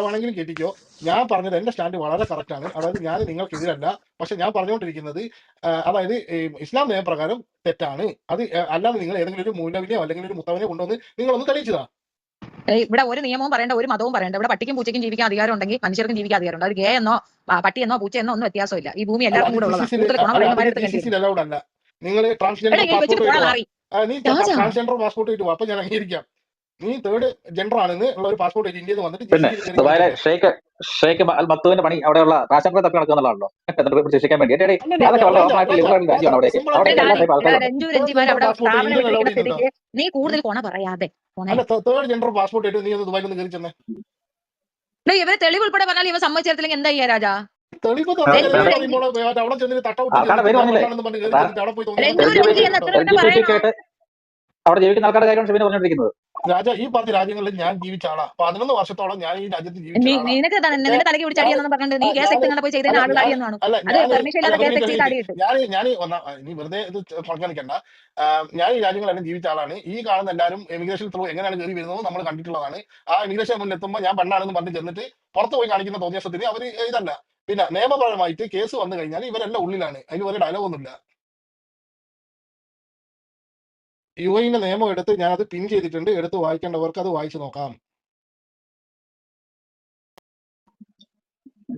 വേണമെങ്കിലും കയറ്റിക്കോ. ഞാൻ പറഞ്ഞത് എന്റെ സ്റ്റാൻഡ് വളരെ കറക്റ്റ് ആണ്. അതായത് ഞാൻ നിങ്ങൾക്കെതിരല്ല. പക്ഷെ ഞാൻ പറഞ്ഞുകൊണ്ടിരിക്കുന്നത് അതായത് ഇസ്ലാം നിയമപ്രകാരം തെറ്റാണ്. അത് അല്ലാതെ നിങ്ങൾ ഏതെങ്കിലും ഒരു മൂലവിനെയോ അല്ലെങ്കിൽ ഒരു മുത്തവനെയോ കൊണ്ടുവന്ന് നിങ്ങളൊന്ന് തെളിയിച്ചതാ. ഇവിടെ ഒരു നിയമവും പറയേണ്ട, ഒരു മതവും പറയേണ്ട. ഇവിടെ പട്ടിക്കും പൂച്ചയ്ക്കും ജീവിക്കാൻ അധികാരം ഉണ്ടെങ്കിൽ മനുഷ്യർക്കും ജീവിക്കാൻ അധികാരമുണ്ട്. അത് ഗേ എന്നോ പട്ടിയെന്നോ പൂച്ചയെന്നോ ഒന്നും വ്യത്യാസമില്ല. ഈ ഭൂമി എല്ലാവർക്കും കൂടെ ഉള്ളതാണ്. നിങ്ങൾ ട്രാൻസ്ജെൻഡർ പാസ്പോർട്ട് കിട്ടും. അപ്പൊ ഞാൻ അംഗീകരിക്കാം. നീ തേർഡ് ജെൻഡർ ആണെന്ന് ഉള്ള ഒരു പാസ്പോർട്ട് ഇന്ത്യയിൽ വന്നിട്ട് ഷെയ്ഖ് അൽ മക്തൂമിന്റെ പണി അവിടെയുള്ള രാഷ്ട്രപതി തപ്പി നടക്കുന്നുള്ളതാണല്ലോ ശിക്ഷിക്കാൻ വേണ്ടി. നീ കൂടുതൽ കൊണ പറയാതെ തേർഡ് ജെൻഡർ പാസ്പോർട്ട് ആയിട്ട് നീ ഒന്ന് ദുബായിൽ ഒന്ന് കയറി ചെന്നേ. ഇവരെ തെളിവ് ഉൾപ്പെടെ പറഞ്ഞാൽ ഇവ സമ്മതിച്ചില്ലെങ്കിൽ എന്താ ചെയ്യാ രാജാ? തെളിവ് അവിടെ ചെന്നിട്ട് തട്ട അവിടെ ജീവിക്കുന്ന ആൾക്കാരുടെ കാര്യമാണ് ഷെബിന് പറഞ്ഞുകൊണ്ടിരിക്കുന്നത്. രാജ ഈ പറഞ്ഞ രാജ്യങ്ങളിൽ ഞാൻ ജീവിച്ച ആളാ. 11 വർഷത്തോളം ഞാൻ ഈ രാജ്യത്ത് ജീവിച്ച ആളാ. നിനക്ക് ഓക്കെ, നിന്റെ തലയ്ക്ക് പിടിച്ച് ഞാൻ അടിയെന്നു പറഞ്ഞിട്ട് നീ കേസ് ഞാൻ എടുത്ത് പോയി ചെയ്തതിന് അല്ല ആളുടെ ഞാൻ അടിയെന്ന് കാണും. അല്ല അത് ഞാൻ പെർമിഷൻ ഇല്ലാത്ത ഒരു കേസ് മിനിറ്റ് എടുത്ത് അടി കിട്ടും. ഞാൻ നീ വെറുതെ ഇത് കൊടുക്കാൻ നിൽക്കണ്ട. ഞാൻ ഈ രാജ്യങ്ങളെല്ലാം ജീവിച്ച ആളാണ്. ഈ കാണുന്ന എല്ലാവരും എമിഗ്രേഷൻ ത്രൂ എങ്ങനെയാണ് കയറി വരുന്നത് നമ്മൾ കണ്ടിട്ടുള്ളതാണ്. ആ എമിഗ്രേഷൻ മുന്നിൽ എത്തുമ്പോൾ ഞാൻ പെണ്ണാണെന്ന് പറഞ്ഞ് ചെന്നിട്ട് പുറത്ത് പോയി കാണിക്കുന്ന തോന്നിയസത്തിന് അവർ ഇതല്ല. പിന്നെ നിയമപരമായിട്ട് കേസ് വന്നു കഴിഞ്ഞാൽ ഇവരെല്ലാം ഉള്ളിലാണ്. അതിന് ഒരു ഡയലോഗ് ഒന്നുമില്ല. യുഎഇന്റെ നിയമം എടുത്ത് ഞാനത് പിൻ ചെയ്തിട്ടുണ്ട്. എടുത്ത് വായിക്കേണ്ടവർക്ക് അത് വായിച്ചു നോക്കാം.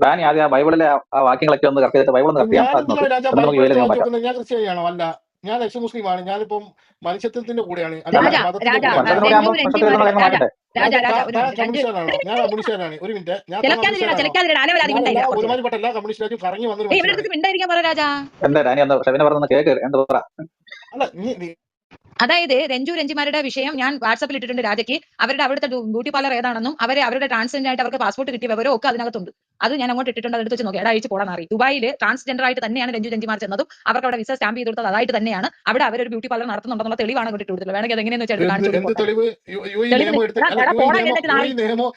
ഡാനി ആദ്യം ആ ബൈബിളിലെ ആ വാക്യങ്ങളൊക്കെ ഒന്ന് കറക്റ്റ് ചെയ്തിട്ട് ബൈബിൾ ഒന്ന് കറക്റ്റ് ചെയ്യാം. ഞാൻ അത് എന്തിനാ നോക്ക്, രാജാ എന്നിട്ട് നമുക്ക് യുഎയിൽ ബൈബിൾ നിയമം വായിച്ചു മാറ്റാം. നോക്കുന്നത്? ഞാൻ ക്രിസ്ത്യാനിയാണോ? അല്ല, ഞാൻ എക്സ് മുസ്ലിമാണ്. ഞാനിപ്പം മനുഷ്യത്വത്തിന്റെ കൂടെയാണ്, അല്ല അല്ലാതെ രാജ മതത്തിന്റെ രാജ കൂടെയല്ല. മനുഷ്യത്തിനോട് ആകുമ്പോൾ മനുഷ്യത്തിൽ വരുന്ന ഞങ്ങൾ രാജ മാറ്റട്ടെ. രാജ രാജ ഒരു താൻ മിനിറ്റ് കമ്മ്യൂണിസ്റ്റുകാരാണോ? ഞാൻ കമ്മ്യൂണിസ്റ്റുകാരാണ്. ഒരു മിനിറ്റ്, ഞാൻ താൻ ചിലക്കാതിരിക്കണം കമ്മ്യൂണിസ്റ്റുകാരാണോ? ചിലക്കാതിരിക്കണം അലവലാതി ഞാൻ മിണ്ടായില്ല എല്ലാ കുറച്ച് ഒരുമാതിരിപ്പെട്ട എല്ലാ കമ്മ്യൂണിസ്റ്റുകാരും കറങ്ങി വന്നൊരു ഇവിടെ മനുഷ്യനാണ്. അടുത്ത് മിണ്ടായിരിക്കാൻ പറ രാജ. എന്താ ഡാനി ഒന്ന് ഷെബിനെ പറഞ്ഞൊന്ന് കേക്ക് എന്ത് പറ. അല്ല നീ അതായത് രഞ്ജിമാരുടെ വിഷയം ഞാൻ വാട്സാപ്പിൽ ഇട്ടിട്ടുണ്ട് രാജയ്ക്ക്. അവരുടെ അവിടുത്തെ ബ്യൂട്ടി പാർലർ ഏതാണെന്നും അവരുടെ ട്രാൻസ്ജെൻഡർ ആയിട്ട് അവർക്ക് പാസ്പോർട്ട് കിട്ടിയ വിവരം ഒക്കെ അതിനകത്തുണ്ട്. അത് ഞാൻ അങ്ങോട്ട് ഇട്ടിട്ടുണ്ട്. അതെടുത്ത് വെച്ച് നോക്കി. അയച്ചു പോടാൻ അറിയും. ദുബായിൽ ട്രാൻസ്ജെൻഡർ ആയിട്ട് തന്നെയാണ് രഞ്ജിമാർ ചെന്നതും അവർക്ക് അവിടെ വിസ സ്റ്റാമ്പ് ചെയ്ത് കൊടുത്തത് അതായിട്ട് തന്നെയാണ്. അവിടെ അവരൊരു ബ്യൂട്ടി പാർലർ നടത്തുന്നുണ്ടെന്നുള്ള തെളിവാണ് അങ്ങോട്ട് ഇട്ട് കൊടുത്തത്. വേണമെങ്കിൽ അതെങ്ങനെയെന്ന് വെച്ചാൽ കാണിച്ചു എന്ത് തെളിവ്? യുഎഇ നിയമം എടുത്ത് അല്ല യുഎഇ നിയമം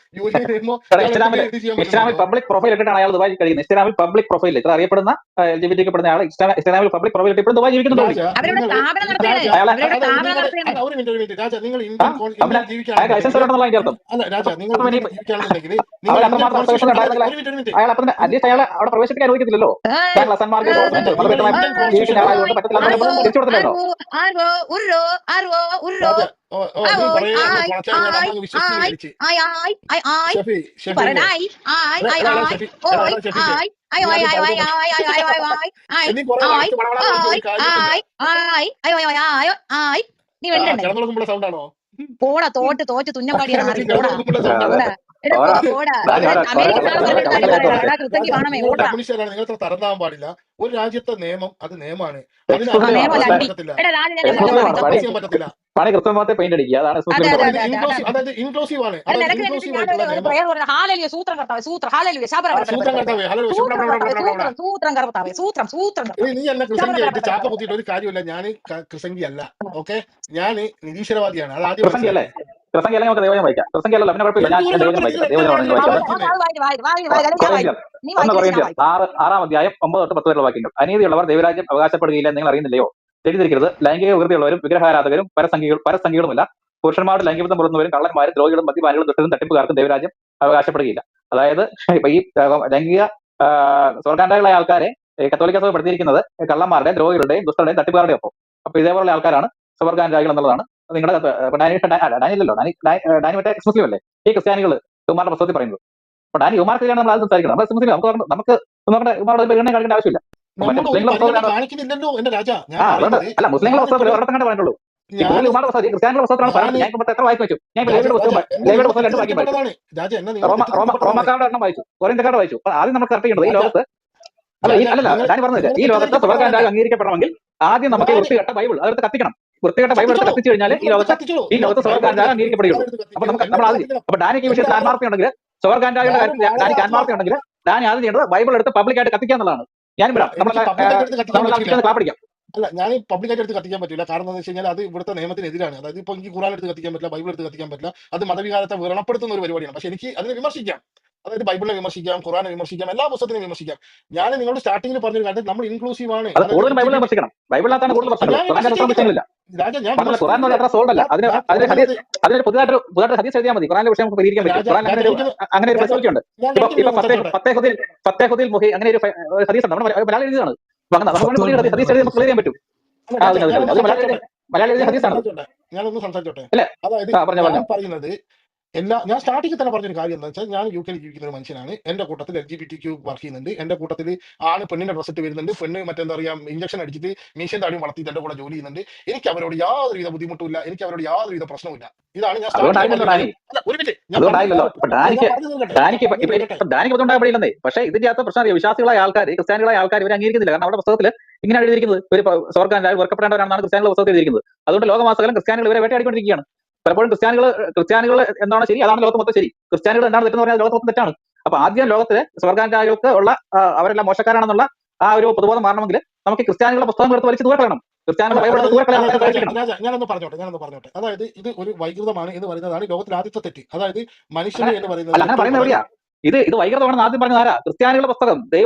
ഇൻസ്റ്റാഗ്രാമിൽ ഇത് ചെയ്യാൻ ഇൻസ്റ്റാഗ്രാമിൽ പറ്റുന്നുണ്ടോ? പബ്ലിക് പ്രൊഫൈൽ ഇട്ടിട്ടാണ് അയാൾ ദുബായി കഴിയുന്നത്. ഇൻസ്റ്റാഗ്രാമിൽ പബ്ലിക് പ്രൊഫൈൽ ഇത്ര അറിയപ്പെടുന്ന LGBT പെടുന്ന ആൾ ഇൻസ്റ്റാഗ്രാമിൽ പബ്ലിക് പ്രൊഫൈൽ ഇട്ട് ഇപ്പോഴും ദുബായി ജീവിക്കുന്നുണ്ട്. രാജ അവരുടെ നിങ്ങൾ സ്ഥാപനം നടത്തുകയാണ്. അയാളെ അവരുടെ സ്ഥാപനം നടത്തുകയാണ്. ഒരു മിനിറ്റ് രാജ, നിങ്ങൾ അയാൾക്ക് ജീവിക്കുകയാണെന്നുണ്ടെങ്കിൽ ലൈസൻസ് ഉണ്ടെന്നുള്ള അതിന്റെ അർത്ഥം. അല്ല രാജ, നിങ്ങൾ അപ്പം ഇനി ഇന്ത്യയിൽ ജീവിക്കുകയാണെന്നുണ്ടെങ്കിൽ നിങ്ങൾ അവൾ ഇന്ത്യൻ അത്രമാത്രം കോൺസ്റ്റിറ്റ്യൂഷൻ അസോസിയേഷൻ ഉണ്ടായിരുന്നില്ല. ഒരു മിനിറ്റ് അയാൾ അപ്പം അറ്റ്ലീസ്റ്റ് അയാളെ അവിടെ പ്രവേശിക്കാൻ അനുവദിക്കത്തില്ലല്ലോ. താങ്കൾ അസന്മാർക്ക് രാജ, നിങ്ങൾ മതപരമായി ഇന്ത്യൻ കോൺസ്റ്റിറ്റ്യൂഷൻ ജീവിക്കുന്ന ആളായതുകൊണ്ട് പറ്റത്തില്ല തിരിച്ചു കൊടുത്തില്ലല്ലോ. രാജ നീ കുറേ കുളച്ചാൽ നമ്മൾ വിശ്വസിച്ച് മേടിച്ച് ഷെഫി ഷെഫി നീ കുറെ വായിച്ച് ഒരു നീ വെണ്ടേ കിടന്നുറങ്ങുമ്പോൾ സൗണ്ടാണോ? പോടാ തോറ്റ് തുന്നമ്പാടിയാണ് ആറി പോടാ അതെ. പോടാ ഡാനി ഓരോ കമ്മ്യൂണിസ്റ്റുകാരാണ്. നിങ്ങൾ അത്ര തരംതാവാൻ പാടില്ല. ഒരു രാജ്യത്തെ നിയമം അത് നിയമമാണ്. അതിന് പറ്റത്തില്ല. പണി കൃത്യമായിട്ട് പെയിന്റ് അടിക്കുക. അതാണ് അതായത് ഇൻക്ലൂസീവ് ആണ്. ഇൻക്ലൂസീവ് ആയിട്ടുള്ള നിയമം. സൂത്രം നീ എന്നെ ക്രിസംഗിയായിട്ട് ചാപ്പ കുത്തിയിട്ട് ഒരു കാര്യമില്ല. ഞാൻ ക്രിസംഗി അല്ല. ഓക്കെ, ഞാൻ നിരീശ്വരവാദിയാണ്. അത് ആദ്യം പ്രസംഗിയല്ലേ? പ്രസംഗി അല്ലെങ്കിൽ നമുക്ക് ദൈവം വായിക്കാം. പ്രസംഗി അല്ലല്ലോ, പിന്നെ കുഴപ്പമില്ല. ഞാൻ ദൈവം വായിക്കാം. ദൈവം 6-ാം അധ്യായം 9 തൊട്ട് 10 വരെയുള്ള വാക്യങ്ങൾ. അനീതിയുള്ളവർ ദൈവരാജ്യം അവകാശപ്പെടുകയില്ല നിങ്ങൾ അറിയുന്നില്ലയോ? തെറ്റിദ്ധരിക്കരുത്. ലൈംഗിക വികൃതിയുള്ളവരും വിഗ്രഹാരാധകരും പരസംഖ്യകളുമല്ല, പുരുഷന്മാരുടെ ലൈംഗികത്വം പുറത്തുന്നവരും കള്ളന്മാരും ദ്രോഹികളും മദ്യപാനികളും ദുഷ്ടരും തട്ടിപ്പുകാർക്കും ദൈവരാജ്യം അവകാശപ്പെടുകയില്ല. അതായത് ഇപ്പൊ ഈ ലൈംഗിക സ്വർഗാന്താക്കളായ ആൾക്കാരെ കത്തോലിക്ക സഭ പെടുത്തിയിരിക്കുന്നത് കള്ളന്മാരുടെ, ദ്രോഹികളുടെയും ദുഷ്ടരുടെയും തട്ടിപ്പുകാരുടെയും ഒപ്പം. അപ്പൊ ഇതേപോലുള്ള ആൾക്കാരാണ് സ്വർഗാന്താക്കൾ എന്നുള്ളതാണ് നിങ്ങളുടെ ഡാനിയല്ലോ. ഡാനി മറ്റേ മുസ്ലിം അല്ലേ? ഈ ക്രിസ്ത്യാനികൾ ഉമാരുടെ പുസ്തകത്തിൽ പറയുന്നത്. അപ്പൊ ഡാനി ഉമാർക്കെതിരെയാണ് നമ്മൾ ആദ്യം സംസാരിക്കണം. നമ്മൾ മുസ്ലിം നമുക്ക് ഉമാരുടെ പരിഗണന കാണിക്കേണ്ട ആവശ്യമില്ല. മറ്റേ മുസ്ലിങ്ങളുടെ പുസ്തകത്തിലാണ്. അല്ല, മുസ്ലിങ്ങളുടെ പുസ്തകത്തിൽ ഒരിടത്തും കണ്ടേ പറഞ്ഞുള്ളൂ. ഈ ഉമാരുടെ പുസ്തകം ക്രിസ്ത്യാനികളുടെ പുസ്തകത്തിലാണ് പറയുന്നത്. ഞാൻ ഇപ്പൊ എത്ര വായിച്ചു വെച്ചു? ഞാൻ ഇപ്പൊ ലേവിയുടെ പുസ്തകം 2 വാക്യം വായിച്ചു. റോമാക്കാരുടെ എണ്ണം വായിച്ചു, കൊറിന്ത്യക്കാരുടെ വായിച്ചു. ആദ്യം നമുക്ക് കറക്റ്റ് ചെയ്യേണ്ടത് ഈ ലോകത്ത് അല്ലല്ല ഡാനി പറഞ്ഞില്ല, ഈ ലോകത്ത് സ്വർഗാന്താക്കം അംഗീകരിക്കപ്പെടണമെങ്കിൽ ആദ്യം നമുക്ക് വൃത്തികെട്ട ബൈബിൾ അതെടുത്ത് കത്തിക്കണം. വൃത്തികെട്ട ബൈബിൾ എടുത്ത് കത്തിച്ചു കഴിഞ്ഞാൽ ഈ ലോകത്ത് സ്വർഗാന്താകം അംഗീകരിക്കപ്പെടുകയുള്ളൂ. അപ്പൊ നമ്മൾ ആദ്യം അപ്പൊ ഡാനിക്ക് ഈ വിഷയത്തിൽ ആത്മാർത്ഥയുണ്ടെങ്കിൽ, സ്വർഗാന്താകളുടെ കാര്യത്തിൽ ഡാനിക്ക് ആത്മാർത്ഥയുണ്ടെങ്കിൽ ഡാനി ആദ്യം ചെയ്യേണ്ടത് ബൈബിൾ എടുത്ത് പബ്ലിക്കായിട്ട് കത്തിക്കുക എന്നുള്ളതാണ്. ഞാനും വിടാം, നമ്മളെ ക്ലാപ്പിടിക്കാം. അല്ല, ഞാൻ പബ്ലിക്കായിട്ട് എടുത്ത് കത്തിക്കാൻ പറ്റില്ല. കാരണം എന്താ വെച്ച് കഴിഞ്ഞാൽ അത് ഇവിടുത്തെ നിയമത്തിനെതിരാണ്. അതായത് ഇപ്പൊ എനിക്ക് ഖുർആൻ എടുത്ത് കത്തിക്കാൻ പറ്റില്ല, ബൈബിൾ എടുത്ത് കത്തിക്കാൻ പറ്റില്ല. അത് മതവികാരത്തെ വ്രണപ്പെടുത്തുന്ന ഒരു പരിപാടിയാണ്. പക്ഷെ എനിക്ക് അതിനെ വിമർശിക്കാം. അതായത് ബൈബിളിനെ വിമർശിക്കാം, ഖുർആനെ വിമർശിക്കാം, എല്ലാ പുസ്തകത്തിനും വിമർശിക്കാം. ഞാൻ നിങ്ങളോട് സ്റ്റാർട്ടിങ്ങിൽ പറഞ്ഞൊരു കാര്യം, നമ്മൾ ഇൻക്ലൂസീവ് ആണ്. കൂടുതൽ ബൈബിൾ വിമർശിക്കണം. ബൈബിളിനകത്താണ് കൂടുതൽ പ്രശ്നങ്ങൾ. രാജ ഞാൻ ഖുർആൻ അത്ര സോൾഡ് അല്ല. അതിനൊരു പുതുതായിട്ട് ഹദീസ് എഴുതിയാൽ മതി. ഖുർആനിലെ വിഷയം നമുക്ക് പരിഹരിക്കാൻ പറ്റും. ഖുർആൻ അങ്ങനെ ഒരു ഫെസിലിറ്റി ഉണ്ട്. ഇപ്പൊ ഫത്തേഹുദ്ദീൻ മുഹി അങ്ങനെ ഒരു ഹദീസ് ഉണ്ട്. നമ്മുടെ മലയാളം എഴുതിയതാണ്. ഹദീസ് എഴുതി നമുക്ക് ക്ലിയർ ചെയ്യാൻ പറ്റും. മലയാളം എഴുതിയ ഹദീസാണ്. ഞാനൊന്ന് സംസാരിച്ചോട്ടെ. അല്ലേ? ഞാൻ പറയുന്നത് ഞാൻ സ്റ്റാർട്ടിങ്ങിൽ തന്നെ പറഞ്ഞൊരു കാര്യം എന്താ വെച്ചാൽ, ഞാൻ UK ജീവിക്കുന്ന ഒരു മനുഷ്യനാണ്. എന്റെ കൂട്ടത്തിൽ LGBTQ വർക്ക് ചെയ്യുന്നുണ്ട്. എന്റെ കൂട്ടത്തിൽ ആണ് പെണ്ണിന്റെ ഡ്രസ് ഇട്ട് വരുന്നുണ്ട്. പെണ്ണ് മറ്റെന്താ പറയാ ഇഞ്ചക്ഷൻ അടിച്ചിട്ട് മീശൻ താടിയും വളർത്തിയിട്ട് എന്റെ കൂടെ ജോലി ചെയ്യുന്നുണ്ട്. എനിക്ക് അവരോട് യാതൊരുവിധ ബുദ്ധിമുട്ടില്ല, എനിക്ക് അവരോട് യാതൊരുവിധ പ്രശ്നവുമില്ല. ഇതാണ് ഞാൻ ഡാനിക്ക്. പക്ഷേ ഇതിന്റെ അകത്ത് പ്രശ്നം വിശ്വാസികളായ ആൾക്കാർ, ക്രിസ്ത്യാനികളായ ആൾക്കാർ ഇവർ അംഗീകരിക്കുന്നില്ല. കാരണം അവരുടെ പുസ്തകത്തിൽ ഇങ്ങനെ എഴുതിയിരിക്കുന്നത് ഒരു സ്വർഗാന്തായി വെറുക്കപ്പെടേണ്ടവരാണെന്നാണ് ക്രിസ്ത്യാനികളുടെ പുസ്തകത്തിൽ എഴുതിയിരിക്കുന്നത്. അതുകൊണ്ട് ലോകമാസകലം ക്രിസ്ത്യാനികൾ ഇവരെ വേട്ടയാടിക്കൊണ്ടിരിക്കുകയാണ്. പലപ്പോഴും ക്രിസ്ത്യാനികൾ എന്താണ് ശരി, അതാണ് ലോകത്ത് മൊത്തം ശരി. ക്രിസ്ത്യാനികൾ എന്താണ് തെറ്റെന്ന് പറഞ്ഞാൽ ലോകത്ത് മൊത്തം തെറ്റാണ്. അപ്പൊ ആദ്യം ലോകത്തിലെ സ്വർഗാന്തായികൾക്ക് ഉള്ള അവരെല്ലാം മോശക്കാരാണെന്നുള്ള ആ ഒരു പൊതുബോധം മാറണമെങ്കിൽ നമുക്ക് ക്രിസ്ത്യാനികളുടെ പുസ്തകങ്ങൾ എടുത്ത് വലിച്ചു ദൂരെ കളയണം. ക്രിസ്ത്യാനികൾ അല്ല ബൈബിൾ എടുത്ത് അതായത് ദൂരെ കളയാൻ അതായത് ആൾക്കാർ രാജ പഠിക്കണം. രാജ ഞാനൊന്ന് പറഞ്ഞോട്ടെ. അതായത് ഇത് ഒരു വൈകൃതമാണ് എന്ന് പറയുന്നതാണ് ലോകത്തിലെ ആദ്യത്തെ തെറ്റ്. അതായത് മനുഷ്യന് അങ്ങനെ എന്ന് അല്ല, പറയുന്നത് അങ്ങനെ എപ്പോഴും പറയുന്നത് എവിടെയാ? ഇത് വൈകൃതമാണെന്ന് ആദ്യം പറഞ്ഞത് ആരാ? ക്രിസ്ത്യാനികളുടെ പുസ്തകം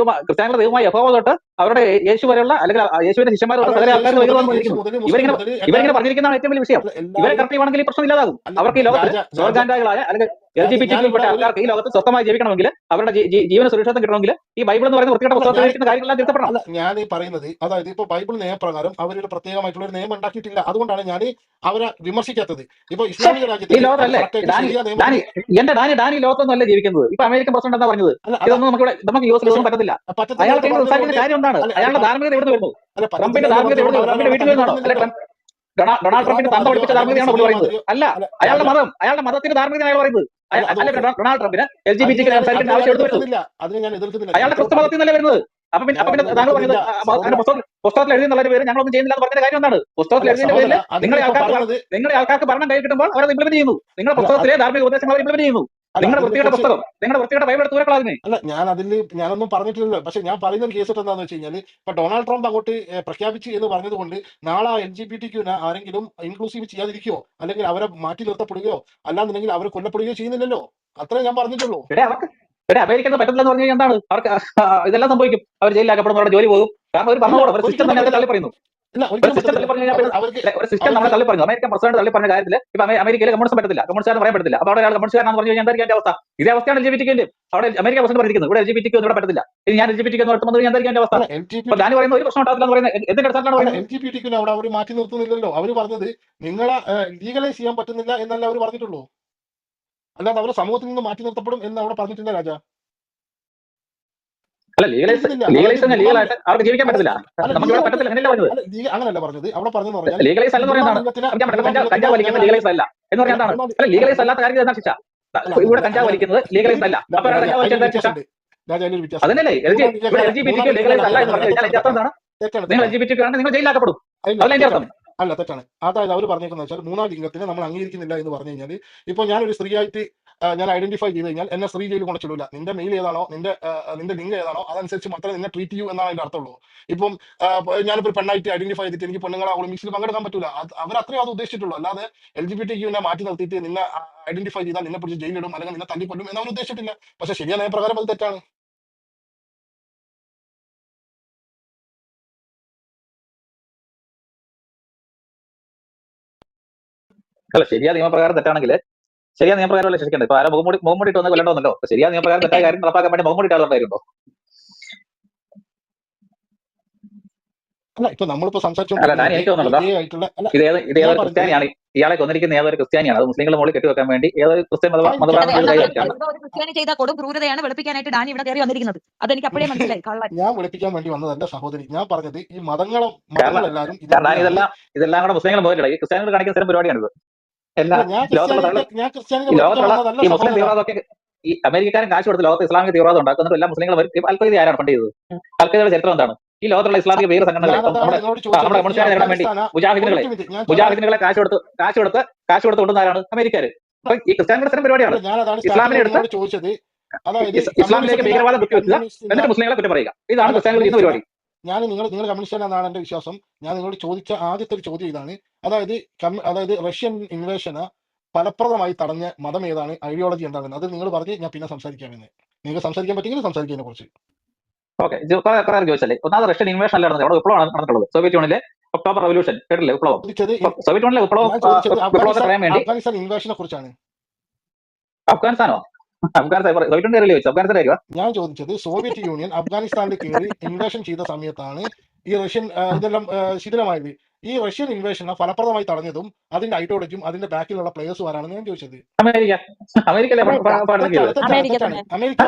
ക്രിസ്ത്യാനികളുടെ ദൈവമായ യഹോവ തൊട്ട് അവരുടെ യേശു വരെയുള്ള അല്ലെങ്കിൽ യേശുവിന്റെ ശിഷ്യന്മാർ തൊട്ട് അതായത് സകല ആൾക്കാർ വൈകൃതമാണെന്ന് യേശു പറഞ്ഞിരിക്കുന്നു. മുതൽ മുസ്ലിം ഇവരിങ്ങനെ മുതൽ ഇവരിങ്ങനെ എല്ലാവരും പറഞ്ഞിരിക്കുന്നതാണ് ഏറ്റവും വലിയ വിഷയം. അല്ല ഇവരെ എല്ലാവരും കറക്റ്റ് ചെയ്യുവാണെങ്കിൽ ഈ പ്രശ്നം ഇല്ലാതാകും. അല്ല അവർക്ക് ഈ ലോകത്ത് രാജ സ്വർഗാന്താകളായ അല്ലെങ്കിൽ LGBTQ പെട്ട ഞാനിവിടെ ഒരു ആൾക്കാർക്ക് ഈ ലോകത്ത് സ്വസ്ഥമായി ജീവിക്കണമെങ്കിൽ അവരുടെ ജീവന സുരക്ഷിതം കിട്ടണമെങ്കിൽ ഈ ബൈബിൾ എന്ന് പറയുന്ന വൃത്തികെട്ട അല്ല പുസ്തകത്തിൽ ഞാൻ ഇരിക്കുന്ന കാര്യങ്ങളെല്ലാം തിരുത്തപ്പെടണം. അല്ല ഞാൻ ഈ പറയുന്നത് അതായത് ഇപ്പൊ ബൈബിൾ നിയമപ്രകാരം അവരൊരു പ്രത്യേകമായിട്ടുള്ള ഒരു നിയമം ഉണ്ടാക്കിയിട്ടില്ല. അതുകൊണ്ടാണ് ഞാൻ അവരെ വിമർശിക്കാത്തത്. ഇപ്പൊ പക്ഷേ ഇസ്ലാമിക ഈ രാജ്യത്തിൽ അത് ലോകത്തല്ലേ കറക്റ്റായിട്ട് ഡാനി ശരിയാ ഡാനി നിയമത്തിന് ഡാനി ലോകത്തൊന്നും അല്ല ജീവിക്കുന്നത്. ഇപ്പൊ അമേരിക്കൻ പ്രസിഡന്റ് എന്താ പറഞ്ഞത്? അല്ല അതാ ഇതൊന്നും നമുക്ക് US പക്ഷെ ഇതൊന്നും പറ്റത്തില്ല. പറ്റത്തില്ല അയാൾക്ക് എന്ന് ഇങ്ങനെ പറഞ്ഞത് സംസാരിക്കുന്ന കൊണ്ട് കാര്യം എന്താണ്? അല്ല അത് അയാളുടെ ധാർമ്മികത എവിടെ വരുന്നു? അല്ല പറ്റത്തില്ല ട്രംപിന്റെ എന്ന് ധാർമ്മികത പറഞ്ഞതുകൊണ്ട് എവിടെ വരുന്നു? അവരാണ് ട്രംപിന്റെ അവിടെ വീട്ടിൽ നിന്നാണോ? അല്ലെ തല്ലിക്കൊല്ലുന്നില്ലല്ലോ. ഡൊണാൾഡ് ഖുറാന്റെ ട്രംപിന്റെ തന്ത മാതിരിയോ പഠിപ്പിച്ച അല്ലെങ്കിൽ ധാർമ്മികതയാണോ പുള്ളി മുസ്ലിം പറയുന്നത്? മാതിരിയോ അല്ല, അല്ല അയാളുടെ രാജ അയാളുടെ മതത്തിന്റെ ധാർമ്മികതയാണ് അയാൾ പറയുന്നത്. അല്ല അത് അല്ല, ഓക്കെ. ഡൊണാൾഡ് ട്രംപിന് അതിന് LGBT ഞാൻ സംസാരിക്കേണ്ട ആവശ്യം എടുത്തു വരുന്നത്. അതിന് ഞാൻ എതിർക്കുന്നില്ല. അയാളുടെ ഞങ്ങൾ ക്രിസ്തു മതത്തിൽ നിന്നല്ലേ വരുന്നത്. അപ്പൊ ഞാൻ പിന്നെ അതിനെ താങ്കൾ പറഞ്ഞത് എതിർക്കുന്നില്ല സഹോദര. അങ്ങനെ പുസ്തകത്തിൽ എഴുതിയെന്നുള്ള പേര് ഞങ്ങളൊന്നും ചെയ്യുന്നില്ല എന്ന് പറഞ്ഞ കാര്യം എന്താണ്? പുസ്തകത്തിൽ അല്ല എഴുതിയതിന്റെ സഹോദര പേരിൽ അതിന് ഇപ്പൊ പറയുന്നത് നിങ്ങളെ ആൾക്കാർക്ക് ഭരണം കൈ കിട്ടുമ്പോൾ അവരത് ഇംപ്ലിമെന്റ് ചെയ്യുന്നു. നിങ്ങളുടെ അല്ല പുസ്തകത്തിലെ ധാർമ്മിക ഉപദേശങ്ങൾ അവർ ഇംപ്ലിമെന്റ് ചെയ്യുന്നു. അല്ല നിങ്ങളുടെ അതിനെ വൃത്തിയുടെ കുറിച്ച് പുസ്തകം, നിങ്ങളുടെ വൃത്തിയുടെ ബൈബിൾ എടുത്ത് ദൂരക്കളാതിനെ. അല്ല ഞാനൊന്നും പറഞ്ഞിട്ടില്ലല്ലോ. പക്ഷെ ഞാൻ പറയുന്ന ഒരു കേസ് എന്താണെന്ന് വെച്ച് കഴിഞ്ഞാൽ ഇപ്പൊ ഡൊണാൾഡ് ട്രംപ് അങ്ങോട്ട് പ്രഖ്യാപിച്ചു എന്ന് പറഞ്ഞത് കൊണ്ട് നാളെ LGBT ആരെങ്കിലും ഇൻക്ലൂസീവ് ചെയ്യാതിരിക്കുകയോ അല്ലെങ്കിൽ അവരെ മാറ്റി നിർത്തപ്പെടുകയോ അല്ലാന്നുണ്ടെങ്കിൽ അവരെ കൊല്ലപ്പെടുകയോ ചെയ്യുന്നില്ലല്ലോ. അത്രേ ഞാൻ പറഞ്ഞിട്ടുള്ളൂ. ഇവിടെ അമേരിക്കയിൽ പറ്റത്തില്ല എന്ന് പറഞ്ഞു കഴിഞ്ഞാൽ എന്താണ്? അവർക്ക് ഇതെല്ലാം സംഭവിക്കും. അവർ ജയിലിലാക്കപ്പെടും, അവരുടെ ജോലി പോകും. കാരണം ഒരു ഇല്ല ഭരണകൂടം, ഒരു സിസ്റ്റം ഒരിക്കലും തന്നെ അവരെ പറ്റത്തില്ല. തള്ളി പറയുന്നു. ഇല്ല ഒരു ഒരിക്കലും സിസ്റ്റം പറ്റത്തില്ല. തള്ളി പറഞ്ഞു കഴിഞ്ഞാൽ അവർക്ക് ഒരു സിസ്റ്റം നമ്മളെ അവർക്ക് തള്ളി പറഞ്ഞു. അമേരിക്കൻ പ്രസിഡന്റ് തള്ളി പറഞ്ഞ കാര്യത്തിൽ ഇപ്പൊ അമേരിക്കയിൽ കമ്മ്യൂണിസം പറ്റത്തില്ല, കമ്മ്യൂണിസ്റ്റ് പറയാൻ പറ്റത്തില്ല. അപ്പൊ അവിടെ അയാൾ കമ്മ്യൂണിസ്റ്റുകാരനാണെന്ന് പറഞ്ഞു കഴിഞ്ഞാൽ എന്തായിരിക്കും എന്റെ അവസ്ഥ? ഇതേ അവസ്ഥയാണ് LGBT അവിടെ അമേരിക്ക പ്രസിഡന്റ് പറഞ്ഞിരിക്കുന്നത്. ഇവിടെ LGBT ഇവിടെ പറ്റത്തില്ല. ഇനി ഞാൻ LGBT എന്ന് പറഞ്ഞു കഴിഞ്ഞാൽ എന്തായിരിക്കും എന്റെ അവസ്ഥ? അല്ല ഇപ്പൊ ഞാൻ പറയുന്ന ഒരു പ്രശ്നം ഉണ്ടാവില്ല എന്ന് പറയുന്നത് എന്തിന്റെ അടിസ്ഥാനത്തിലാണ് അല്ല പറയുന്നത്? LGBT അവിടെ അവർ മാറ്റി നിർത്തുന്നില്ലല്ലോ. അവർ പറഞ്ഞത് നിങ്ങളെ ലീഗലൈസ് ചെയ്യാൻ പറ്റുന്നില്ല എന്നല്ല അവർ പറഞ്ഞിട്ടുള്ളൂ. അല്ലാതെ അവരെ സമൂഹത്തിൽ നിന്ന് മാറ്റി നിർത്തപ്പെടും എന്ന് അവിടെ പറഞ്ഞിട്ടില്ല രാജ. അല്ല, ലീഗലൈസ് ലീഗലായിട്ട് അവർക്ക് ജീവിക്കാൻ പറ്റത്തില്ല. അല്ല നമുക്ക് ഇവിടെ പറ്റത്തില്ല, അങ്ങനെയല്ല പറഞ്ഞത്. അല്ല അങ്ങനല്ല പറഞ്ഞത്. അവിടെ പറഞ്ഞെന്ന് പറഞ്ഞാൽ ലീഗലൈസ് അല്ലെന്ന് പറയുന്നതാണ്. കഞ്ചാവ് വലിക്കുന്നത് ലീഗലൈസ് അല്ല എന്ന് പറഞ്ഞാൽ എന്താണ്? അല്ല, ലീഗലൈസ് അല്ലാത്ത കാര്യം എന്താ ശിക്ഷ? ഇവിടെ കഞ്ചാവ് വലിക്കുന്നത് ലീഗലൈസ് അല്ല. അപ്പൊ കഞ്ചാവ് വലിച്ചത് ശിക്ഷ അതന്നെയല്ലേ? ഇവിടെ LGBT ലീഗലൈസ് അല്ല എന്ന് പറഞ്ഞു കഴിഞ്ഞാൽ അതിന്റെ അർത്ഥം എന്താണ്? നിങ്ങൾ LGBT ആണെങ്കിൽ നിങ്ങൾ ജയിലിലാക്കപ്പെടും. അതല്ല അതിന്റെ അർത്ഥം. അല്ല തെറ്റാണ്. അതായത് അവർ പറഞ്ഞേക്കുന്നത് വെച്ചാൽ മൂന്നാം ലിംഗത്തിനെ നമ്മൾ അംഗീകരിക്കുന്നില്ല എന്ന് പറഞ്ഞു കഴിഞ്ഞാൽ ഇപ്പൊ ഞാനൊരു സ്ത്രീയായിട്ട് ഞാൻ ഐഡന്റിഫൈ ചെയ്ത് കഴിഞ്ഞാൽ എന്നെ സ്ത്രീ ജയിലിൽ കൊണ്ടില്ല. നിന്റെ മെയിൽ ഏതാണോ നിന്റെ ലിംഗം ഏതാണോ അതനുസരിച്ച് മാത്രമേ നിന്നെ ട്രീറ്റ് ചെയ്യൂ എന്നാണ് അതിന്റെ അർത്ഥമുള്ളൂ. ഇപ്പം ഞാനിപ്പോൾ പെണ്ണായിട്ട് ഐഡന്റിഫൈ ചെയ്തിട്ട് എനിക്ക് പെണ്ണുങ്ങളെ ഒളിമ്പിക്സിൽ പങ്കെടുക്കാൻ പറ്റൂല. അവർ അത്രയും അത് ഉദ്ദേശിച്ചിട്ടുള്ളൂ. അല്ലാതെ LGBT മാറ്റി നിർത്തിയിട്ട് നിന്നെ ഐഡന്റിഫൈ ചെയ്താൽ നിന്നെ പിടിച്ച് ജയിലിടും അല്ലെങ്കിൽ നിന്നെ തല്ലിക്കൊല്ലും എന്നവർ ഉദ്ദേശിച്ചിട്ടില്ല. പക്ഷെ ശരിയായ നയപ്രകാരം അത് തെറ്റാണ്. അല്ല, ശരിയായ നിയമപ്രകാരം തെറ്റാണെങ്കിൽ ശരിയായ നിയമപ്രകാരമല്ല ശിക്ഷിക്കേണ്ടത്. ഇപ്പൊ ആരോ മുഖംമൂടിയിട്ട് വന്ന് കൊല്ലണമെന്നല്ലോ. ശരിയായ നിയമപ്രകാരം തെറ്റായ കാര്യം നടപ്പാക്കാൻ വേണ്ടി മുഖംമൂടിയിട്ട് ആളുടെ കാര്യമുണ്ടോ? അല്ല ഇപ്പൊ നമ്മളിപ്പോ അല്ല, ഡാനി എനിക്ക് തോന്നുന്നുണ്ടോ ഇതേതൊരു ക്രിസ്ത്യാനിയാണ് ഇയാളെ കൊന്നിരിക്കുന്ന ഏതൊരു ക്രിസ്ത്യാനിയാണ്. അത് മുസ്ലിങ്ങളുടെ മുകളിൽ കെട്ടിവെക്കാൻ വേണ്ടി ഏതൊരു ക്രിസ്ത്യൻ മതപ്രാർത്ഥന ചെയ്ത് കൈവരിക്കാണ്. ക്രിസ്ത്യാനി ചെയ്ത കൊടും ക്രൂരതയാണ് വെളുപ്പിക്കാനായിട്ട് ഡാനി ഇവിടെ കയറി വന്നിരിക്കുന്നത്. അതെനിക്ക് അപ്പോഴേ മനസ്സിലായി. കള്ളൻ ഞാൻ വെളുപ്പിക്കാൻ വേണ്ടി വന്നതല്ല സഹോദരി. ഞാൻ പറഞ്ഞത് ഈ മതങ്ങളെല്ലാരും കാരണം ഇതെല്ലാം കൂടെ മുസ്ലിങ്ങൾ മുതലില്ല. ഈ ക്രിസ്ത്യാനികൾ കാണിക്കുന്ന സ്ഥലം പരിപാടിയാണിത്. എല്ലാ ലോകത്തുള്ള ഈ മുസ്ലിം തീവ്രവാദമൊക്കെ ഈ അമേരിക്കക്കാരൻ കാശ് കൊടുത്ത് ലോകത്ത് ഇസ്ലാമിക തീവ്രവാദം ഉണ്ടാക്കുന്നുണ്ട്. എല്ലാ മുസ്ലിങ്ങളും അൽഖയ്ദ ആരാണ് ഫണ്ട് ചെയ്തത്? അൽഖയ്ദയുടെ ചരിത്രം എന്താണ്? ഈ ലോകത്തുള്ള ഇസ്ലാമിക ഭീകര സംഘടനകളെ നമ്മുടെ മനുഷ്യരെ നേടാൻ വേണ്ടി മുജാഹിദിനുകളെ കാശ് കൊടുത്ത് കൊണ്ടുവന്ന ആരാണ്? അമേരിക്കക്കാര്. അപ്പൊ ഈ ക്രിസ്ത്യാനികളുടെ സ്ഥലം പരിപാടിയാണ്. ഇസ്ലാമിനെ എടുത്ത് ഇസ്ലാമിലേക്ക് ഭീകരവാദം കുത്തിവെക്കുക, എന്നിട്ട് മുസ്ലിങ്ങളെ കുറ്റം പറയുക. ഇതാണ് ക്രിസ്ത്യാനികൾ ചെയ്യുന്ന പരിപാടി. നിങ്ങൾ കമ്മ്യൂണിസ്റ്റാണെന്നാണ് എന്റെ വിശ്വാസം. ഞാൻ നിങ്ങളോട് ചോദിച്ച ആദ്യത്തെ ഒരു ചോദ്യം ഇതാണ്. അതായത് റഷ്യൻ ഇൻവേഷന് ഫലപ്രദമായി തടഞ്ഞ മതം ഏതാണ്, ഐഡിയോളജി എന്താണെന്ന് അത് നിങ്ങൾ പറഞ്ഞ് ഞാൻ പിന്നെ സംസാരിക്കാമെന്ന്. നിങ്ങൾക്ക് സംസാരിക്കാൻ പറ്റുമെങ്കിൽ സംസാരിക്കുന്നതിനെ കുറിച്ച്. ഓക്കെ, ചോദിച്ചല്ലേ. ഒന്നാമത് റഷ്യൻ ഇൻവേഷൻ അല്ലായിരുന്നു, അവിടെ വിപ്ലവമാണ് നടന്നിട്ടുള്ളത്. സോവിയറ്റ് യൂണിയനിലെ ഒക്ടോബർ റവല്യൂഷൻ കേട്ടില്ലേ? വിപ്ലവം. സോവിയറ്റ് യൂണിയനിലെ വിപ്ലവത്തെ പറയാൻ വേണ്ടി അഫ്ഗാനിസ്ഥാൻ ഇൻവേഷനെ കുറിച്ചാണ്. അഫ്ഗാനിസ്ഥാനോ? സോവിയറ്റ് യൂണിയൻ ചോദിച്ചു, അഫ്ഗാനിസ്ഥാൻ ആയിരിക്കും. ഞാൻ ചോദിച്ചത് സോവിയറ്റ് യൂണിയൻ അഫ്ഗാനിസ്ഥാനിൽ കയറി ഇൻവേഷൻ ചെയ്ത സമയത്താണ് ഈ റഷ്യൻ ഇതെല്ലാം ശിഥിലമായത്. ഈ റഷ്യൻ ഇൻവേഷനെ ഫലപ്രദമായി തടഞ്ഞതും അതിന്റെ ഐഡിയോളജിയും അതിന്റെ ബാക്കിലുള്ള പ്ലേയേഴ്സും ആരാണെന്ന് ഞാൻ ചോദിച്ചത്. അമേരിക്ക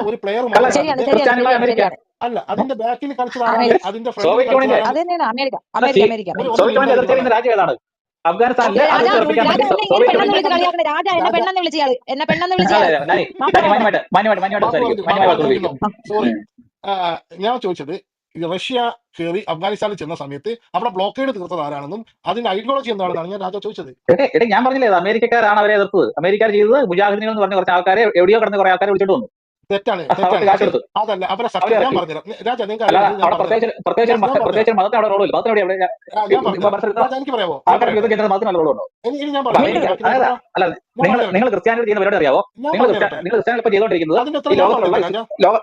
ഒരു പ്ലെയർ അല്ല, അതിന്റെ ബാക്കിൽ കളിച്ചത് അതിന്റെ രാജ്യം ഏതാണ്? അഫ്ഗാനിസ്ഥാനിലെ സോറി, ഞാൻ ചോദിച്ചത് റഷ്യ കയറി അഫ്ഗാനിസ്ഥാനിൽ ചെന്ന സമയത്ത് അവിടെ ബ്ലോക്കേഡ് തീർത്തത് ആരാണെന്നും അതിന്റെ ഐഡിയോളജി എന്താണെന്നാണ് ഞാൻ രാജ ചോദിച്ചത്. ഞാൻ പറഞ്ഞില്ലേ, അമേരിക്കക്കാരാണ് അവരെ എതിർത്തത്. അമേരിക്കക്കാർ ചെയ്തത് മുജാഹിദീൻ എന്ന് പറഞ്ഞ കുറച്ച് ആൾക്കാരെ എവിടെയോ കിടന്ന് കുറെ ആൾക്കാരെ വിളിച്ചിട്ട് വന്നു. തെറ്റാണ് അവർക്ക് തെറ്റാണ്. കാശ് കൊടുത്തു, അതല്ല അവരെ അവര് സത്യം ഞാൻ ഇറക്കി. പറഞ്ഞുതരാം. രാജ നിങ്ങൾക്ക് അല്ലാതെ അറിയാമെങ്കിൽ ഞാൻ അവിടെ പറഞ്ഞുതരാം. പ്രത്യേകിച്ച് ഞാൻ പറഞ്ഞുതരാം. പ്രത്യേകിച്ച് മതത്തിന് അവിടെ റോളില്ല. മതത്തിന് അവിടെ ഞാൻ പറഞ്ഞുതരാം. രാജ എനിക്ക് പറയാവോ? ഞാൻ ആൾക്കാർക്ക് യുദ്ധം പറയട്ടെ. ചെയ്യുന്നത് മതത്തിന് റോളുണ്ടോ? ഇനി ഞാൻ അപ്പൊ പറയാം. അമേരിക്ക ഞാൻ അതായത് പറയാം. അല്ല, ഞാൻ നിങ്ങൾ പറഞ്ഞുതരട്ടെ. നിങ്ങൾ ക്രിസ്ത്യാനികൾ ചെയ്യുന്ന പരിപാടി അറിയാവോ? ഞാൻ നിങ്ങൾ പറഞ്ഞുതരട്ടെ. ക്രിസ്ത്യാനികൾ ഇപ്പൊ ചെയ്തുകൊണ്ടിരിക്കുന്നത് അതിന്റെ ഈ ഉത്തരം ഞാൻ ലോകത്തിലുള്ള പറഞ്ഞുതരാം. രാജ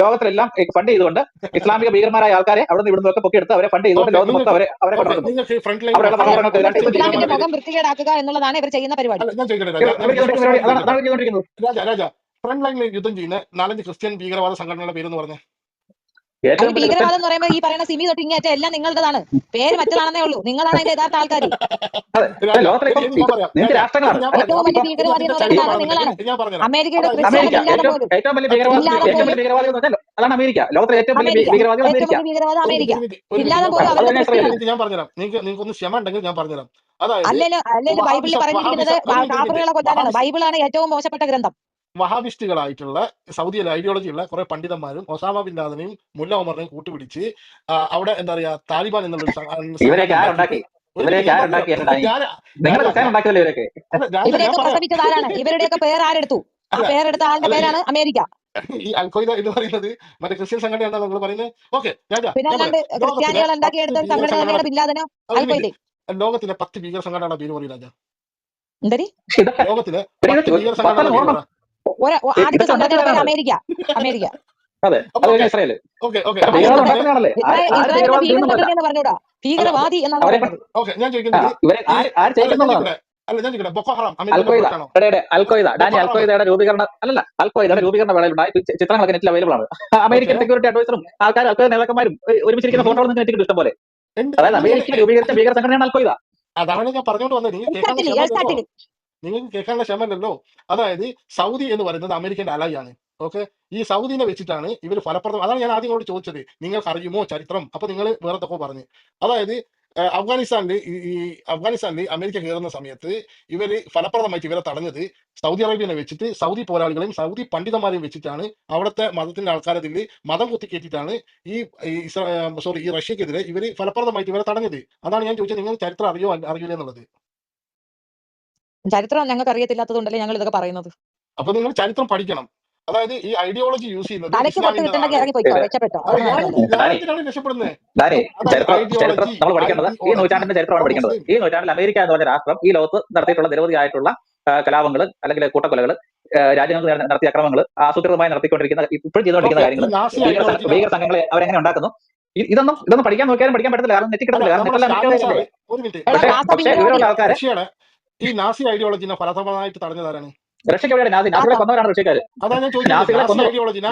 ലോകത്തിലെല്ലാം ഫണ്ട് ചെയ്തുകൊണ്ട് ഇസ്ലാമിക ഭീകരന്മാരായ ആൾക്കാരെ അവിടെ നിന്ന് ഇവിടുന്ന് ഒക്കെ പൊക്കിയെടുത്ത് അവരെ ഫണ്ട് ചെയ്തുകൊണ്ട് ഓക്കെ ലോകത്ത് മൊത്തം നിങ്ങൾക്ക് അവരെ ഓക്കെ കൊണ്ടുനടക്കുന്നു. നിങ്ങൾക്ക് ഫ്രണ്ട് ലൈൻ അവിടെയുള്ള അതെ, സഹോദരങ്ങൾക്ക് കുറച്ച് എതിരായിട്ട് ഇസ്ലാമിന്റെ ഭീകരന്മാരെ മുഖം വൃത്തികേടാക്കുക എന്നുള്ളതാണ് ഇവർ ചെയ്യുന്ന പരിപാടി. അല്ല ഞാൻ ചോദിക്കട്ടെ. ഇവർ ചെയ്തുകൊണ്ടിരിക്കുന്ന പരിപാടി അതാണ് ചോദിക്കട്ടെ. ചെയ്തുകൊണ്ടിരിക്കുന്നത്. രാജ ഫ്രണ്ട് ലൈനിൽ യുദ്ധം ചെയ്യുന്ന 4 ക്രിസ്ത്യൻ ഭീകരവാദ സംഘടനകളുടെ പേരെന്ന് പറഞ്ഞേ. അതിൽ ഏറ്റവും വലിയ ഭീകരവാദം എന്ന് പറയുമ്പോൾ ഈ പറയുന്ന സിമി തൊട്ട് ഇങ്ങേറ്റ എല്ലാം നിങ്ങളുടേതാണ്. പേര് മറ്റതാണെന്നേ ഉള്ളൂ. നിങ്ങളാണ് അതിന്റെ യഥാർത്ഥ ആൾക്കാർ. രാജ ലോകത്തിലെ ഇപ്പം ഞാൻ പറയാം. നിങ്ങൾക്ക് രാജ രാഷ്ട്രങ്ങളാണ് ഞാൻ അല്ല, പറഞ്ഞുതരാം. ഏറ്റവും വലിയ ഞാൻ ഭീകരവാദി എന്ന് ഇതിന്റെ പറയുന്നത് ചരിത്രം നിങ്ങളാണ്. പറഞ്ഞിട്ട് ഞാൻ പറഞ്ഞുതരാം. അമേരിക്കയുടെ അതായത് ക്രിസ്ത്യാനി അമേരിക്ക ബിൻ ലാദൻ പോലും ഏറ്റവും വലിയ ഭീകരവാദി ബിൻ ലാദൻ ഏറ്റവും പോലും വലിയ ഭീകരവാദി എന്ന് പറഞ്ഞാൽ അതാണ് അമേരിക്ക. ലോകത്തിലെ ഏറ്റവും വലിയ അമേരിക്ക ഭീകരവാദികൾ ഏറ്റവും അമേരിക്ക. വലിയ ഭീകരവാദം ഒരു അമേരിക്ക. മിനിറ്റ് ബിൻ ലാദൻ പോലും അതുപോലെ അവരുടെ തന്നെ ഇസ്രായേൽ. ക്രിസ്ത്യാനി. ഞാൻ പറഞ്ഞുതരാം. നിങ്ങൾക്ക് ക്ഷമ ഉണ്ടെങ്കിൽ ഞാൻ പറഞ്ഞുതരാം. അതായത് അല്ലേലും ബൈബിളിൽ പറഞ്ഞിരിക്കുന്നത് കാഫറുകളെ കൊല്ലാനാണ്. ബൈബിളാണ് ഏറ്റവും മോശപ്പെട്ട ഗ്രന്ഥം. വഹാബിസ്റ്റുകളായിട്ടുള്ള സൗദിയിലെ ഐഡിയോളജി ഉള്ള കുറെ പണ്ഡിതന്മാരും ഒസാമ ബിൻ ലാദനെയും മുല്ല ഉമറിനെയും കൂട്ടുപിടിച്ച് അവിടെ എന്താ പറയാ താലിബാൻ എന്നുള്ള ഇവരെയൊക്കെ ആരുണ്ടാക്കി? ഇവരെയൊക്കെ ആരുണ്ടാക്കി? നിങ്ങൾ ക്രിസ്ത്യാനി ഉണ്ടാക്കിയതല്ലേ ഇവരൊക്കെ? ഇവരെയൊക്കെ പ്രസവിച്ചത് ആരാണ്? ഇവരുടെയൊക്കെ പേര് ആരെടുത്തു? ആ പേരെടുത്ത ആളുടെ പേരാണ് അമേരിക്ക. ഈ അൽഖ്വയ്ദ എന്ന് പറയുന്നത് മറ്റേ ക്രിസ്ത്യൻ സംഘടനയാണെന്ന് നിങ്ങൾ പറയുന്നത്. ഓക്കെ പിന്നെ അല്ലാണ്ട് ക്രിസ്ത്യാനികൾ ഉണ്ടാക്കിയെടുത്ത ഒരു സംഘടന തന്നെയാണ് ബിൻ ലാദനോ അൽഖ്വയ്ദയും. ലോകത്തിലെ 10 ഭീകര സംഘടനയുടെ പേര് പറയും രാജ. എന്തരി ലോകത്തിലെ 10 ഭീകര സംഘടനയുടെ പേര് പറ. ആദ്യത്തെ സംഘടനയുടെ പേര് അമേരിക്ക. അമേരിക്ക. അതെ, അത് കഴിഞ്ഞ ഇസ്രായേൽ. ഓക്കെ ഭീകരവാദം ഉണ്ടാക്കുന്നതാണല്ലേ? ഇസ്രായേലിന്റെ ഭീകര സംഘടന എന്ന് പറഞ്ഞൂടാ, ഭീകരവാദി എന്നാണ് പറയുന്നത്. ഓക്കെ ഞാൻ ചോദിക്കുന്നത് ആര് ചെയ്യിക്കുന്നുള്ളതാണ്? അല്ല ഞാൻ ചോദിക്കട്ടെ. ബൊക്കോ ഹറാം അൽഖ്വയ്ദ ഡാനി അൽഖ്വയ്ദയുടെ രൂപീകരണ അൽഖ്വയ്ദയുടെ രൂപീകരണ വേളയിലുണ്ടായ ചിത്രങ്ങളൊക്കെ നെറ്റിൽ അവൈലബിൾ ആണ്. അമേരിക്കൻ സെക്യൂരിറ്റി അഡ്വൈസറും ആൾക്കാർ അൽഖ്വയ്ദ നേതാക്കന്മാരും ഒരുമിച്ചിരിക്കുന്ന ഫോട്ടോകൾ നിങ്ങൾക്ക് നെറ്റിൽ ഇഷ്ടം പോലെ. അതായത് അമേരിക്ക രൂപീകരിച്ച ഭീകര സംഘടനയാണ് അൽഖ്വയ്ദ. അതാണ് ഞാൻ പറഞ്ഞുകൊണ്ട് വന്നത്. നിങ്ങൾക്ക് കേൾക്കാനുള്ള ക്ഷമല്ലോ. അതായത് സൗദി എന്ന് പറയുന്നത് അമേരിക്കന്റെ അലായാണ്. ഓക്കെ, ഈ സൗദിനെ വെച്ചിട്ടാണ് ഇവർ ഫലപ്രദം. അതാണ് ഞാൻ ആദ്യം കൂടെ ചോദിച്ചത്, നിങ്ങൾക്ക് അറിയുമോ ചരിത്രം? അപ്പൊ നിങ്ങൾ വേറെ തൊക്കെ പറഞ്ഞു. അതായത് അഫ്ഗാനിസ്ഥാനിൽ അമേരിക്ക കയറുന്ന സമയത്ത് ഇവര് ഫലപ്രദമായിട്ട് ഇവരെ തടഞ്ഞത് സൗദി അറേബ്യനെ വെച്ചിട്ട് സൗദി പോരാളികളെയും സൗദി പണ്ഡിതന്മാരെയും വെച്ചിട്ടാണ്. അവിടുത്തെ മതത്തിന്റെ ആൾക്കാരതിൽ മതം കുത്തിക്കയറ്റിട്ടാണ് ഈ റഷ്യക്കെതിരെ ഇവര് ഫലപ്രദമായിട്ട് ഇവരെ തടഞ്ഞത്. അതാണ് ഞാൻ ചോദിച്ചത്, നിങ്ങൾ ചരിത്രം അറിയില്ല എന്നുള്ളത്. ചരിത്രം ഞങ്ങൾക്ക് അറിയത്തില്ലാത്തതുകൊണ്ടല്ലേ ഞങ്ങൾ ഇതൊക്കെ പറയുന്നത്. അപ്പൊ നിങ്ങൾ ചരിത്രം പഠിക്കണം. അതായത് ഈ ഐഡിയോളജി യൂസ് ചെയ്യുന്നത് തലയ്ക്ക് പൊട്ട് കിട്ടണമെങ്കിൽ ഇറങ്ങിപ്പോയിക്കോ, രക്ഷപ്പെട്ടോ. രക്ഷപ്പെടുന്നത്. ചരിത്രം നമ്മൾ പഠിക്കേണ്ടത് ഈ നൂറ്റാണ്ടിന്റെ ചരിത്രമാണ് പഠിക്കേണ്ടത്. ഈ നൂറ്റാണ്ടിൽ അമേരിക്ക എന്ന് പറഞ്ഞ രാഷ്ട്രം ഈ ലോകത്ത് നടത്തിയിട്ടുള്ള നിരവധിയായിട്ടുള്ള കലാപങ്ങൾ അല്ലെങ്കിൽ കൂട്ടക്കൊലകൾ, രാജ്യങ്ങൾക്ക് നടത്തിയ അക്രമങ്ങൾ, ആസൂത്രിതമായി നടത്തിക്കൊണ്ടിരിക്കുന്ന ഇപ്പോഴും ചെയ്തുകൊണ്ടിരിക്കുന്ന കാര്യങ്ങൾ, ഭീകര സംഘങ്ങളെ അവരെങ്ങനെ ഉണ്ടാക്കുന്നു, ഇതൊന്നും പഠിക്കാൻ നോക്കിയാലും പഠിക്കാൻ പറ്റത്തില്ല. കാരണം നെറ്റി കിടത്തില്ല. കാരണം പക്ഷേ ഇവരുള്ള ആൾക്കാരെ ഈ നാസി ഐഡിയോളജിനെ ഫലപ്രദമായിട്ട് തടഞ്ഞതാരാണ്? റഷ്യക്ക് എവിടെയാണ്? നാസികളെ കൊന്നവരാണ് റഷ്യക്കാര്.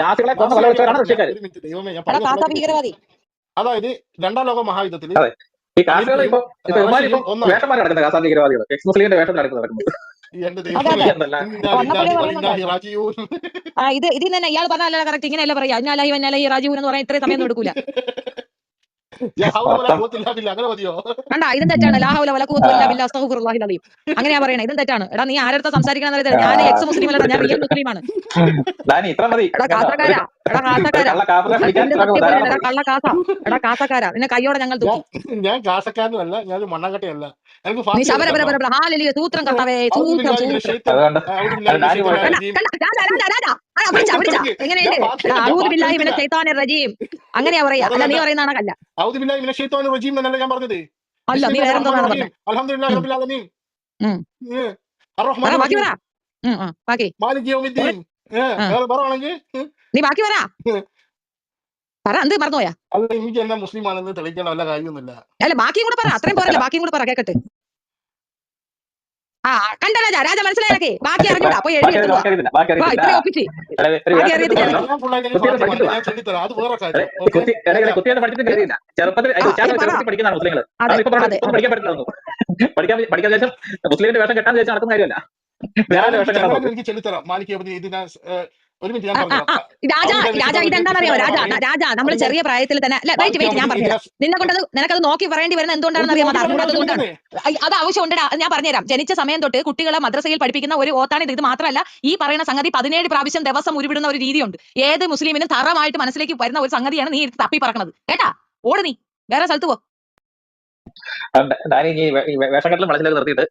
നാസികളെ കൊന്ന കൊലവെച്ചവരാണ് റഷ്യക്കാര്. അതായത് 2ാം ലോക മഹായുദ്ധത്തിൽ ഈ കാസുകൾ ഇപ്പൊ വേഷന്മാർ നടക്കുന്നത്, കാസാ ഭീകരവാദികൾ എക്സ് മുസ്ലിമിന്റെ വേഷം നടക്കുന്നത്. ഇത് തന്നെ ഇയാൾ പറഞ്ഞല്ല കറക്റ്റ്. ഇങ്ങനെയല്ല പറയാ രാജീവ് എന്ന് പറയാൻ ഇത്രയും സമയം എടുക്കൂല. കണ്ടാ, ഇതും തെറ്റാണ്. അങ്ങനെയാ പറയണേ, ഇതും തെറ്റാണ്. എടാ നീ ആരടുത്ത സംസാരിക്കണം എന്നറിയാം. ഞാൻ എക്സ് മുസ്ലിം അല്ല, ഞാൻ റിയൽ മുസ്ലിമാണ്. കാസക്കാരാ നിന്നെ കയ്യോടെ ഞങ്ങൾ തൂക്കി. ഞാൻ കാസക്കാരനല്ല, ഞാൻ മണ്ണാങ്കട്ടയല്ല. സൂത്രം കർത്താവേ, സൂത്രം അങ്ങനെയാ പറയാ. അല്ല നീ പറയുന്നതാണ് കല്ല. ഞാൻ പറഞ്ഞത് അല്ല, നീ വേറെ എന്തോ പറഞ്ഞത്. അൽഹംദുലില്ലാഹി റബ്ബിൽ ആലമീൻ. നീ ബാക്കി പറ. എന്ത് മറന്നുപോയാ? അല്ല, എനിക്ക് എന്നാ മുസ്ലിം ആണെന്ന് തെളിയിക്കേണ്ട വല്ല കാര്യമൊന്നുമില്ല. അല്ല ബാക്കിയും കൂടെ പറ. അത്രയും പോരല്ല, ബാക്കിയും കൂടെ പറ കേക്കട്ടെ. കണ്ട രാജ മനസ്സിലാക്കി. ബാക്കി അറിഞ്ഞൂടാ. അപ്പൊ എഴുതി ഒപ്പിച്ച് മുസ്ലിമിന്റെ വേഷം കെട്ടാൻ ചോദിച്ചാൽ നടക്കുന്ന കാര്യമല്ല. എനിക്ക് ചെലുത്തരാം മാലിക് ഇതിനെ ഒരു മിനിറ്റ് ഞാൻ പറഞ്ഞു. രാജ ഇതെന്താണെന്നറിയോ? രാജ നമ്മൾ ചെറിയ പ്രായത്തിൽ തന്നെ ഞാൻ പറഞ്ഞു നിനക്കത് നോക്കി പറയേണ്ടി വരുന്നത് എന്തുകൊണ്ടാണെന്ന് അറിയാമോ? അറിഞ്ഞൂടാത്തതുകൊണ്ടാണ്. അത് ആവശ്യമുണ്ട്. ഞാൻ പറഞ്ഞുതരാം. ജനിച്ച സമയം തൊട്ട് കുട്ടികളെ മദ്രസയിൽ പഠിപ്പിക്കുന്ന ഒരു ഓത്താണിത്. ഇത് മാത്രമല്ല, ഈ പറയുന്ന സംഗതി 17 പ്രാവശ്യം ദിവസം ഉരുവിടുന്ന ഒരു രീതിയുണ്ട്. ഏത് മുസ്ലിമിനും തറമായിട്ട് മനസ്സിലേക്ക് വരുന്ന ഒരു സംഗതിയാണ് നീ തപ്പി പറക്കണത്. കേട്ടാ, ഓട് നീ വേറെ സ്ഥലത്ത് പോ. വേഷക്കെട്ടിൽ മനസ്സിലേക്ക് നിർത്തിയിട്ട്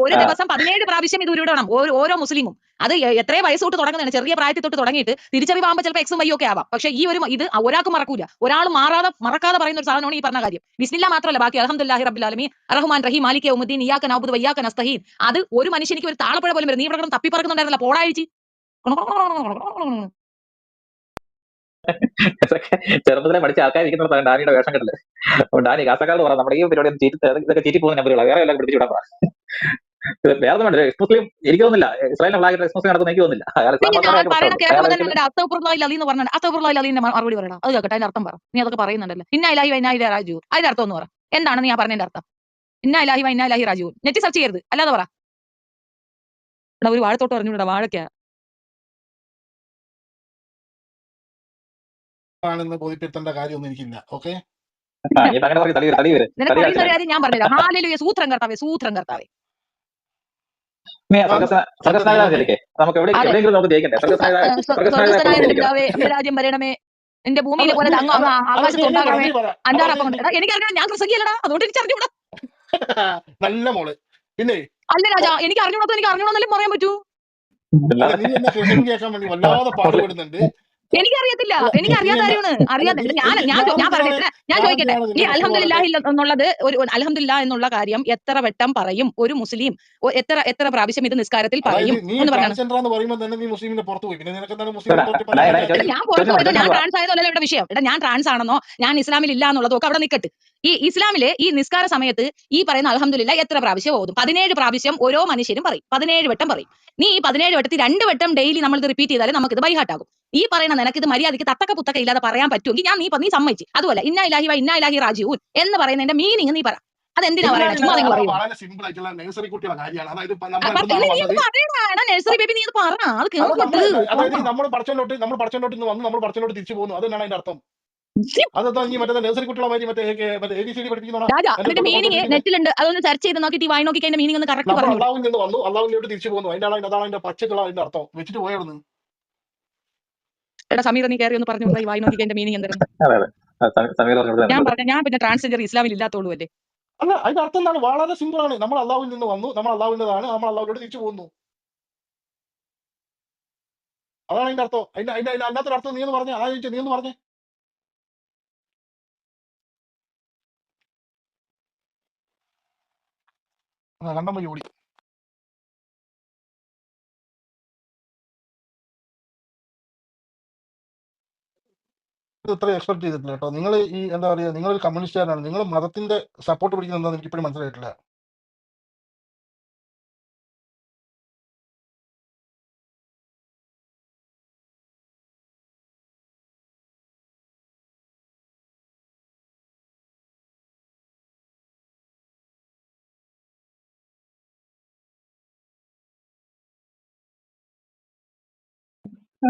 ഒരു ദിവസം 17 പ്രാവശ്യം ഇത് ഉരുവിടണം ഓരോ മുസ്ലിമും. അത് എത്രയോ വയസ്സ് തൊട്ട് തുടങ്ങുന്നതാണ്, ചെറിയ പ്രായത്തിൽ തൊട്ട് തുടങ്ങിയിട്ട് തിരിച്ചറിവാകുമ്പോൾ ചിലപ്പോൾ എക്സും വൈ ഒക്കെ ആവാം. പക്ഷേ ഈ ഒരു ഇത് ഒരാൾക്ക് മറക്കൂല, ഒരാൾ മറക്കാതെ പറയുന്ന ഒരു സാധനമാണ് ഈ പറഞ്ഞ കാര്യം. ബിസ്മില്ലാ മാത്രമല്ല ബാക്കി അൽഹംദുലില്ലാഹി റബ്ബിൽ ആലമീൻ അർറഹ്മാൻ റഹീം മാലിക് യൗമിദ്ദീൻ ഇയ്യാക നഅ്ബുദു വഇയ്യാക നസ്തഈൻ. അത് ഒരു മനുഷ്യനിക്ക് ഒരു താളപ്പുഴ പോലും വരും. നീ ഇവിടെ തപ്പി പറക്കുന്നുണ്ടായിരുന്നല്ലോ പോടാഴ്ച. ചെറുപ്പത്തിലെ പഠിച്ച ആൾക്കാരിക്കുന്നിടത്താണ് ഡാനിയുടെ വേഷം കെട്ടല്. ഡാനി കാസക്കാരോട് പറയാം നമ്മുടെ ഈ പരിപാടി ഇതൊക്കെ ചീറ്റി പോകുന്ന നമ്പറുകളാണ്, വേറെ എല്ലാം പിടിച്ചു വിടാൻ പറ. വേറെ ഒന്നും വേണ്ട. എക്സ് മുസ്ലിം എനിക്ക് തോന്നുന്നില്ല ഇസ്രായേലിനെ ഫ്ലാഗ് എക്സ് മുസ്ലിം നടത്തുന്ന എനിക്ക് തോന്നുന്നില്ല. അയാൾ ഇസ്ലാം മാത്രമേ പറയുന്ന കേൾക്കുമ്പോൾ തന്നെ അസ്തഗ്ഫിറുല്ലാഹി അലീ എന്ന് പറഞ്ഞാൽ അസ്തഗ്ഫിറുല്ലാഹി അലീന്റെ മറുപടി പറയണം. അത് കേട്ടെ, അതിന്റെ അർത്ഥം പറ. നീ അതൊക്കെ പറയുന്നുണ്ടല്ലോ. ഇന്നാ ഇലാഹി വ ഇന്നാ ഇലൈഹി റാജിഊൻ, അതിന്റെ അർത്ഥം ഒന്ന് പറ. എന്താണ് നീ പറഞ്ഞതിന്റെ അർത്ഥം? ഇന്നാ ഇലാഹി വ ഇന്നാ ഇലൈഹി റാജിഊൻ നെറ്റ് സെർച്ച് ചെയ്യരുത്, അല്ലാതെ പറ. ഒരു വാഴത്തോട്ട് പറഞ്ഞുകൂടാ, വാഴയ്ക്ക ആണെന്ന് ബോധ്യപ്പെടുത്തേണ്ട കാര്യമൊന്നും എനിക്കില്ല. ഓക്കെ, നിനക്ക് പറയുന്ന ഒരു കാര്യം ഞാൻ പറഞ്ഞുതരാം. ഹാലലുയ, സൂത്രം കർത്താവേ, സൂത്രം കർത്താവേ. നമുക്ക് എവിടെയെങ്കിലും നമുക്ക് ജയിക്കണ്ടേ? സ്വർഗ്ഗസ്ഥനായ നിന്റെ പിതാവേ, നിന്റെ രാജ്യം വരണമേ, നിന്റെ ഭൂമിയിലെ പോലെ അങ്ങ് ആകാശത്ത് ഉണ്ടാകണമേ. അഞ്ചാറപ്പം കൊണ്ട് എനിക്കറിഞ്ഞൂടാ, ഞാൻ ക്രിസ്ത്യനല്ലടാ, അതുകൊണ്ട് എനിക്ക് അറിഞ്ഞൂടാ. നല്ല മോള്. പിന്നെ അല്ല രാജാ, എനിക്ക് അറിഞ്ഞൂടാന്നല്ലേ പറയാൻ പറ്റൂ. നീ എന്നെ ക്രിസ്ത്യൻ കേൾക്കാൻ വേണ്ടി വല്ലാതെ പാടുപെടുന്നുണ്ട്. എനിക്കറിയത്തില്ല, എനിക്കറിയാത്ത കാര്യമാണ്. അറിയാതെ ഞാൻ പറഞ്ഞിട്ട് ഞാൻ ചോദിക്കട്ടെ, ഈ അൽഹംദുലില്ലാഹി എന്നുള്ളത് ഒരു അൽഹംദുലില്ലാ എന്നുള്ള കാര്യം എത്ര വട്ടം പറയും ഒരു മുസ്ലിം? എത്ര പ്രാവശ്യം ഇത് നിസ്കാരത്തിൽ പറയും എന്ന് പറയണം. ഞാൻ പുറത്തു പോയതോ ഞാൻ ട്രാൻസ് ആയതോ അല്ലല്ലോ ഇവിടെ വിഷയം. ഞാൻ ട്രാൻസ് ആണെന്നോ ഞാൻ ഇസ്ലാമിൽ ഇല്ല എന്നുള്ളതോ ഒക്കെ അവിടെ നിൽക്കട്ടെ. ഈ ഇസ്ലാമില് ഈ നിസ്കാര സമയത്ത് ഈ പറയുന്ന അൽഹംദുലില്ലാ എത്ര പ്രാവശ്യം ഓതും? 17 പ്രാവശ്യം ഓരോ മനുഷ്യരും പറയും, 17 വട്ടം പറയും. നീ ഈ 17 വട്ടത്തിൽ 2 വട്ടം ഡെയിലി നമ്മൾ ഇത് റിപ്പീറ്റ് ചെയ്താലേ നമുക്കിത് ബൈഹാട്ടാകും. ഈ പറയുന്ന നിനക്ക് ഇത് മര്യാദയ്ക്ക് തത്തക്ക പുത്തക്ക ഇല്ലാതെ പറയാൻ പറ്റുമെങ്കിൽ നീ സമ്മതിച്ചു. അതുപോലെ ഇന്നാ ഇലാഹി വ ഇന്നാ ഇലൈഹി റാജിഊൻ എന്ന് പറയുന്നതിന്റെ മീനിങ് നീ പറ. അതെന്തിനാ പറയുന്നത്? ചുമ്മാ നിങ്ങൾ പറയൂ. നഴ്സറി കുട്ടികളുടെ കാര്യമാണ്. നഴ്സറി ബേബി, നീ ഇത് പറ, അത് കേൾക്കട്ടെ. നമ്മൾ പഠിച്ചോണ്ട് വന്നു, നമ്മൾ പഠിച്ചോണ്ട് തിരിച്ചു പോകുന്നു. അതെന്നാണ് അതിന്റെ അർത്ഥം? അതെന്താ നീ മറ്റേ നഴ്സറി കുട്ടികളെ ABCD പഠിപ്പിക്കുന്നോ? അതിന്റെ മീനിങ് നെറ്റിലുണ്ട്, അതൊന്ന് സെർച്ച് ചെയ്ത് നോക്കിയിട്ട് വായി നോക്കി അതിന്റെ മീനിങ് ഒന്ന് കറക്റ്റ് പറഞ്ഞു. അള്ളാഹുവിൽ നിന്ന് വന്നു, അള്ളാഹുവിലോട്ട് തിരിച്ചു പോകുന്നു. അതാണ് അതിന്റെ പച്ചക്കുള്ള അതിന്റെ അർത്ഥം. വെച്ചിട്ട് പോയായിരുന്നു. എടാ സമീർ, നീ കയറി ഒന്ന് പറഞ്ഞു ഈ വായി നോക്കി അതിന്റെ മീനിങ് എന്തായിരുന്നു? ഞാൻ പിന്നെ ട്രാൻസ്ജെൻഡർ ഇസ്ലാമിൽ ഇല്ലാത്തോളൂ അല്ലേ? അല്ല, അതിന്റെ അർത്ഥം എന്താണ്? വളരെ സിമ്പിൾ ആണ്. നമ്മൾ അള്ളാഹുവിൽ നിന്ന് വന്നു, നമ്മൾ അള്ളാഹുവിൻ്റെതാണ്, നമ്മൾ അള്ളാഹുവിലോട്ട് തിരിച്ചു പോകുന്നു. അതാണ് അതിന്റെ അർത്ഥം. അതിന്റെ അല്ലാത്തൊരു അർത്ഥം നീ എന്ന് പറഞ്ഞേ. നീ എന്ന് പറഞ്ഞേ. കണ്ടം വഴി ഓടി. ഇത്ര എക്സ്പെക്ട് ചെയ്തിട്ടില്ല കേട്ടോ. നിങ്ങൾ ഈ എന്താ പറയുക, നിങ്ങളൊരു കമ്മ്യൂണിസ്റ്റുകാരാണ്. നിങ്ങൾ മതത്തിന്റെ സപ്പോർട്ട് പിടിക്കുന്നത് എന്താണെന്ന് എനിക്ക് ഇപ്പോഴും മനസ്സിലായിട്ടില്ല.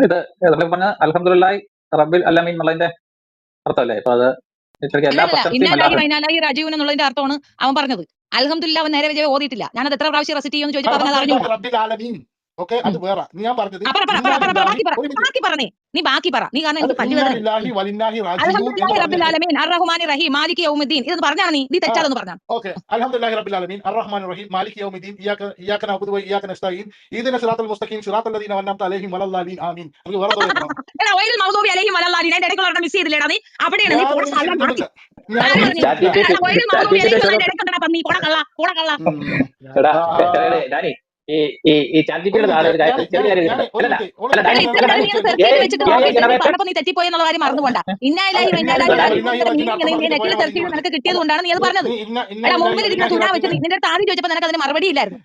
ഇത് പറഞ്ഞ അൽഹംദുലില്ലാഹി റബ്ബിൽ അലമീൻ എന്നുള്ളതിന്റെ അർത്ഥമല്ലേ? ഇപ്പൊ അത് രാജീവൻ എന്നുള്ളതിന്റെ അർത്ഥമാണ് അവൻ പറഞ്ഞത്. അൽഹംദുലില്ലാ അവൻ നേരെ വിജയം ഓതിയിട്ടില്ല. ഞാനത് എത്ര പ്രാവശ്യം റെസിറ്റ് ചെയ്യുമെന്ന് ചോദിച്ചപ്പോൾ പറഞ്ഞത് അറിഞ്ഞു. ഓക്കെ, അത് വേറെ. ഞാൻ പറഞ്ഞത് നീ ബാക്കി പറ. നീ കാരണം എനിക്ക് പല്ലുവേദന. അൽഹംദുലില്ലാഹി റബ്ബിൽ ആലമീൻ അർറഹ്മാനിർ റഹീം മാലികി യൗമിദ്ദീൻ ഇതൊന്ന് പറഞ്ഞാണ് നീ തെറ്റാതെന്ന് പറഞ്ഞാ. ഓക്കെ, അൽഹംദുലില്ലാഹി റബ്ബിൽ ആലമീൻ അർറഹ്മാനിർ റഹീം മാലികി യൗമിദ്ദീൻ ഇയ്യാക നഅ്ബുദു വ ഇയ്യാക നസ്തഈൻ ഇഹ്ദിന സിറാത്തൽ മുസ്തഖീം സിറാത്തൽ ലദീന അൻഅംത അലൈഹിം വലല്ലാലീൻ ആമീൻ. അത് വേറെ തോന്നണം. എടാ വൈൽ മഗ്ദൂബി അലൈഹിം വലല്ലാലീൻ അതിന്റെ ഇടയ്ക്കുള്ള ഒരെണ്ണം മിസ് ചെയ്തില്ലേടാ നീ? അവിടെയാണ് നീ പോടാ സാല മാറ്റി. വൈൽ മഗ്ദൂബി അലൈഹിം അതിന്റെ ഇടയ്ക്കുണ്ടടാ പന്നി. പോടാ കള്ള. ഈ ചാറ്റ്ജിപിയുടെ താഴെ ഒരു നീ തെറ്റിപ്പോയി എന്നുള്ള കാര്യം മറന്നുകൊണ്ടാ. ഇന്നാലായി നിനക്ക് കിട്ടിയത് കൊണ്ടാണ് നീ അത് പറഞ്ഞത്. എടാ മുമ്പിലിരിക്കുന്ന തുണ വെച്ച് നിന്റെ അടുത്ത് ആദ്യം ചോദിച്ചപ്പോൾ നിനക്ക് അതിന് മറുപടി ഇല്ലായിരുന്നു.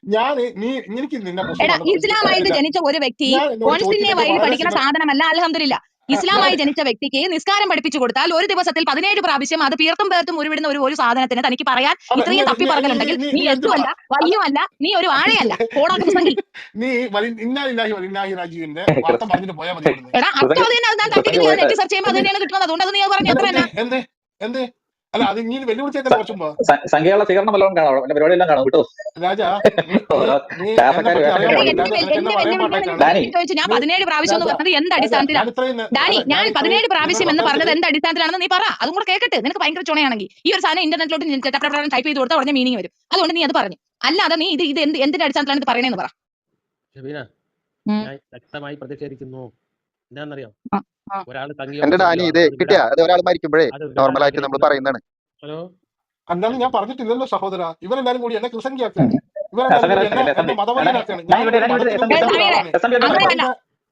എടാ ഇസ്ലാമായിട്ട് ജനിച്ച ഒരു വ്യക്തി കോൺസ്റ്റിന്യ വഴി പഠിക്കുന്ന സാധനമല്ല അൽഹംദുലില്ലാ. ഇസ്ലാമായി ജനിച്ച വ്യക്തിക്ക് നിസ്കാരം പഠിപ്പിച്ചു കൊടുത്താൽ ഒരു ദിവസത്തിൽ 17 പ്രാവശ്യം അത് പേർത്തും ഉരുവിടുന്ന ഒരു സാധനത്തിന് തനിക്ക് പറയാൻ ഇത്രയും തപ്പി പറകലുണ്ടെങ്കിൽ നീ എത്തുമല്ല വയ്യുമല്ല, നീ ഒരു വാഴയല്ല. എടാ അർത്ഥം അത് തന്നെ. അത് തട്ടിക്ക് ഞാൻ നെറ്റ് സെർച്ച് ചെയ്യുമ്പോൾ അത് തന്നെയാണ് കിട്ടുന്നത്. അതുകൊണ്ട് അത് നീ പറഞ്ഞു അത്ര തന്നെ. അല്ല, അത് ഇങ്ങനെ വെല്ലുവിളിച്ചേക്കാൻ കുറച്ചുമ്പോ സംഖ്യയുള്ള സ്വീകരണം വല്ലതും കാണാം, എന്റെ പരിപാടിയെല്ലാം കാണാം കേട്ടോ. രാജാ, ഞാൻ 17 പ്രാവശ്യം എന്ന് പറഞ്ഞത് എന്ത് അടിസ്ഥാനത്തിലാണ് ഡാനി? ഞാൻ 17 പ്രാവശ്യം എന്ന് പറഞ്ഞത് എന്ത് അടിസ്ഥാനത്തിലാണെന്ന് നീ പറ. അതും കൂടെ കേൾക്കട്ടെ. നിനക്ക് ഭയങ്കര ചുണയാണെങ്കിൽ ഈ ഒരു സാധനം ഇന്റർനെറ്റിലോട്ട് ടൈപ്പ് ചെയ്ത് കൊടുത്താൽ ഉടനെ മീനിങ് വരും. അതുകൊണ്ട് നീ അത് പറഞ്ഞു. അല്ലാതെ നീ ഇത് എന്തിന്റെ അടിസ്ഥാനത്തിലാണ് ഇത് പറയണേന്ന് പറ. ഉം. ഞാൻ ശക്തമായി പ്രതിഷേധിക്കുന്നു. എന്താണെന്നറിയോ? ആ, ആ. ഒരാൾ തങ്ങിയോ എന്റെ ഡാനി ചൊല്ലിയോ ഇത് അത് കിട്ടിയ വിടാൻ അത് ഒരാൾ മരിക്കുമ്പോഴേ അത് വിടാൻ നോർമലായിട്ട് നമ്മൾ ആഗ്രഹിക്കുന്നവർ പറയുന്നതാണ്. ഹലോ അല്ലാതെ ഞാൻ പറഞ്ഞിട്ടില്ലല്ലോ സഹോദര. ഇവരെല്ലാരും കൂടി എന്നെ ക്രിസംഖ്യയാക്കാണ്. ഇവരെല്ലാരും സമീർ കൂടി എന്നെ എസ് എം എന്നെ പി മതവര്യനാക്കാണ്. ഞാൻ ഞാൻ ഇവിടെ ഒരു ഞാൻ ഇവിടെ എസ് മതത്തിലും എം പി പെടാത്ത സമീറെ ഒരാളാണ്. എസ് എം പി ഒന്ന് ഈ അങ്ങനെയല്ല പറയുന്ന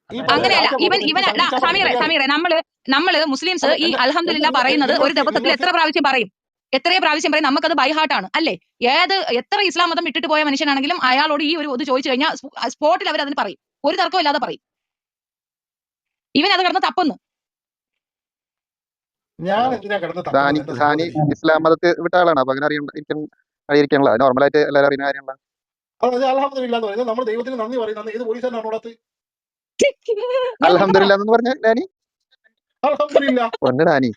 ഈ പറയുന്ന അങ്ങനെയല്ല രാജാ ഇവൻ എനിക്ക് ഇവനല്ല സംഘിച്ചാൻ പറ്റും. സമീറെ ഞാൻ സമീറെ നമ്മള് മുസ്ലിംസ് അല്ല ഈ എന്റെ അൽഹംദുലില്ലാ പറയുന്നത് ഒരു ദിവസത്തിൽ എത്ര നിങ്ങൾക്ക് പ്രാവശ്യം പറയും, എത്രയോ പ്രാവശ്യം പറയും, നമുക്കത് ബൈ ഹാർട്ടാണ് അല്ലേ? എത്ര ഇസ്ലാം മതം വിട്ടിട്ട് പോയ മനുഷ്യനാണെങ്കിലും അയാളോട് ഈ ഒരു ഇത് ചോദിച്ചു കഴിഞ്ഞാൽ സ്പോട്ടിൽ അവർ അതിന് പറയും, ഒരു തർക്കവും ഇല്ലാതെ പറയും. ഇവൻ അത് കിടന്ന് തപ്പുന്നു. ഞാൻ ഹലോ എന്തിനാ കിടന്ന് തപ്പുന്നത് ഡാനി എന്റെ ഡാനി സഹോദരി? ഇസ്ലാം മതത്തിൽ വിട്ട ആളാണ്. അപ്പൊ അങ്ങനെ അറിയിരിക്കാനുള്ള നോർമലായിട്ട് എല്ലാവരും അറിയുന്ന കാര്യമുള്ള അത് അൽഹംദുലില്ലാ എന്ന് പറയുന്നത് നമ്മൾ ദൈവത്തിന് നന്ദി പറയുന്നത് ഏത് പോലീസാണ് അവിടെ? ഞാൻ നന്ദി അൽഹംദുലില്ലാ എന്ന് പറഞ്ഞ ഡാനി അൽഹംദുലില്ലാ. പൊന്നു ഡാനി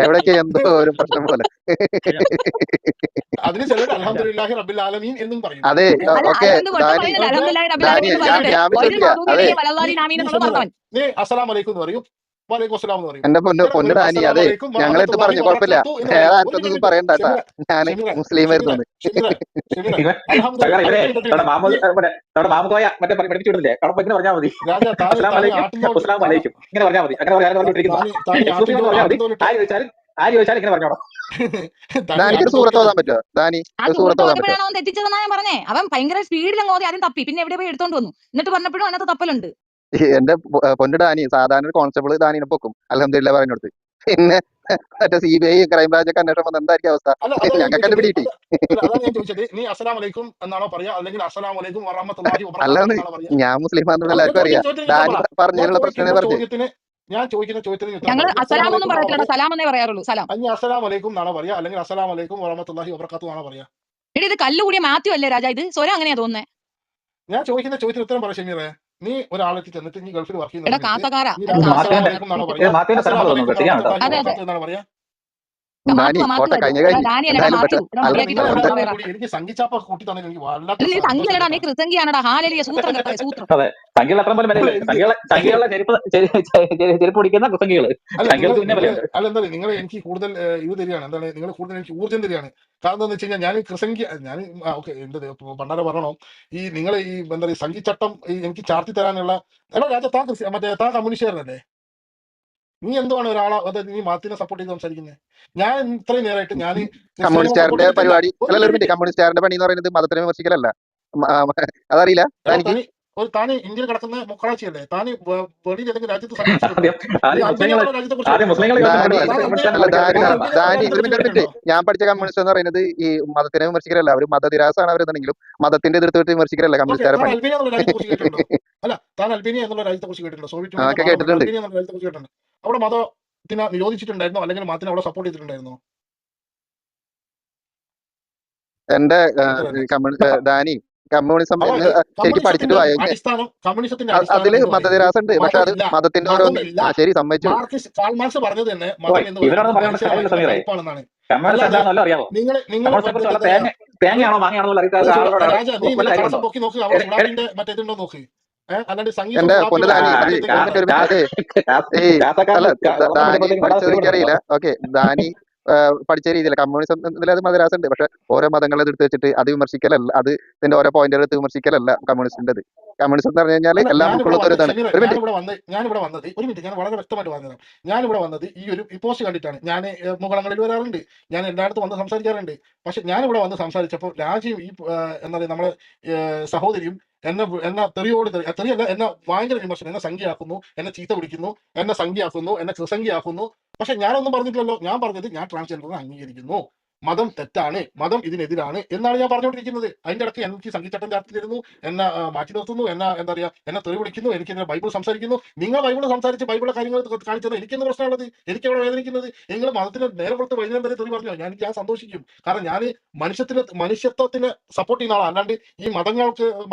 എവിടേക്ക് എന്തോ ഒരു പ്രശ്നം പോലെ. അയ്യോ അതിന് ചിലർ അല്ല അൽഹംദുലില്ലാഹി റബ്ബിൽ ആലമീൻ എന്നും പറയും. അതെ അല്ല ഓക്കെ അൽഹംദുലില്ലാ കുഴപ്പം ഡാനി പറയുന്നില്ല. ഓക്കെ അൽഹംദുലില്ലാഹി റബ്ബിൽ ഡാനി ആലമീൻ എന്ന് ഞാൻ പറഞ്ഞിട്ട് ഞാൻ ഒരു വിശ്വസിക്കുക. മഗ്ദൂബി അതെ അലൈഹിം നീ വലദ്ദാലിൻ ആമീൻ നീ എന്നുള്ളത് ഷമീറെ മറന്നവൻ. നീ അസ്സലാമു അലൈക്കും എന്ന് പറയും, വലൈക്കും അസ്സലാം എന്ന് പറയും. എന്റെ പൊന്നു ചിലർ പൊന്നു പറയും ഡാനി അസ്സലാമു അതെ അലൈക്കും ഞങ്ങളെടുത്ത് വറഹ്മത്തുള്ളാഹി പറഞ്ഞു കുഴപ്പമില്ല. വബറകാത്തു എന്ന് വേറെ പറയും. ഒരു ആർക്കൊന്നും മിനിറ്റ് പറയണ്ട കേട്ടാ. ഷമീറെ ഞാൻ ഷമീറെ മുസ്ലിമായിരുന്നു. ഷമീറെ ഷമീറെ ഇവൻ അൽഹംദുലില്ലാ. ഇവരെ അതൊക്കെ നമ്മുടെ കേട്ടിട്ട് നീ നമ്മുടെ മാമുക്കോയ മറ്റേ പഠിപ്പിച്ചു വിടുന്നില്ലേ? അവിടെ ഇങ്ങനെ പറഞ്ഞാൽ മതി, രാജ താന് അസ്സലാം താന് വലൈക്കും ആട്ടിൻതോൽ അസ്സലാം വലൈക്കും ഇങ്ങനെ പറഞ്ഞാൽ മതി. അങ്ങനെ പറയാൻ പറഞ്ഞിട്ടിരിക്കുന്നത് താന് എക്സ്ക്ലൂസീവ് എന്ന് പറഞ്ഞാൽ മതി. ആട്ടിൻതോലിട്ട് ആര് ചോദിച്ചാലും ഇങ്ങനെ പറഞ്ഞോളാം. താന് ഡാനിക്ക് ഒരു സൂറത്ത് ആട്ടിൻതോലിട്ട് ഓതാൻ പറ്റുമോ? ഡാനി ആ ഒരു സൂറത്ത് സുഹൃത്ത് ഓതാൻ പറ്റുമോ? ഓതപ്പോഴാണ് അവൻ തെറ്റിച്ചതെന്നാ ഞാൻ പറഞ്ഞേ. അവൻ ഭയങ്കര സ്പീഡിൽ അങ്ങ് ഓതി, ആദ്യം തപ്പി, പിന്നെ എവിടെ പോയി എടുത്തോണ്ട് വന്നു, എന്നിട്ട് പറഞ്ഞപ്പോഴും അതിനകത്ത് തപ്പലുണ്ട്. എന്റെ പൊന്നു ഡാനി സാധാരണ ഒരു കോൺസ്റ്റബിൾ ഡാനിനെ പൊക്കും അൽഹംദുലില്ലാ പറഞ്ഞെടുത്ത്. പിന്നെ മറ്റേ CBI ക്രൈംബ്രാഞ്ച് ഒക്കെ അന്വേഷണം വന്ന എന്തായിരിക്കും അവസ്ഥ? അല്ല അതാണ് ഞാൻ ഞങ്ങൾക്ക് ചോദിച്ചത്. പിടികിട്ടി. അതാണ് ഞാൻ ചോദിച്ചത്. നീ അസ്സലാമു അലൈക്കും എന്നാണോ പറയാ, അല്ലെങ്കിൽ അസ്സലാമു അലൈക്കും വറഹ്മത്തുള്ളാഹി വബറകാത്തുഹു അല്ലാന്ന് എന്നാണോ പറയാ? ഞാൻ മുസ്ലിം ആണെന്ന് അല്ല എല്ലാവർക്കും അറിയാം. ഡാനി ഞാൻ പറഞ്ഞതിനുള്ള പ്രശ്നമാണ് പറഞ്ഞത്. ചോദിക്കുന്ന ചോദ്യത്തിന് ഉത്തരം ഞങ്ങൾ പറയും. അസ്സലാമു അസലാം ഒന്നും അലൈക്കും എന്നാണോ പറയത്തില്ലടാ, പറയാ? സലാം എന്നേ പറയാറുള്ളൂ. സലാം. അഞ്ഞി അസ്സലാമു അലൈക്കും എന്നാണോ പറയാ, അല്ലെങ്കിൽ അസ്സലാമു അലൈക്കും വറഹ്മത്തുള്ളാഹി വബറകാത്തുഹു എന്നാണോ പറയാ? എടി ഇത് കല്ലുകൂടിയ മാത്യു അല്ലേ രാജാ? ഇത് സ്വരം അങ്ങനെയാ തോന്നുന്നേ. ഞാൻ ചോദിക്കുന്ന ചോദ്യത്തിന് ഉത്തരം പറ ഷമീറെ. നീ ഒരാളെത്തി ചെന്നിട്ട് നീ ഗൾഫിൽ വർക്ക് ചെയ്യുന്ന എടാ സമയത്ത് കാത്തക്കാരാ, നീ അത് രാവിലെ കാത്ത അസ്സലാമു മാത്യുവിന്റെ അലൈക്കും എന്നാണോ പറയാ, മാത്യുവിന്റെ സ്ഥലം അസ്സലാമു തോന്നുന്നു. അലൈക്കും ശരിയാണ് കേട്ടോ. വറഹ്മത്തുള്ളാഹി അതെ അതെ വബറകാത്തുഹു എന്നാണോ പറയാ? ഡാനി മാത്യു പോട്ടെ അത്. കഴിഞ്ഞ എടാ കഴിഞ്ഞു. ഡാനി അല്ലടാ എന്തായാലും മാത്യു. പക്ഷെ എടാ അല്ല മര്യാദയ്ക്ക് നിങ്ങൾ പറഞ്ഞ രണ്ടുപേരും വേറെ. കൂടി എനിക്ക് സംഘിച്ചാപ്പ കൂട്ടി തന്നെ എനിക്ക് വല്ലാത്ത നീ സന്തോഷം സംഖ്യലടാ, നീ കേട്ടാ. കൃതജ്ഞയാണടാ. ഹാലലിയ സൂത്രം കേട്ടോ, സൂത്രം. അതെ, സംഖ്യകൾ അത്ര പോലെ അല്ല വിലയില്ല. എനിക്ക് സംഖ്യകളുടെ ചെരുപ്പ് പിടിക്കുന്ന കുസംഖ്യകള് അല്ല നിങ്ങൾ സംഖ്യകൾക്ക് പിന്നെ നിങ്ങൾ വിലയുണ്ട്. അല്ല എന്താ നിങ്ങൾ എനിക്ക് കൂടുതൽ ഇത് തരികയാണ്. എന്താണ് നിങ്ങൾ കൂടുതൽ എനിക്ക് ഊർജ്ജം തരികയാണ്. കാരണം എന്താണെന്ന് വെച്ച് കഴിഞ്ഞാൽ ഞാൻ ക്രിസംഖ്യ ഞാൻ ഓക്കെ എന്റെ പണ്ടാരെ പറയണോ, ഈ നിങ്ങൾ ഈ എന്താ പറയുക സംഘിച്ചട്ടം എനിക്ക് ചാർത്തി തരാനുള്ള. എടാ രാജ താൻ മറ്റേ താൻ കമ്മ്യൂണിസ്റ്റുകാരനല്ലേ? നീ എന്തുവാണ് ഒരാളെ അതായത് നീ മാത്തിനെ സപ്പോർട്ട് ചെയ്ത് സംസാരിക്കുന്നത്? ഞാൻ ഇത്രയും നേരമായിട്ട് ഞാൻ ക്രിസ്ത്യാനികളെ സപ്പോർട്ട് കമ്മ്യൂണിസ്റ്റുകാരന്റെ ചെയ്തിട്ടില്ല. പരിപാടി ഒരു അല്ലല്ല ഒരു മിനിറ്റ് മിനിറ്റ് കമ്മ്യൂണിസ്റ്റുകാരന്റെ പണി എന്ന് പറയുന്നത് മതത്തിനെ വിമർശിക്കലല്ല. അതറിയില്ല എടാ ഡാനിക്ക്? താന് ഇന്ത്യയിൽ കിടക്കുന്ന മുക്കാഴ്ചയല്ലേ? താന് വെളിയിൽ ഏതെങ്കിലും രാജ്യത്ത് സഞ്ചരിച്ചിട്ടുണ്ടോ? ആദ്യം നീ ആദ്യം അൽബേനിയ മുസ്ലിങ്ങളെ എന്നുള്ള രാജ്യത്തെ കുറിച്ച് ആദ്യം കേട്ടിട്ടുണ്ടോ? മുസ്ലിങ്ങളെ ഡാനി ചോദിച്ചിട്ടുണ്ടോ? താൻ ക്രിസ്ത്യൻ അല്ല പഠിക്കാൻ ഡാനി താൻ പഠിക്കണം. അൽബേനിയ എന്നുള്ള ഡാനി രാജ്യത്തെ ഒരു കുറിച്ച് മിനിറ്റ് കേട്ടിട്ടുണ്ടോ? ഞാൻ പഠിച്ച കമ്മ്യൂണിസ്റ്റ് എന്ന് പറയുന്നത് ഈ മതത്തിനെ വിമർശിക്കലല്ല. അവർ മതനിരാസാണ് അവരെന്നുണ്ടെങ്കിലും മതത്തിന്റെ എതിർത്തിട്ട് വിമർശിക്കലല്ല ഓക്കെ, കമ്മ്യൂണിസ്റ്റുകാരെ താൻ പണി. അൽബേനിയ എന്നുള്ള രാജ്യത്തെ കുറിച്ച് കേട്ടിട്ടുണ്ടോ? അല്ല താൻ അൽബേനിയ എന്നുള്ള രാജ്യത്തെ കുറിച്ച് കേട്ടിട്ടുണ്ടോ? സോവിയറ്റ് യൂണിയന്റെ ഒക്കെ ഭാഗമായിട്ട് കേട്ടിട്ടുണ്ട്. അൽബേനിയ എന്നുള്ള രാജ്യത്തെ കുറിച്ച് കേട്ടിട്ടുണ്ട്. അവിടെ മതത്തിനെ നിരോധിച്ചിട്ടുണ്ടായിരുന്നോ, അല്ലെങ്കിൽ മതത്തിനെ അവിടെ സപ്പോർട്ട് ചെയ്തിട്ടുണ്ടായിരുന്നോ? എന്റെ അത്ര തന്നെ. ഡാനി കമ്മ്യൂണിസം എന്ന് അതായത് ശരിക്കും പഠിച്ചിട്ട് കമ്മ്യൂണിസത്തിന്റെ വായോ. അടിസ്ഥാനം കമ്മ്യൂണിസത്തിന്റെ അടിസ്ഥാനം അതില് എന്ന് പറയുന്നത് മതനിരാസം ഉണ്ട്. പക്ഷെ അത് മതമില്ല, മതത്തിന്റെ ഓരോന്ന് മതമില്ല. ശരി സമ്മതിച്ചു. കാൾ മാർക്സ് പറഞ്ഞത് തന്നെ ഓ, മതം എന്ന് ഇവരോട് പറയുന്നത് പറയേണ്ട മനുഷ്യനെ കാര്യമില്ല ഭയങ്കര സമീറെ. കയ്പാണെന്നാണ്. കമ്മ്യൂണിസ്റ്റ് അല്ലാതെ എന്താണെന്നല്ല അറിയാമോ? നിങ്ങൾ കമ്മ്യൂണിസ്റ്റിനെ കുറിച്ച് വല്ല എന്താ പറയാ തേങ്ങയാണോ മാങ്ങയാണോ അറിയാത്ത അത് ആളോട് രാജ നീ വല്ല നിന്റെ കാര്യമുണ്ടോ? കളസം പൊക്കി നോക്ക്, അവിടെ സുഡാപ്പിന്റെ മറ്റേതുണ്ടോ നോക്ക്. അല്ലാണ്ട് സംഗീതം എന്റെ പൊന്നു സുഡാപ്പിയുടെ ഡാനി അത് മറ്റേതെങ്കിലും ഒരു ഉണ്ടോ? മിനിറ്റ് അതെ ഏയ് കാസക്കാരൻ അല്ല വെള്ളം ഡാനി കുടിച്ചപ്പോഴത്തേക്ക് വല്ലാതെ പഠിച്ചത് സ്ഥിതി കൊടുക്കുന്നുണ്ടോ? എനിക്കറിയില്ല. ഓക്കെ ഡാനി പഠിച്ച രീതിയിൽ കമ്മ്യൂണിസം അത് മതരാസം ഉണ്ട്. പക്ഷെ ഓരോ മതങ്ങളെ എടുത്ത് വെച്ചിട്ട് അത് വിമർശിക്കലല്ല. അത് ഇതിന്റെ ഓരോ പോയിന്റുകൾ എടുത്ത് വിമർശിക്കലല്ല കമ്മ്യൂണിസ്റ്റിന്റെ. കമ്മ്യൂണിസം എന്ന് പറഞ്ഞു കഴിഞ്ഞാൽ അല്ല എല്ലാം ഉൾക്കൊള്ളുന്ന ഒരു ഇതാണ്. ഷമീറെ ഒരു മിനിറ്റ് ഞാനിവിടെ വന്നത് ഒരു മിനിറ്റ് ഞാൻ വളരെ വ്യക്തമായിട്ട് പറഞ്ഞുതരാം. ഞാനിവിടെ വന്നത് ഈ പോസ്റ്റ് കണ്ടിട്ടാണ്. ഞാൻ മുകളങ്ങളിൽ വരാറുണ്ട്, ഞാൻ എല്ലായിടത്തും വന്ന് സംസാരിക്കാറുണ്ട്. പക്ഷെ ഞാനിവിടെ വന്ന് സംസാരിച്ചപ്പോൾ രാജ്യം എന്താ പറയുക നമ്മളെ സഹോദരിയും എന്നെ തെറിയല്ല, എന്നെ ഭയങ്കര വിമർശനം, എന്നെ സംഖ്യയാക്കുന്നു, എന്നെ ചീത്ത വിളിക്കുന്നു, എന്നെ സംഖ്യയാക്കുന്നു, എന്നെ ക്രിസംഖ്യയാക്കുന്നു. പക്ഷെ ഞാനൊന്നും പറഞ്ഞിട്ടില്ലല്ലോ. ഞാൻ പറഞ്ഞത് ഞാൻ ട്രാൻസ്ജെൻഡറിനെ അംഗീകരിക്കുന്നു, മതം തെറ്റാണ്, മതം ഇതിനെതിരാണ് എന്നാണ് ഞാൻ പറഞ്ഞുകൊണ്ടിരിക്കുന്നത്. അതിന്റെ ഇടയ്ക്ക് എനിക്ക് സംഗീതച്ചട്ടം ചാർത്തി തരുന്നു, എന്നെ മാറ്റി നിർത്തുന്നു, എന്നെ എന്താ പറയാ എന്നെ തെറി വിളിക്കുന്നു, എനിക്കെതിരെ ബൈബിൾ സംസാരിക്കുന്നു. നിങ്ങൾ ബൈബിൾ സംസാരിച്ച് ബൈബിളിലെ കാര്യങ്ങൾ കാണിച്ചത് എനിക്കെന്ത് പ്രശ്നമുള്ളത്? എനിക്ക് അവിടെ വേദനിക്കുന്നത് നിങ്ങൾ മതത്തിന് നേരെ പുറത്ത് വൈകുന്നേരം വരെ തെറി പറഞ്ഞോ, ഞാൻ സന്തോഷിക്കും. കാരണം ഞാൻ മനുഷ്യത്വത്തിന് സപ്പോർട്ട് ചെയ്യുന്ന ആളാണ്. അല്ലാണ്ട് ഈ മതങ്ങൾ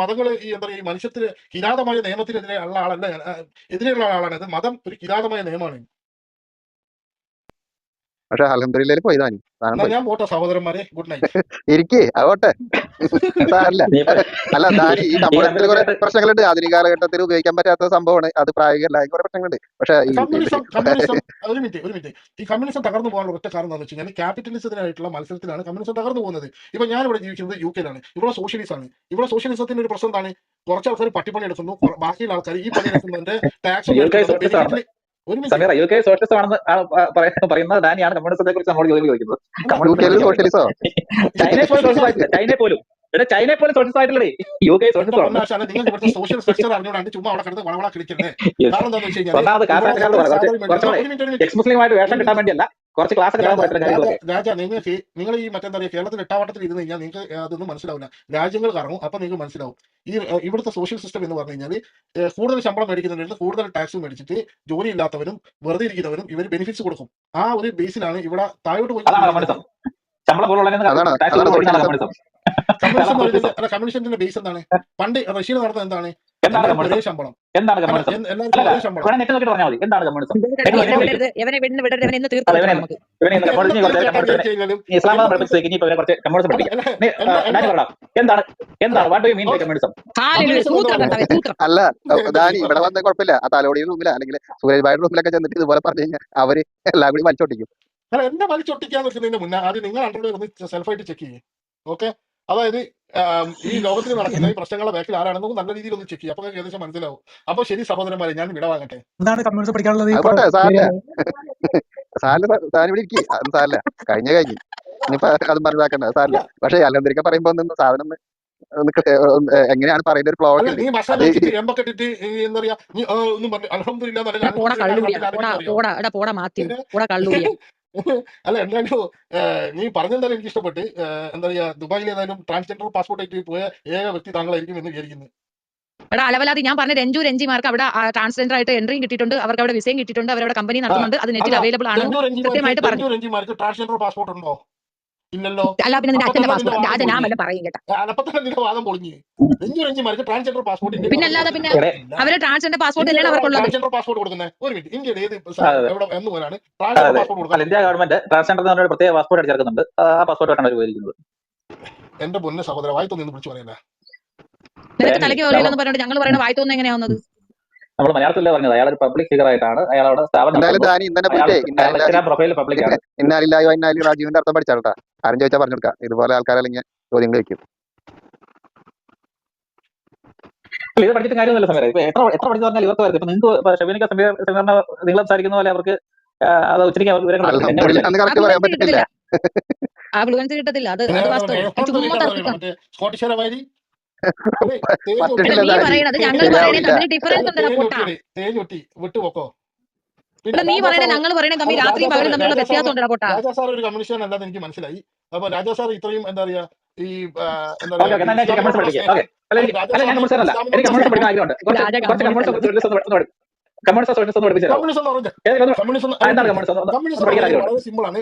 ഈ എന്താ പറയുക ഈ മനുഷ്യത്തിന് കിരാതമായ നിയമത്തിനെതിരെ ഉള്ള ആളല്ല എതിരെയുള്ള ആളാണ്. അത് മതം ഒരു കിരാതമായ നിയമമാണ്. പക്ഷെ അൽഹംദുലില്ലാഹ് പോയി ദാനി സാധനം എന്നാ പോയി. ഞാൻ പോട്ടെ സഹോദരന്മാരെ, ഗുഡ് നൈറ്റ്. ഇരിക്കേ അതോട്ടെ സാരല്ല. നീ ഇപ്പൊ അല്ല ദാനി ഈ ഈ കമ്മ്യൂണിസത്തിൽ കുറെ കമ്മ്യൂണിസ്റ്റ് പ്രശ്നങ്ങളുണ്ട്. ആധുനിക കാലഘട്ടത്തിൽ ഉപയോഗിക്കാൻ പറ്റാത്ത സംഭവമാണ് അത്. പ്രായോഗികമല്ല, കുറെ പ്രശ്നങ്ങളുണ്ട്. പക്ഷെ ഈ കമ്മ്യൂണിസം ഒരു മിനിറ്റ്. ഈ കമ്മ്യൂണിസം തകർന്നു പോകാനുള്ള ഒറ്റ കാരണം എന്താണെന്ന് വെച്ച് കഴിഞ്ഞാൽ ക്യാപിറ്റലിസത്തിനായിട്ടുള്ള മത്സരത്തിലാണ് കമ്മ്യൂണിസം തകർന്നു പോകുന്നത്. ഇപ്പൊ ഞാൻ ഇവിടെ ജീവിക്കുന്നത് UK-ലാണ്. ഇവിടെ സോഷ്യലിസം ആണ്. ഇവിടെ സോഷ്യലിസത്തിന്റെ ഒരു പ്രശ്നം എന്താണ്? കുറച്ച് ആൾക്കാർ പട്ടിപ്പണി എടുക്കുന്നു, ബാക്കിയുള്ള ആൾക്കാർ ഈ പണി എടുക്കുന്നതിന്റെ ടാക്സ് UK മേടിക്കുന്നുണ്ട്, സോഷ്യലിസ്റ്റ് ആണെന്ന് ബെനിഫിറ്റിൽ. ഒരു മിനിറ്റ്. സമീറ, UK സോഷ്യലിസ്റ്റ് ആണെന്ന് പറയുന്നത് ഡാനിയാണ് കമ്മ്യൂണിസത്തെ കുറിച്ച് നമ്മൾ ചോദിക്കുന്നത്. അല്ല കമ്മ്യൂണിസ്റ്റ് യുകെയിൽ പഠിക്കാൻ സോഷ്യലിസോ? ചൈനയെ പോലും സോഷ്യലിസ്റ്റ് ആയിട്ടില്ല. ചൈനയെ പോലും സോഷ്യലിസ്റ്റ് ആയിട്ടില്ലേ? UK എന്റെ സോഷ്യലിസ്റ്റ് ആണ്. പൊന്നാശാല, നിങ്ങൾക്ക് ഇവിടുത്തെ സോഷ്യൽ സ്ട്രക്ചർ അറിഞ്ഞുകൊണ്ടാണ് ചുമ്മാ അവിടെ കിടന്ന് വളവള കളിക്കുന്നത്. കാരണം എന്താണെന്ന് വെച്ച് കഴിഞ്ഞാൽ ഒന്നാമത് ഇവിടെ കാസാക്കാരുടെ എത്ര കുറച്ച് സാലറി മേടിക്കുന്നു. കുറച്ചുകൂടെ ഒരു മിനിറ്റ്. എക്സ് മുസ്ലിമായിട്ട് വേഷം കിട്ടാൻ വേണ്ടിയല്ല, കുറച്ച് ക്ലാസ് ഒക്കെ രാജ പറ്റുന്ന കാര്യങ്ങളൊക്കെ. നിങ്ങൾ ഈ മറ്റെന്താ പറയുക, കേരളത്തിൽ എട്ടാവട്ടത്തിൽ ഇരുന്ന് കഴിഞ്ഞാൽ നിങ്ങൾക്ക് അതൊന്നും മനസ്സിലാവില്ല. രാജ്യങ്ങൾ കറങ്ങും, അപ്പൊ നിങ്ങൾക്ക് മനസ്സിലാവും. ഈ ഇവിടുത്തെ സോഷ്യൽ സിസ്റ്റം എന്ന് പറഞ്ഞു കഴിഞ്ഞാൽ കൂടുതൽ ശമ്പളം മേടിക്കുന്നവരിൽ കൂടുതൽ ടാക്സ് മേടിച്ചിട്ട് ജോലി ഇല്ലാത്തവരും വെറുതെ ഇരിക്കുന്നവരും ഇവർ ബെനിഫിറ്റ്സ് കൊടുക്കും. ആ ഒരു ബേസിലാണ് ഇവിടെ താഴോട്ട് അതാണ് പോയിക്കൊണ്ടിരിക്കുന്നത്. കമ്മ്യൂണിസം. ശമ്പളം പോലുള്ള അതാണ് ടാക്സ് അതാണ് കൊടുക്കുന്നതാണ് സോഷ്യലിസം. കമ്മ്യൂണിസം. കമ്മ്യൂണിസം എന്ന് അതാണ് പറയുന്നത് സോഷ്യലിസം. കമ്മ്യൂണിസത്തിന്റെ ബേസ് എന്താണ്? പണ്ട് റഷ്യയിൽ നടന്നത് എന്താണ്? എന്താണ് എല്ലാവർക്കും ഒരേ കമ്മ്യൂണിസം? ശമ്പളം. എന്താണ് അല്ല, കമ്മ്യൂണിസം? എല്ലാവർക്കും അല്ല, ഒരേ ശമ്പളം. വേണേ നെറ്റ് നോക്കിയിട്ട് പറഞ്ഞാൽ മതി. എന്താണ് കമ്മ്യൂണിസം? ഇവനെ നിങ്ങൾ വിടരുത്, ചോദിക്കും. ഇവനെ വിടരുത്, ഇവനെ ഇന്ന് തീർത്ത് അതെ, കൊടുക്കണം ഇവനെ നമുക്ക്. ഇവനെ എന്ത് കമ്മ്യൂണിസം എന്ത് കുറച്ച് തീർച്ചയായിട്ടും കമ്മ്യൂണിസ്റ്റിനെ കഴിഞ്ഞാലും ഈ ഇസ്ലാം മതം എന്ത് പഠിപ്പിച്ചേക്ക്. ഇനിയിപ്പോ ഇവരെ കുറച്ച് കമ്മ്യൂണിസം അല്ല പഠിപ്പിക്കാം. അല്ല എന്റെ ഡാനി പറയടാ, എന്താണ് what do you mean by communism? Hallelujah, communism എന്ന് സൂത്രം പറഞ്ഞാൽ കർത്താവേ, സൂത്രം. അല്ല എന്റെ ദാനി ദൈവം ഇവിടെ വന്ന കുഴപ്പമില്ല. ആ തലോടിയുടെ റൂമില അല്ലെങ്കിൽ സൂരജ് ഭായിയുടെ റൂമിലൊക്കെ ചെന്നിട്ട് ഇതുപോലെ പറഞ്ഞു കഴിഞ്ഞാൽ അവര് എല്ലാം കൂടി വലിച്ചോട്ടിക്കും. അല്ല, എന്റെ വലിച്ചൊട്ടിക്കാൻ നിൽക്കുന്നതിന് മുന്നേ ആദ്യം നിങ്ങൾ അണ്ടർവെയർ ഒന്ന് സെൽഫായിട്ട് ചെക്ക് ചെയ്യും. ഓക്കെ, അതായത് ഈ ലോകത്തിൽ നടക്കുന്ന ഈ പ്രശ്നങ്ങളുടെ ബാക്കിൽ ആരാണെന്ന് നല്ല രീതിയിൽ ഒന്ന് ചെക്ക് ചെയ്യും. അപ്പൊ നിങ്ങൾക്ക് ഏകദേശം മനസ്സിലാവും. അപ്പൊ ശരി സഹോദരന്മാരെ, ഞാൻ വിടവാങ്ങട്ടെ. എന്താണ് കമ്മ്യൂണിസം പഠിക്കാനുള്ളത്? അത് പോട്ടെ, സാറില്ല സാധനം ഇവിടെ ഇരിക്കും. അത് സാറില്ല, കഴിഞ്ഞു ഇനിയിപ്പോ അത് മനസ്സിലാക്കണ്ട സാറില്ല. അല്ല പക്ഷെ അല്ലെന്തിരിക്കെ പറയുമ്പോ ഒന്ന് സാധനം എങ്ങനെയാണ് പറയുന്ന ഒരു ഫ്ലോ അല്ല ഒക്കെ ഉണ്ട്. നീ ഭക്ഷണം അത് കഴിച്ചിട്ട് എമ്പൊക്കെ ഇട്ടിട്ട് എന്താ പറയാ, നീ ഒന്നും പറഞ്ഞു അൽഹംദുലില്ലാ എന്ന് പറഞ്ഞാൽ പോടാ അൽഹംദുലില്ലാ കള്ളുടിയാ, നാട്ടിൽ ആരെങ്കിലും അറിയോ? എടാ പോടാ മാത്യു, പോടാ കള്ളുടിയാ. അല്ല എന്തായാലും നീ പറഞ്ഞെന്തായാലും എനിക്ക് ഇഷ്ടപ്പെട്ട്. എന്താ പറയാ, ദുബായിൽ ഏതായാലും ട്രാൻസ്ജെൻഡർ പാസ്പോർട്ട് ആയിട്ട് പോയ ഏക വ്യക്തി താങ്കളായിരിക്കും എന്ന് വിചാരിക്കുന്നു. എടാ അലവലാതി, ഞാൻ പറഞ്ഞ രഞ്ജിമാർക്ക് അവിടെ ട്രാൻസ്ജെൻഡർ ആയിട്ട് എൻട്രിയും കിട്ടിയിട്ടുണ്ട്, അവർക്ക് അവിടെ വിസയും കിട്ടിയിട്ടുണ്ട്, അവരവിടെ കമ്പനി നടത്തുന്നുണ്ട്, അത് നെറ്റിൽ അല്ല അവൈലബിൾ ആണെന്ന് കൃത്യമായിട്ട് പറഞ്ഞു. രഞ്ജിമാർക്ക് ട്രാൻസ്ജെൻഡർ പാസ്പോർട്ട് ഉണ്ടോ? ഇല്ലല്ലോ. അല്ല പിന്നെ നിന്റെ അപ്പൊ അച്ഛന്റെ തന്നെ നിന്റെ പാസ്പോർട്ട്, വാദം രാജ ഞാൻ പൊളിഞ്ഞു. വല്ല പറയും കേട്ടാ. അപ്പൊ തന്നെ നിന്റെ വാദം പൊളിഞ്ഞു. രഞ്ജിമാർക്ക് ട്രാൻസ്ജെൻഡർ പാസ്പോർട്ട് ഇന്ത്യയിൽ പിന്നെ അല്ലാതെ പിന്നെ ഇവിടെ അവര് ട്രാൻസ്ജെൻഡർ പാസ്പോർട്ട് ഇന്ത്യയിൽ തന്നെയാണ് അവർക്കുള്ളത്. ട്രാൻസ്ജെൻഡർ പാസ്പോർട്ട് കൊടുക്കുന്നത്. ഒരു മിനിറ്റ്, ഇന്ത്യയുടെ ഏത് അതെ എവിടെ എന്ന് പോലാണ് അതെ ട്രാൻസ്ജെൻഡർ അതെ. പാസ്പോർട്ട് അല്ല, കൊടുക്കാൻ ഇന്ത്യ ഗവൺമെന്റ് ട്രാൻസ്ജെൻഡർ എന്ന് പറഞ്ഞ ഒരു പ്രത്യേക പാസ്പോർട്ട് അടിച്ചിറക്കുന്നുണ്ട്. ആ പാസ്പോർട്ടാണ് അവർ ഉപയോഗിക്കുന്നത്. എന്റെ പൊന്നെ സഹോദര, വായിത്തൊന്നും വിളിച്ചു പറയല്ല. നിനക്ക് ഡാനി, തലയ്ക്ക് പോലെയെന്ന് പറഞ്ഞിട്ട് ഞങ്ങൾ പറയുന്ന വായിത്തോന്ന് എങ്ങനെയാവുന്നത്? നമ്മൾ മലയാളത്തിലല്ലേ പറഞ്ഞത്. അയാൾ ഒരു പബ്ലിക് ഫിഗർ ആയിട്ടാണ്, അയാൾ അവിടെ സ്ഥാപനം എന്തായാലും നടത്തുന്നു. ദാനി ഇന്നെ അയാൾ പോയിട്ടേ അയാളുടെ ഇൻസ്റ്റാഗ്രാം പ്രൊഫൈൽ പബ്ലിക് ആണ്. ഇന്നാലില്ലായോ ഇന്നാലി റാജീവിന്റെ അർത്ഥം പഠിച്ചാട്ടാ. ആരും ചോദിച്ചാൽ പറഞ്ഞു കൊടുക്കാം. ഇതുപോലെ ആൾക്കാരല്ലെങ്കിൽ ചോദ്യങ്ങൾ വെക്കും. അല്ല, ഇത് പഠിച്ചിട്ട് കാര്യമൊന്നുമില്ല സമയം. ഇപ്പൊ എത്ര പഠിച്ചു പറഞ്ഞാൽ ഇവർക്ക് വരും. ഇപ്പൊ നിങ്ങൾക്ക് ഷെബീനിക്ക സമീറിനെ നിങ്ങൾ സംസാരിക്കുന്ന പോലെ അവർക്ക് അത് ഉച്ചരിക്കാൻ വിവരങ്ങൾ കിട്ടില്ല. എന്നെ അൽഹംദുലില്ലാ പഠിച്ചാൽ എന്ന് കറക്റ്റ് പറയാൻ പറ്റത്തില്ല. ആ ഫ്ലുവൻസി കിട്ടത്തില്ല, അത് വാസ്തവം. ചുമ്മാ തർക്കിക്കാം. മറ്റേ സ്കോട്ടിഷുകാരമാരി അതെ തേഞ്ഞൊട്ടി എടാ പറ്റില്ല നീ ദാനി, പറയണത് ഞങ്ങൾ പറയണേ ശരിയാവില്ല. തമ്മിൽ ഡിഫറൻസ് ഉണ്ടല്ലോ പൊട്ടാ. തേഞ്ഞൊട്ടി വിട്ടുപോക്കോ. എടാ നീ പറയണേ ഞങ്ങൾ പറയണേ തമ്മിൽ രാത്രിയും പകലും തമ്മിലുള്ള വ്യത്യാസം ഉണ്ടല്ലോ പൊട്ടാ. രാജാ സാർ ഒരു കമ്മ്യൂണിസ്റ്റ് അല്ലാതെ എനിക്ക് മനസ്സിലായി. അപ്പൊ രാജാ സാർ ഇത്രയും എന്താ പറയാ ഈ എന്താ ഓക്കെ ഓക്കെ, എന്നാൽ കമ്മ്യൂണിസ്റ്റ് പഠിക്കുക. ഓക്കെ, അല്ല ഞാൻ കമ്മ്യൂണിസ്റ്റ് അല്ല, എനിക്ക് കമ്മ്യൂണിസ്റ്റ് പഠിക്കാൻ ആഗ്രഹമുണ്ട്. കുറച്ച് കമ്മ്യൂണിസ്റ്റ് സോഷ്യലിസം പഠിപ്പിച്ചു. കമ്മ്യൂണിസം എന്ന് പറഞ്ഞാൽ എന്താണ് കമ്മ്യൂണിസം കമ്മ്യൂണിസം പഠിക്കാൻ ആഗ്രഹമുണ്ട്. വളരെ സിമ്പിൾ ആണ്.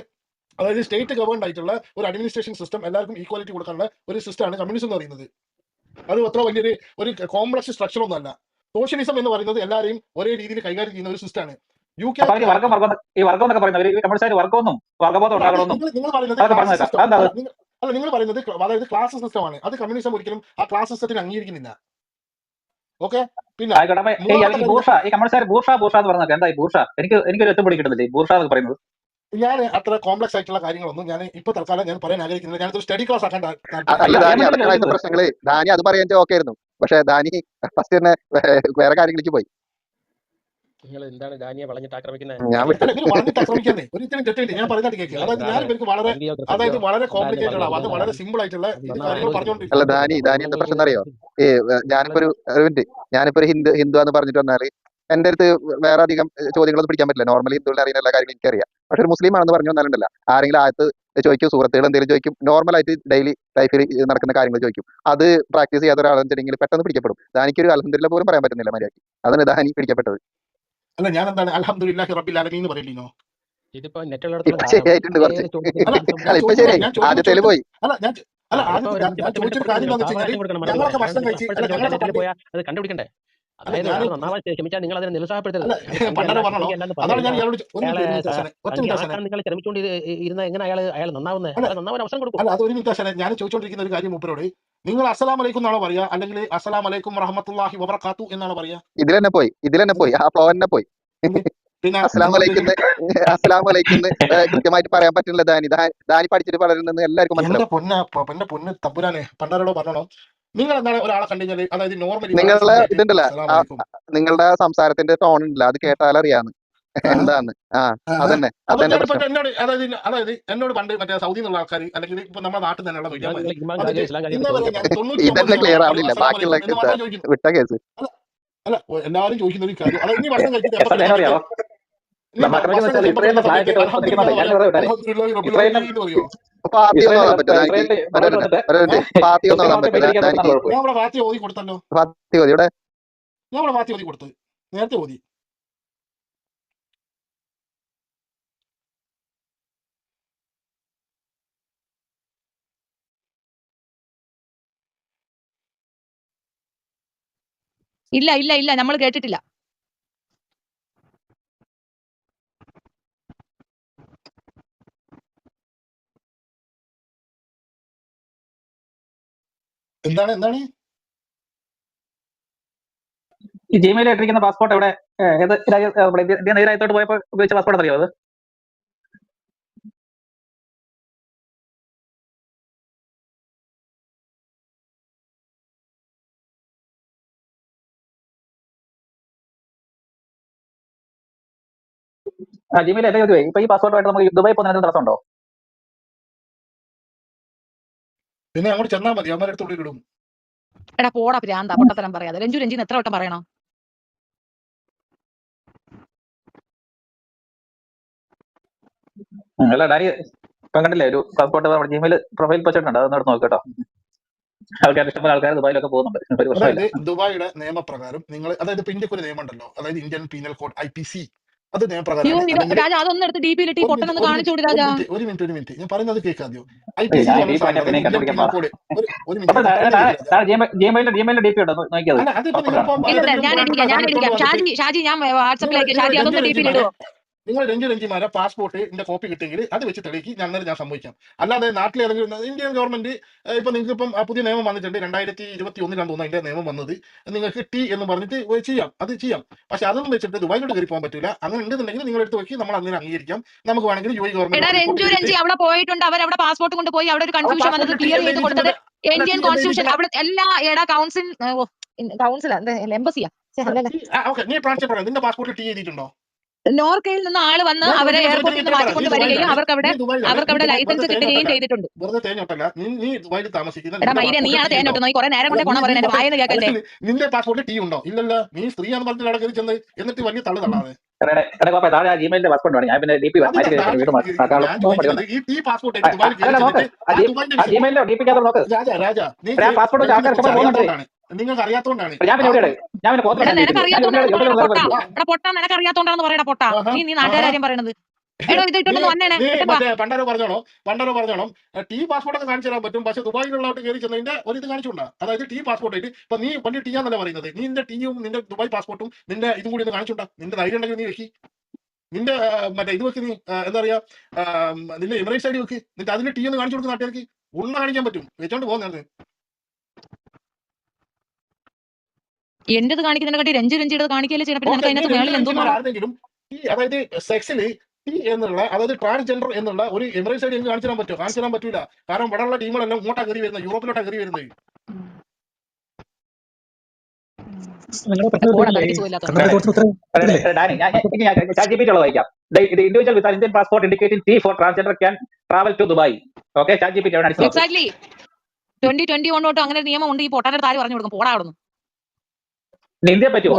അതായത് സ്റ്റേറ്റ് ഗവേൺഡ് ആയിട്ടുള്ള ഒരു അഡ്മിനിസ്ട്രേഷൻ സിസ്റ്റം, എല്ലാവർക്കും ഈക്വാലിറ്റി കൊടുക്കാനുള്ള ഒരു സിസ്റ്റമാണ് കമ്മ്യൂണിസം എന്ന് പറയുന്നത്. അത് അത്ര വലിയൊരു ഒരു കോംപ്ലക്സ് സ്ട്രക്ചർ ഒന്നും അല്ല. സോഷ്യലിസം എന്ന് പറയുന്നത് എല്ലാവരെയും ഒരേ രീതിയിൽ കൈകാര്യം ചെയ്യുന്ന ഒരു സിസ്റ്റമാണ്. UK അപ്പൊ ഈ വർഗം എന്നൊക്കെ പറയുന്നത് കമ്മ്യൂണിസ്റ്റ് വർഗമൊന്നും വർഗബോധം ഉണ്ടാകണമെന്നും നിങ്ങൾ പറയുന്നത് അതൊക്കെ ക്ലാസ് പറഞ്ഞേക്കാം. സിസ്റ്റം അതെന്താ അല്ല, നിങ്ങൾ പറയുന്നത് അതായത് ക്ലാസ് സിസ്റ്റമാണ്. അത് കമ്മ്യൂണിസം ഒരിക്കലും ആ ക്ലാസ് സിസ്റ്റത്തിന് അംഗീകരിക്കുന്നില്ല. ഓക്കെ, പിന്നെ ആയിക്കോട്ടെ. അപ്പൊ ഈ ബൂർഷ, ഈ കമ്മ്യൂണിസ്റ്റ് ബൂർഷ എന്ന് പറഞ്ഞാൽ എന്താ ഈ ബൂർഷ? എനിക്കൊരു എത്തും പിടി കിട്ടുന്നില്ല ഈ ബൂർഷ എന്ന് പറയുന്നത്. ഞാൻ അത്ര കോംപ്ലക്സ് ആയിട്ടുള്ള കാര്യങ്ങളൊന്നും ഞാൻ ഇപ്പൊ തൽക്കാലം ഞാൻ പറയാൻ ആഗ്രഹിക്കുന്നില്ല. ഞാനൊരു സ്റ്റഡി ക്ലാസ് ആക്കാൻ അല്ല ദാനി, അതൊക്കെ ആയിട്ട് പ്രശ്നങ്ങള്. ദാനി അത് പറയാൻ ഓക്കെ ആയിരുന്നു. പക്ഷെ ദാനി ഫസ്റ്റ് തന്നെ വേറെ കാര്യങ്ങളിലേക്ക് പോയി. നിങ്ങൾ എന്താണ് ഡാനിയെ വളഞ്ഞിട്ട് ആക്രമിക്കുന്നത്? ഞാൻ വിട്ടു. വളഞ്ഞിട്ട് ആക്രമിക്കുന്നേ ഒരു ഇത്രയും തെറ്റുണ്ട്. ഞാൻ പറയുന്നത് കേൾക്കുക. അതായത് ഞാൻ ഇവർക്ക് വളരെ കോംപ്ലിക്കേറ്റഡ് ആവും. അത് വളരെ സിമ്പിൾ ആയിട്ടുള്ള കാര്യങ്ങൾ പറഞ്ഞുകൊണ്ടിരിക്കും. അല്ല ദാനി എന്താ പ്രശ്നം അറിയോ? ഞാനിപ്പോ ഒരു മിനിറ്റ്, ഞാനിപ്പോ ഒരു ഹിന്ദു എന്ന് പറഞ്ഞിട്ട് വന്നാല് എന്റെ അടുത്ത് വേറെ അധികം ചോദ്യങ്ങളൊന്നും പിടിക്കാൻ പറ്റില്ല. നോർമലി ഹിന്ദുവിനെ അറിയുന്ന എല്ലാ കാര്യങ്ങളും എനിക്കറിയാം. പക്ഷെ ഒരു മുസ്ലിം ആണെന്ന് പറഞ്ഞു വന്നാലുണ്ടല്ല, ആരെങ്കിലും ആയത്ത് ചോദിക്കും, സുഹൃത്തുക്കൾ എന്തെങ്കിലും ചോദിക്കും, നോർമലായിട്ട് ഡെയിലി ലൈഫിൽ നടക്കുന്ന കാര്യങ്ങൾ ചോദിക്കും. അത് പ്രാക്ടീസ് ചെയ്യാത്ത ഒരാളെന്നുണ്ടെങ്കിൽ പെട്ടെന്ന് പിടിക്കപ്പെടും. ദാനിക്കൊരു അൽഹംദുലില്ലാ പോലും പറയാൻ പറ്റുന്നില്ല മര്യാദയ്ക്ക്. അതാണ് ദാനി പിടിക്കപ്പെട്ടത്. അല്ല, ഞാൻ എന്താണ് അൽഹംദുലില്ലാഹി റബ്ബിൽ ആലമീൻ എന്ന് പറയില്ലോ. ഇതിപ്പോ ഇപ്പൊ ശരിയായിട്ടുണ്ട് കുറച്ച്. അല്ല ഇപ്പൊ ശരിയായി. ആദ്യത്തേല് പോയി. ഞാൻ ചോദിച്ചൊരു കാര്യം എന്താണെന്ന് വെച്ച് കഴിഞ്ഞാൽ ഞങ്ങളൊക്കെ ഭക്ഷണം കഴിച്ച് അത് കണ്ടുപിടിക്കണ്ടേ? അല്ല അതായത് ഞാൻ ഒരാൾ നന്നാവാൻ ശ്രമിച്ചാൽ നിങ്ങൾ അതിനെ നിരുത്സാഹപ്പെടുത്തരുത്. അല്ല അയാൾ സംഖ്യ പണ്ടാരോ അല്ല പറഞ്ഞോ സംഖ്യ അല്ലാന്ന് പറഞ്ഞു അതാണ് ഞാൻ കഴിഞ്ഞാൽ ഇയാളോട് ഒരു അയാളെ മിനിറ്റ് ആശാനെ ഒറ്റ സംഖ്യ മിനിറ്റ് ആശാനെ ആക്കാൻ നിങ്ങൾ ശ്രമിച്ചുകൊണ്ട് ഇരുന്ന എങ്ങനെ അയാൾ നന്നാവുന്നത്? അല്ല അയാൾ നന്നാവാൻ അവസരം കൊടുക്കും. അല്ല അത് ഒരു മിനിറ്റ് ആശാനെ ഞാൻ ചോദിച്ചോണ്ടിരിക്കുന്ന ഒരു കാര്യം മൂപ്പരോട് നിങ്ങൾ അസ്സലാം അലൈക്കും എന്നാണോ പറയാ അല്ലെങ്കിൽ അസ്സലാം അലൈക്കും റഹ്മത്തുള്ളാഹി വബറകാത്തു എന്നാണോ പറയാ ഇതിലെന്നെ പോയി ആ ഫ്ലോ തന്നെ പോയി. എന്ത് പിന്നെ അസ്സലാം വലൈക്കുന്ന് കൃത്യമായിട്ട് പറയാൻ പറ്റുന്നില്ല. ദാനി പഠിച്ചിട്ട് പറയുന്നത് എല്ലാവർക്കും എന്റെ മനസ്സിലാവും. പൊന്ന് തമ്പുരാനെ പണ്ടാരോടോ പറഞ്ഞോ നിങ്ങൾ എന്താണ് ഒരാളെ കണ്ടുകഴിഞ്ഞാൽ അതായത് നോർമലി വളരെ നിങ്ങളെ സിമ്പിൾ ആയിട്ട് ഇതുണ്ടല്ലോ അസ്സലാം അലൈക്കും നിങ്ങളുടെ സംസാരത്തിന്റെ ടോൺ ഉണ്ടല്ലോ അത് കേട്ടാൽ അറിയാന്ന് എന്താന്ന്. അതന്നെ അപ്പൊ അതന്നെ ഞാനിപ്പോ പ്രശ്നം. അതായത് എന്നോട് പണ്ട് മറ്റേ സൗദിയിൽ നിന്നുള്ള ആൾക്കാർ അല്ലെങ്കിൽ ഇപ്പൊ നമ്മുടെ നാട്ടിൽ തന്നെയുള്ള വൈദ്യന്മാര് ഇമാൻ വന്നിട്ട് കാര്യം ഇസ്ലാം കാര്യം ഇന്നേ വരെ ഞാൻ ചോദിക്കട്ടെ. 99% ഇതന്നെ ക്ലിയർ ആൾക്കാരും ആവണില്ല. അസ്സലാം ബാക്കിയുള്ള അലൈക്കും എന്ന് മാത്രമേ ചോദിക്കുന്നു. വിട്ട കേസ്. അല്ല എല്ലാവരും ചോദിക്കുന്ന ഒരു കാര്യം അതായത് നീ ഭക്ഷണം കഴിച്ചിട്ട് എപ്പോ എത്ര കിടക്കാൻ അറിയാമോ? പറ്റും നീ മക്കളൊക്കെ ഭക്ഷണം വെച്ചാൽ കഴിച്ച് എപ്പോ ഇസ്രായേലിന്റെ കിടക്കുന്ന ഫ്ലാഗ് സമയത്ത് ഇട്ട് അൽഹംദുലില്ലാഹ് വന്നിരിക്കുന്നുണ്ട്. ഞാൻ പറയാം പറയാം അൽഹംദുലില്ലാഹി റബ്ബിൽ ഇസ്രായേലിന്റെ ആലമീൻ എന്ന് പറയോ പാത്തി ഒന്നും ഓതാൻ പറ്റുമോ ദാനിക്ക്? ഇസ്രായേലിന്റെ ഫ്ലൈറ്റ് വന്നിട്ട് പാത്തി ഒന്നും ഓതാൻ ക്രിസ്ത്യൻ പറ്റുമോ മതത്തെ ദാനിക്ക്? കുഴപ്പം. ഞാൻ ഇവിടെ ഫാത്തി ഓതി കൊടുത്തല്ലോ പാത്തി മതി ഇവിടെ. ഞാൻ ഇവിടെ ഫാത്തി ഓതി കൊടുത്ത് നേരത്തെ ഓതി ഇല്ല നമ്മൾ കേട്ടിട്ടില്ല. എന്താണ് ഈ ജിമെയിൽ ഇട്ടിരിക്കുന്ന പാസ്പോർട്ട് എവിടെ? ഏത് ഇന്ത്യ രാജ്യത്തോട്ട് പോയപ്പോൾ ഉപയോഗിച്ച പാസ്പോർട്ട് അറിയോ? അത് ജിമെയിൽ എന്റെ ചോദ്യമേ, ഇപ്പൊ ഈ പാസ്പോർട്ടുമായിട്ട് നമുക്ക് ദുബായി പോകുന്നതിന് തടസ്സം ഉണ്ടോ? പിന്നെ അങ്ങോട്ട് ചെന്നാൽ മതി അവന്മാരുടെ അടുത്ത് ഉള്ളിൽ ഇടും. എടാ പോടാ പ്രാന്ത പൊട്ടത്തരം പറയാതെ. രഞ്ജിന് എത്ര വട്ടം പറയണം? അല്ല ഡാനി ഇപ്പം കണ്ടില്ലേ ഒരു പാസ്പോർട്ട് നമ്മുടെ ജിമെയിൽ പ്രൊഫൈൽ വെച്ചിട്ടുണ്ട്. അതൊന്നും എടുത്ത് നോക്കട്ടോ. ആൾക്കാർ ഇഷ്ടംപോലെ ആൾക്കാർ ദുബായിലൊക്കെ പോകുന്നുണ്ട്. ഒരു പ്രശ്നമില്ല. അതായത് ദുബായിയുടെ നിയമപ്രകാരം നിങ്ങൾ അതായത് ഇപ്പൊ ഇന്ത്യക്ക് ഒരു നിയമം ഉണ്ടല്ലോ അതായത് ഇന്ത്യൻ പീനൽ കോഡ് IPC അത് നിയമപ്രകാരമാണ്. രാജ അതൊന്നും എടുത്ത് DP-ൽ ഇട്ട് പൊട്ടനൊന്ന് കാണിച്ചു കൊടു രാജ. ഒരു മിനിറ്റ് ഞാൻ പറയുന്നത് കേൾക്കാതെയോ. IPC ഞാൻ എന്ന് ഡി പറഞ്ഞ പിന്നെ ഇന്ത്യൻ കണ്ടുപിടിക്കാൻ പീനൽ കോഡ് ഒരു മിനിറ്റ് ഞാൻ പറയുന്നത് കേൾക്കാതെ. ജിമെയിലിന്റെ DP ഉണ്ടോ നോക്കിയത്? അല്ല അതിപ്പോ നിങ്ങളിപ്പോ ഇല്ല ഞാൻ ഇടിക്കാം. ഷാജി ഞാൻ വാട്സപ്പിലേക്ക് ഷാജി അതൊന്ന് DP-ൽ ഇടുവോ? നിങ്ങൾ രഞ്ജിമാരെ പാസ്പോർട്ടിന്റെ കോപ്പി കിട്ടിയെങ്കിൽ അത് വെച്ച് തെളിയിക്ക് ഞാൻ സമ്മതിക്കാം. അല്ലാതെ നാട്ടിൽ ഏതെങ്കിലും ഇന്ത്യൻ ഗവൺമെന്റ് ഇപ്പൊ നിങ്ങൾക്ക് ഇപ്പം പുതിയ നിയമം വന്നിട്ടുണ്ട് 2021 തോന്നുന്നു അതിന്റെ നിയമം വന്നത്. നിങ്ങൾക്ക് ടി എന്ന് പറഞ്ഞിട്ട് അത് ചെയ്യാം. പക്ഷെ അതൊന്നും വെച്ചിട്ട് ദുബായിലോട്ട് കയറി പോകാൻ പറ്റില്ല. അങ്ങനെ ഉണ്ടെന്നുണ്ടെങ്കിൽ നിങ്ങൾ എടുത്ത് വെക്കി നമ്മൾ അതിനെ അംഗീകരിക്കാം. നമുക്ക് വേണമെങ്കിൽ UAE രഞ്ജി അവിടെ പോയിട്ടുണ്ട്. അവരവിടെ പാസ്പോർട്ട് കൊണ്ട് പോയി അവിടെ ഒരു കൺഫ്യൂഷൻ വന്നത് ക്ലിയർ ചെയ്ത് കൊടുത്തത് ഇന്ത്യൻ കോൺസ്റ്റിറ്റ്യൂഷൻ അവിടെ എല്ലാ കൗൺസിൽ എംബസിയാ നീ ട്രാൻസ്ഫർ നിന്റെ പാസ്പോർട്ടിൽ ടി എഴുതിയിട്ടുണ്ടോ? നോർക്കയിൽ നിന്ന് ആള് വന്ന് അവരെ എയർപോർട്ടിൽ നിന്ന് മാറ്റിക്കൊണ്ട് വരികയും അവർക്കവിടെ ലൈസൻസ് കിട്ടുകയും ചെയ്തിട്ടുണ്ട്. വെറുതെ തേഞ്ഞോട്ടല്ല നീ ദുബായിൽ താമസിക്കുന്ന എടാ മൈരെ നീയാണ് തേഞ്ഞോട്ട് നോക്കി കുറെ നേരം കൊണ്ടേ കൊണ പറയുന്നത് വായന കേൾക്കല്ലേ. നിന്റെ പാസ്പോർട്ടിൽ ടി ഉണ്ടോ? ഇല്ലല്ലോ. നീ സ്ത്രീയാന്ന് പറഞ്ഞിട്ട് അവിടെ കയറി ചെന്ന് എന്നിട്ട് വലിയ തള്ളു തള്ളാതെ താഴെ ജിമെയിലിന്റെ പാസ്പോർട്ട് വേണം. ഞാൻ പിന്നെ DP ഈ പാസ്പോർട്ട് ജിമെയിലോ DP നോക്ക്. രാജ പാസ്പോർട്ട് ആൾക്കാർ പോകുന്നുണ്ട്. നിങ്ങൾക്ക് അറിയാത്തോണ്ടാണ്. പൊട്ടാ നിനക്ക് അറിയാത്തോണ്ടാന്ന് പറയടാ പൊട്ടാ. നീ നാട്ടുകാര്യം പറയണത് പണ്ടാരോ പറഞ്ഞോണം ടി പാസ്പോർട്ട് ഒക്കെ കാണിച്ചു തരാൻ പറ്റും. പക്ഷെ ദുബായിലുള്ളവർക്ക് കയറി ചെന്നതിന്റെ ഒരു ഇത് കാണിച്ചുകൊണ്ടാ. അതായത് ടി പാസ്പോർട്ട് ആയിട്ട് ഇപ്പൊ നീ പണ്ട് ടി ആന്നല്ല പറയുന്നത്. നീ നിന്റെ ടിയും നിന്റെ ദുബായ് പാസ്പോർട്ടും നിന്റെ ഇതും കൂടി ഒന്ന് കാണിച്ചുണ്ടാ. നിന്റെ ധൈര്യം ഉണ്ടെങ്കിൽ നീ വെക്കി. നിന്റെ ഇത് വെക്ക്. നീ എന്താ പറയാ നിന്റെ എമിറേറ്റ്സ് ID വെക്ക്. നിന്റെ അതിന്റെ ടി ഒന്ന് കാണിച്ചു കൊടുക്കുന്ന നാട്ടുകാർക്ക് ഉള്ള കാണിക്കാൻ പറ്റും. വെച്ചോണ്ട് പോകുന്നത് എന്റേത് കാണിക്കുന്നതിനെ രഞ്ജിയുടെ കാണിക്കല്ലേ ചെയ്യണം. ആരെങ്കിലും അതായത് സെക്സില് ടി എന്നുള്ള അതായത് ട്രാൻസ്ജെൻഡർ എന്നുള്ള ഒരു എമിറേറ്റ്സ് ID എനിക്ക് കാണിച്ചു തരാൻ പറ്റുമോ? കാണിച്ചു തരാൻ പറ്റൂല. കാരണം ഇവിടെ ഉള്ള ടീമുകളെല്ലാം ഇങ്ങോട്ടാ കയറി വരുന്നത്, യൂറോപ്പിലോട്ടാ കയറി വരുന്നത്. individual with an Indian passport indicating T for transgender can travel to Dubai. Okay, ChatGPT exactly 2021 തൊട്ട് അങ്ങനെ ഒരു നിയമം ഉണ്ട്. ഈ പൊട്ടാന്റെ താഴെ പറഞ്ഞു കൊടുക്കും. പോടാ അവിടുന്ന്. India പറ്റുമോ?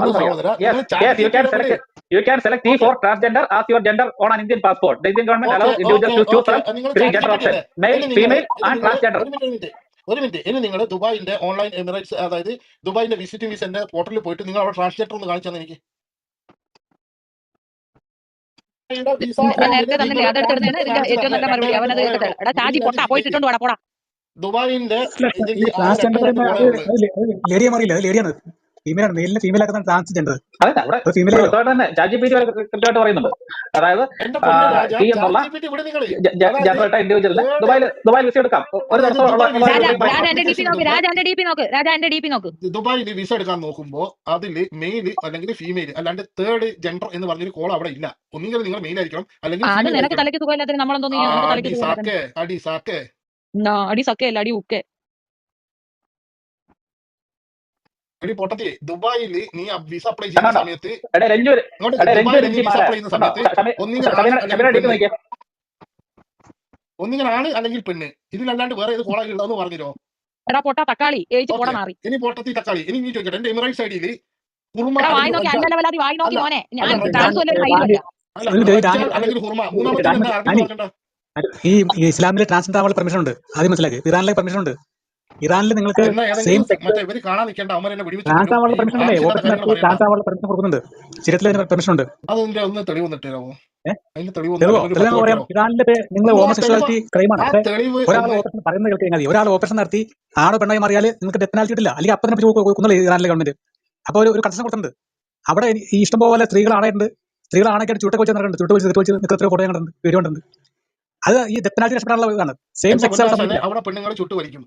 You can select T for transgender as your gender on an Indian passport. The Indian government allows individuals to choose from 3 gender options: male, female and transgender. ഒരു മിനിറ്റ് ഇനി നിങ്ങൾ ദുബായിന്റെ ഓൺലൈൻ എമിറേറ്റ്സ് അതായത് ദുബായിന്റെ visiting Vicente പോർട്ടലിൽ പോയിട്ട് നിങ്ങൾ അവിടെ transgender ഒന്ന് കാണിച്ചു തന്നെ എനിക്ക്. ലേഡിയെ മാറിയില്ല. അത് ലേഡിയാണ്. ഫീമെയിലാണ്, മെയിലിനെ ഫീമെയിൽ ആക്കുന്ന ട്രാൻസ്ജെൻഡർ. അതെ അവിടെ അത് ഫീമെയിൽ ആയോ? തന്നെ ChatGPT കൃത്യമായിട്ട് പറയുന്നുണ്ട്. അതായത് എന്റെ പൊന്നെ രാജ, ടി എന്നുള്ള ChatGPT ഇവിടെ നിങ്ങള് ജനറേറ്റ ഇൻഡിവിജ്വലിന് തേർഡ് ദുബായിൽ വിസ എടുക്കാം. ഒരു അതായത് ദിവസം ദുബായ് വിസ രാജ എടുക്കുമ്പോ രാജ എന്റെ DP ആപ്ലിക്കേഷൻ നോക്ക്, ഇടുമ്പോ രാജ എന്റെ DP നോക്ക്, രാജ എന്റെ DP നോക്ക്. ദുബായിൽ വിസ എടുക്കാൻ നോക്കുമ്പോ അതില് മെയിൽ അല്ലെങ്കിൽ ഫീമെയിൽ അല്ലാണ്ട് തേർഡ് ജെൻഡർ എന്ന് പറഞ്ഞൊരു കോൾ അവിടെ ഇല്ല. ഒന്നുകിൽ നിങ്ങൾ മെയിൽ ആയിരിക്കണം അല്ലെങ്കിൽ അത് ഫീമെയിൽ നിനക്ക് ആയിരിക്കണം. തലയ്ക്ക് സുഖമില്ലാത്തതിന് നമ്മളെന്തോ ആ, നിനക്ക് തലയ്ക്ക് അടി സുഖമില്ലാത്തതിന് സാക്കേ അടി സാക്കേ അടി സക്കയല്ല, അടി ഉക്കെ. എടി പൊട്ടത്തി, ദുബായില് നീ വിസ അപ്ലൈ ചെയ്യുന്ന കണ്ടോ സമയത്ത് രഞ്ജു ഇങ്ങോട്ട് രഞ്ജു ദുബായിൽ നീ രഞ്ജി വിസ മാരാ അപ്ലൈ ചെയ്യുന്ന കണ്ടോ സമയത്ത് ഒന്നുകിൽ ആണ് അല്ലെങ്കിൽ ഷമിന DP പെണ്ണ്, നോക്കിയേ. ഒന്നുകിൽ ആണ് അല്ലെങ്കിൽ പെണ്ണ്, ഇതിലല്ലാണ്ട് വേറെ ഏത് കോളായി ഉള്ളതെന്ന് പറഞ്ഞോ. എടാ പൊട്ടാ തക്കാളി ഏജ് പോടാ ഓക്കെ, മാറി. ഇനി പൊട്ടത്തി തക്കാളി. ഇനി നീ ചോദിക്കട്ടെ, എന്റെ എമിറേറ്റ്സ് ഐഡിയിൽ കുറുമ എടാ വായി അല്ലെങ്കിൽ നോക്കി, റജ്ജാൽ, അന്ന ലെവലാതി വായി നോക്കി അല്ല മോനെ. ഞാൻ അല്ല ഞാൻ ട്രാൻസ് വല്ല റജ്ജാൽ, ഹൈലും അല്ല. അല്ല ഒരു റജ്ജാൽ അല്ലെങ്കിൽ ഹുർമ, മൂന്നാമത്തെ എന്താ അറബി പറഞ്ഞിട്ടുണ്ടോ? ഈ ഇസ്ലാമിലെ ട്രാൻസ്ജെൻഡർ ആവാനുള്ള പെർമിഷൻ ഉണ്ട്, ആദ്യം മനസ്സിലാക്കി. ഇറാനിലെ പെർമിഷൻ ഉണ്ട്. ഇറാനിൽ നിങ്ങൾക്ക് എന്നാ സെയിം ഏതെങ്കിലും സെക്സ് മറ്റേ ഇവര് കാണാൻ നിൽക്കേണ്ട, അവന്മാർ എന്നെ വെടിവെച്ച് ട്രാൻസ് കൊല്ലും. ആവാനുള്ള ഈ പെർമിഷൻ ഉണ്ടേ, ആവശ്യമില്ലാത്ത ഓപ്പറേഷൻ കാര്യങ്ങൾ നടത്തി പറയണ്ട. ട്രാൻസ് ആവാനുള്ള പെർമിഷൻ കൊടുക്കുന്നുണ്ട്. ശരീരത്തിൽ അതിന് പെർമിഷൻ ഉണ്ട്. അതിന്റെ ഒന്ന് തെളിവ് തരാമോ? അതിന്റെ തെളിവ് ഒന്ന് തെളിവോ? അല്ലെങ്കിൽ ഒരു തെളിവ് പത്ത് പറയാം. തരോ? ഇറാനിലെ നിങ്ങൾ ഒന്ന് ആ തെളിവ്, ഹോമോസെക്ഷുവാലിറ്റി ക്രൈമാണ്. ആ പക്ഷേ തെളിവ് ഒരാൾ ഒന്ന് ഓപ്പറേഷൻ പറയുന്നത് കേൾക്കാൻ മതി. ഒരാൾ ഓപ്പറേഷൻ നടത്തി ആണോ പെണ്ണായി മാറിയാൽ നിങ്ങൾക്ക് ഡെത്ത് പെനാൽറ്റി ഇട്ടില്ല, അല്ലെങ്കിൽ അപ്പം തന്നെ കൊന്നുള്ള ഇറാനിലെ ഗവൺമെന്റ്. അപ്പോൾ ഒരു കൺസെഷൻ കൊടുത്തിട്ടുണ്ട്. അവിടെ ഈ ഇഷ്ടംപോലെ സ്ത്രീകളാണായിട്ടുണ്ട്. സ്ത്രീകളാണൊക്കെ ചൂട്ടൊക്കെ വെച്ച് നടക്കുന്നുണ്ട്. ചൂട്ട് വെച്ച് നിൽക്കുന്ന ഫോട്ടോ കണ്ടിട്ടുണ്ട്, വീഡിയോ കണ്ടിട്ടുണ്ട്. അത് ഈ ഡെത്ത് പെനാൽറ്റി നഷ്ടപ്പെടാനുള്ള ഇതാണ്. സെയിം എന്റെ സെക്സ് പൊന്നാശാനെ, സംബന്ധിച്ചില്ല. അവിടെ പെണ്ണുങ്ങൾ ചുട്ടുവരിക്കും.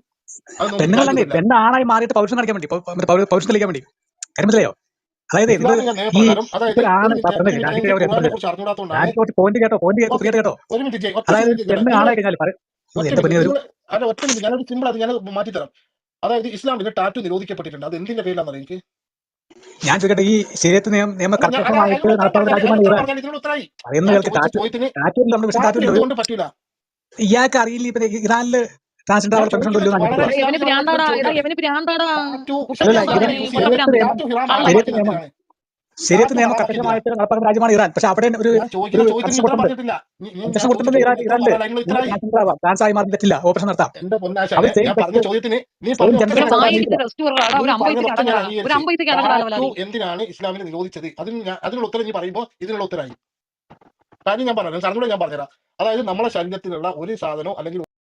അത് നോക്കി പെണ്ണുങ്ങളല്ലേ, കാര്യമൊന്നുമില്ല. പെണ്ണാണായി മാറിയിട്ട് പൗരുഷം കാണിക്കാൻ വേണ്ടി, പൗരുഷം തെളിയിക്കാൻ വേണ്ടി. കാര്യം മനസ്സിലായോ? അതായത് ഇത് ഇസ്ലാമിക ഈ നിയമപ്രകാരം, അതായത് ഇതൊരാണ് ഒരു മിനിറ്റ് രാജ്യത്തെ എനിക്ക് ഖുർആനെ പറഞ്ഞത്. കുറിച്ച് അറിഞ്ഞൂടാത്തോണ്ടാണ്. രാജ്യത്തെ പോയിന്റ് കേട്ടോ, ഓക്കെ, കേട്ടോ. ഒരു മിനിറ്റ് ഒറ്റ അതായത് സെക്കൻഡ് പെണ്ണ് നിങ്ങൾ ആണായി കഴിഞ്ഞാൽ ഒറ്റ എന്റെ മിനിറ്റ് പെണ്ണിന് ഒരു നിങ്ങൾ അല്ല ഒറ്റ മിനിറ്റ് ഞാനൊരു സിമ്പിൾ അത് ഞാൻ മാറ്റിത്തരാം. അതായത് ഇസ്ലാമിൽ ടാറ്റു നിരോധിക്കപ്പെട്ടിട്ടുണ്ട്. അത് എന്തിന്റെ പേരിലാണെന്ന് അറിയാം എനിക്ക്. ഞാൻ ചോദിക്കട്ടെ, ഈ ശരീരത്ത് നിയമ അല്ല ഞാൻ കർക്കശമായിട്ട് നടപ്പാക്കുന്ന രാജ്യമാണ് ഇറാൻ. പറഞ്ഞാൽ ഇതിനുള്ള ഉത്തരായി. പറയുന്ന ഞാൻ കേൾക്ക്. ചോദിച്ച ചോദ്യത്തിന് ടാറ്റൂരിൽ നമ്മുടെ വിഷയം ടാറ്റു ടാറ്റൂരിൽ എന്തുകൊണ്ട് പറ്റൂല? ഇയാൾക്ക് അറിയില്ല. ഇപ്പൊ ഇറാനില് ട്രാൻസ്ജെൻഡർ ഞാൻ ആവാൻ പെർമിഷൻ ഉണ്ടോ ചോദിക്കുന്നത് എന്ന് വളരെ അന്വേഷിക്കുക. എവന് ഇസ്ലാമികമായിട്ടുള്ള പ്രാന്താടാ, ഒരു എടാ ചോദ്യമാണ്. എവന് പ്രാന്താടാ. ടാറ്റു അല്ലല്ല, ഉഷാറാണ് ശരീരത്ത് പൊട്ടപ്പിരാന്ത്. നിയമം ടാറ്റു ഹിറാം കള്ള ശരീരത്ത് ആക്കിയത് നിയമം എന്തിനാണ്? ശരീരത്ത് ടാറ്റു നിയമം ഹറാം ആക്കിയത് എന്തിനാ? കർക്കശമായിട്ട് നടപ്പാക്കുന്ന രാജ്യമാണ് ഇറാൻ. പക്ഷെ അവിടെ ഒരു ഞാൻ ചോദിച്ച ഒരു ചോദ്യത്തിന് കൺസെഷൻ ഉത്തരം കൊടുത്തിട്ടുണ്ട്. പറഞ്ഞിട്ടില്ല. കൺസെഷൻ ഞാൻ ചോദിച്ച കൊടുത്തിട്ടുണ്ട് ചോദ്യത്തിന് ഉത്തരം ഇറാനില്. പറയാൻ നിങ്ങൾ നിങ്ങൾക്ക് ഉത്തരായി. ട്രാൻസ്ജെൻഡർ ആവാം, ട്രാൻസ് ആയി മാറാൻ പറ്റില്ല, ഓപ്പറേഷൻ നടത്താം. എന്റെ അവർ പൊന്നാശാനെ, സെയിം ഞാൻ പറഞ്ഞ സെക്സ് ചോദ്യത്തിന് നീ സെയിം പറഞ്ഞ ഒറ്റ ജെൻഡർ എടാ കാര്യം ആവാൻ വായി അംഗീകരിച്ചു. കിട്ടി റെസ്റ്റ് കുറവാ. നീ ഒരു പറഞ്ഞത് അമ്പയത്തേക്ക് ഒറ്റ ഞാൻ അടങ്ങടാ, ഒരു അംഗീകരിച്ചു. അമ്പയത്തേക്ക് അടങ്ങടാ ടാറ്റു ലെവലാതി. എന്തിനാണ് ഇസ്ലാമിൽ നിരോധിച്ചത്? അതിനുള്ള ഉത്തരം നീ പറയുമ്പോൾ ഇതിനുള്ള ഉത്തരമായി. കാര്യം ഞാൻ പറഞ്ഞു, സാറിനോട് ഞാൻ പറഞ്ഞുതരാം. അതായത് നമ്മളെ ശരീരത്തിലുള്ള ഒരു സാധനവും അല്ലെങ്കിൽ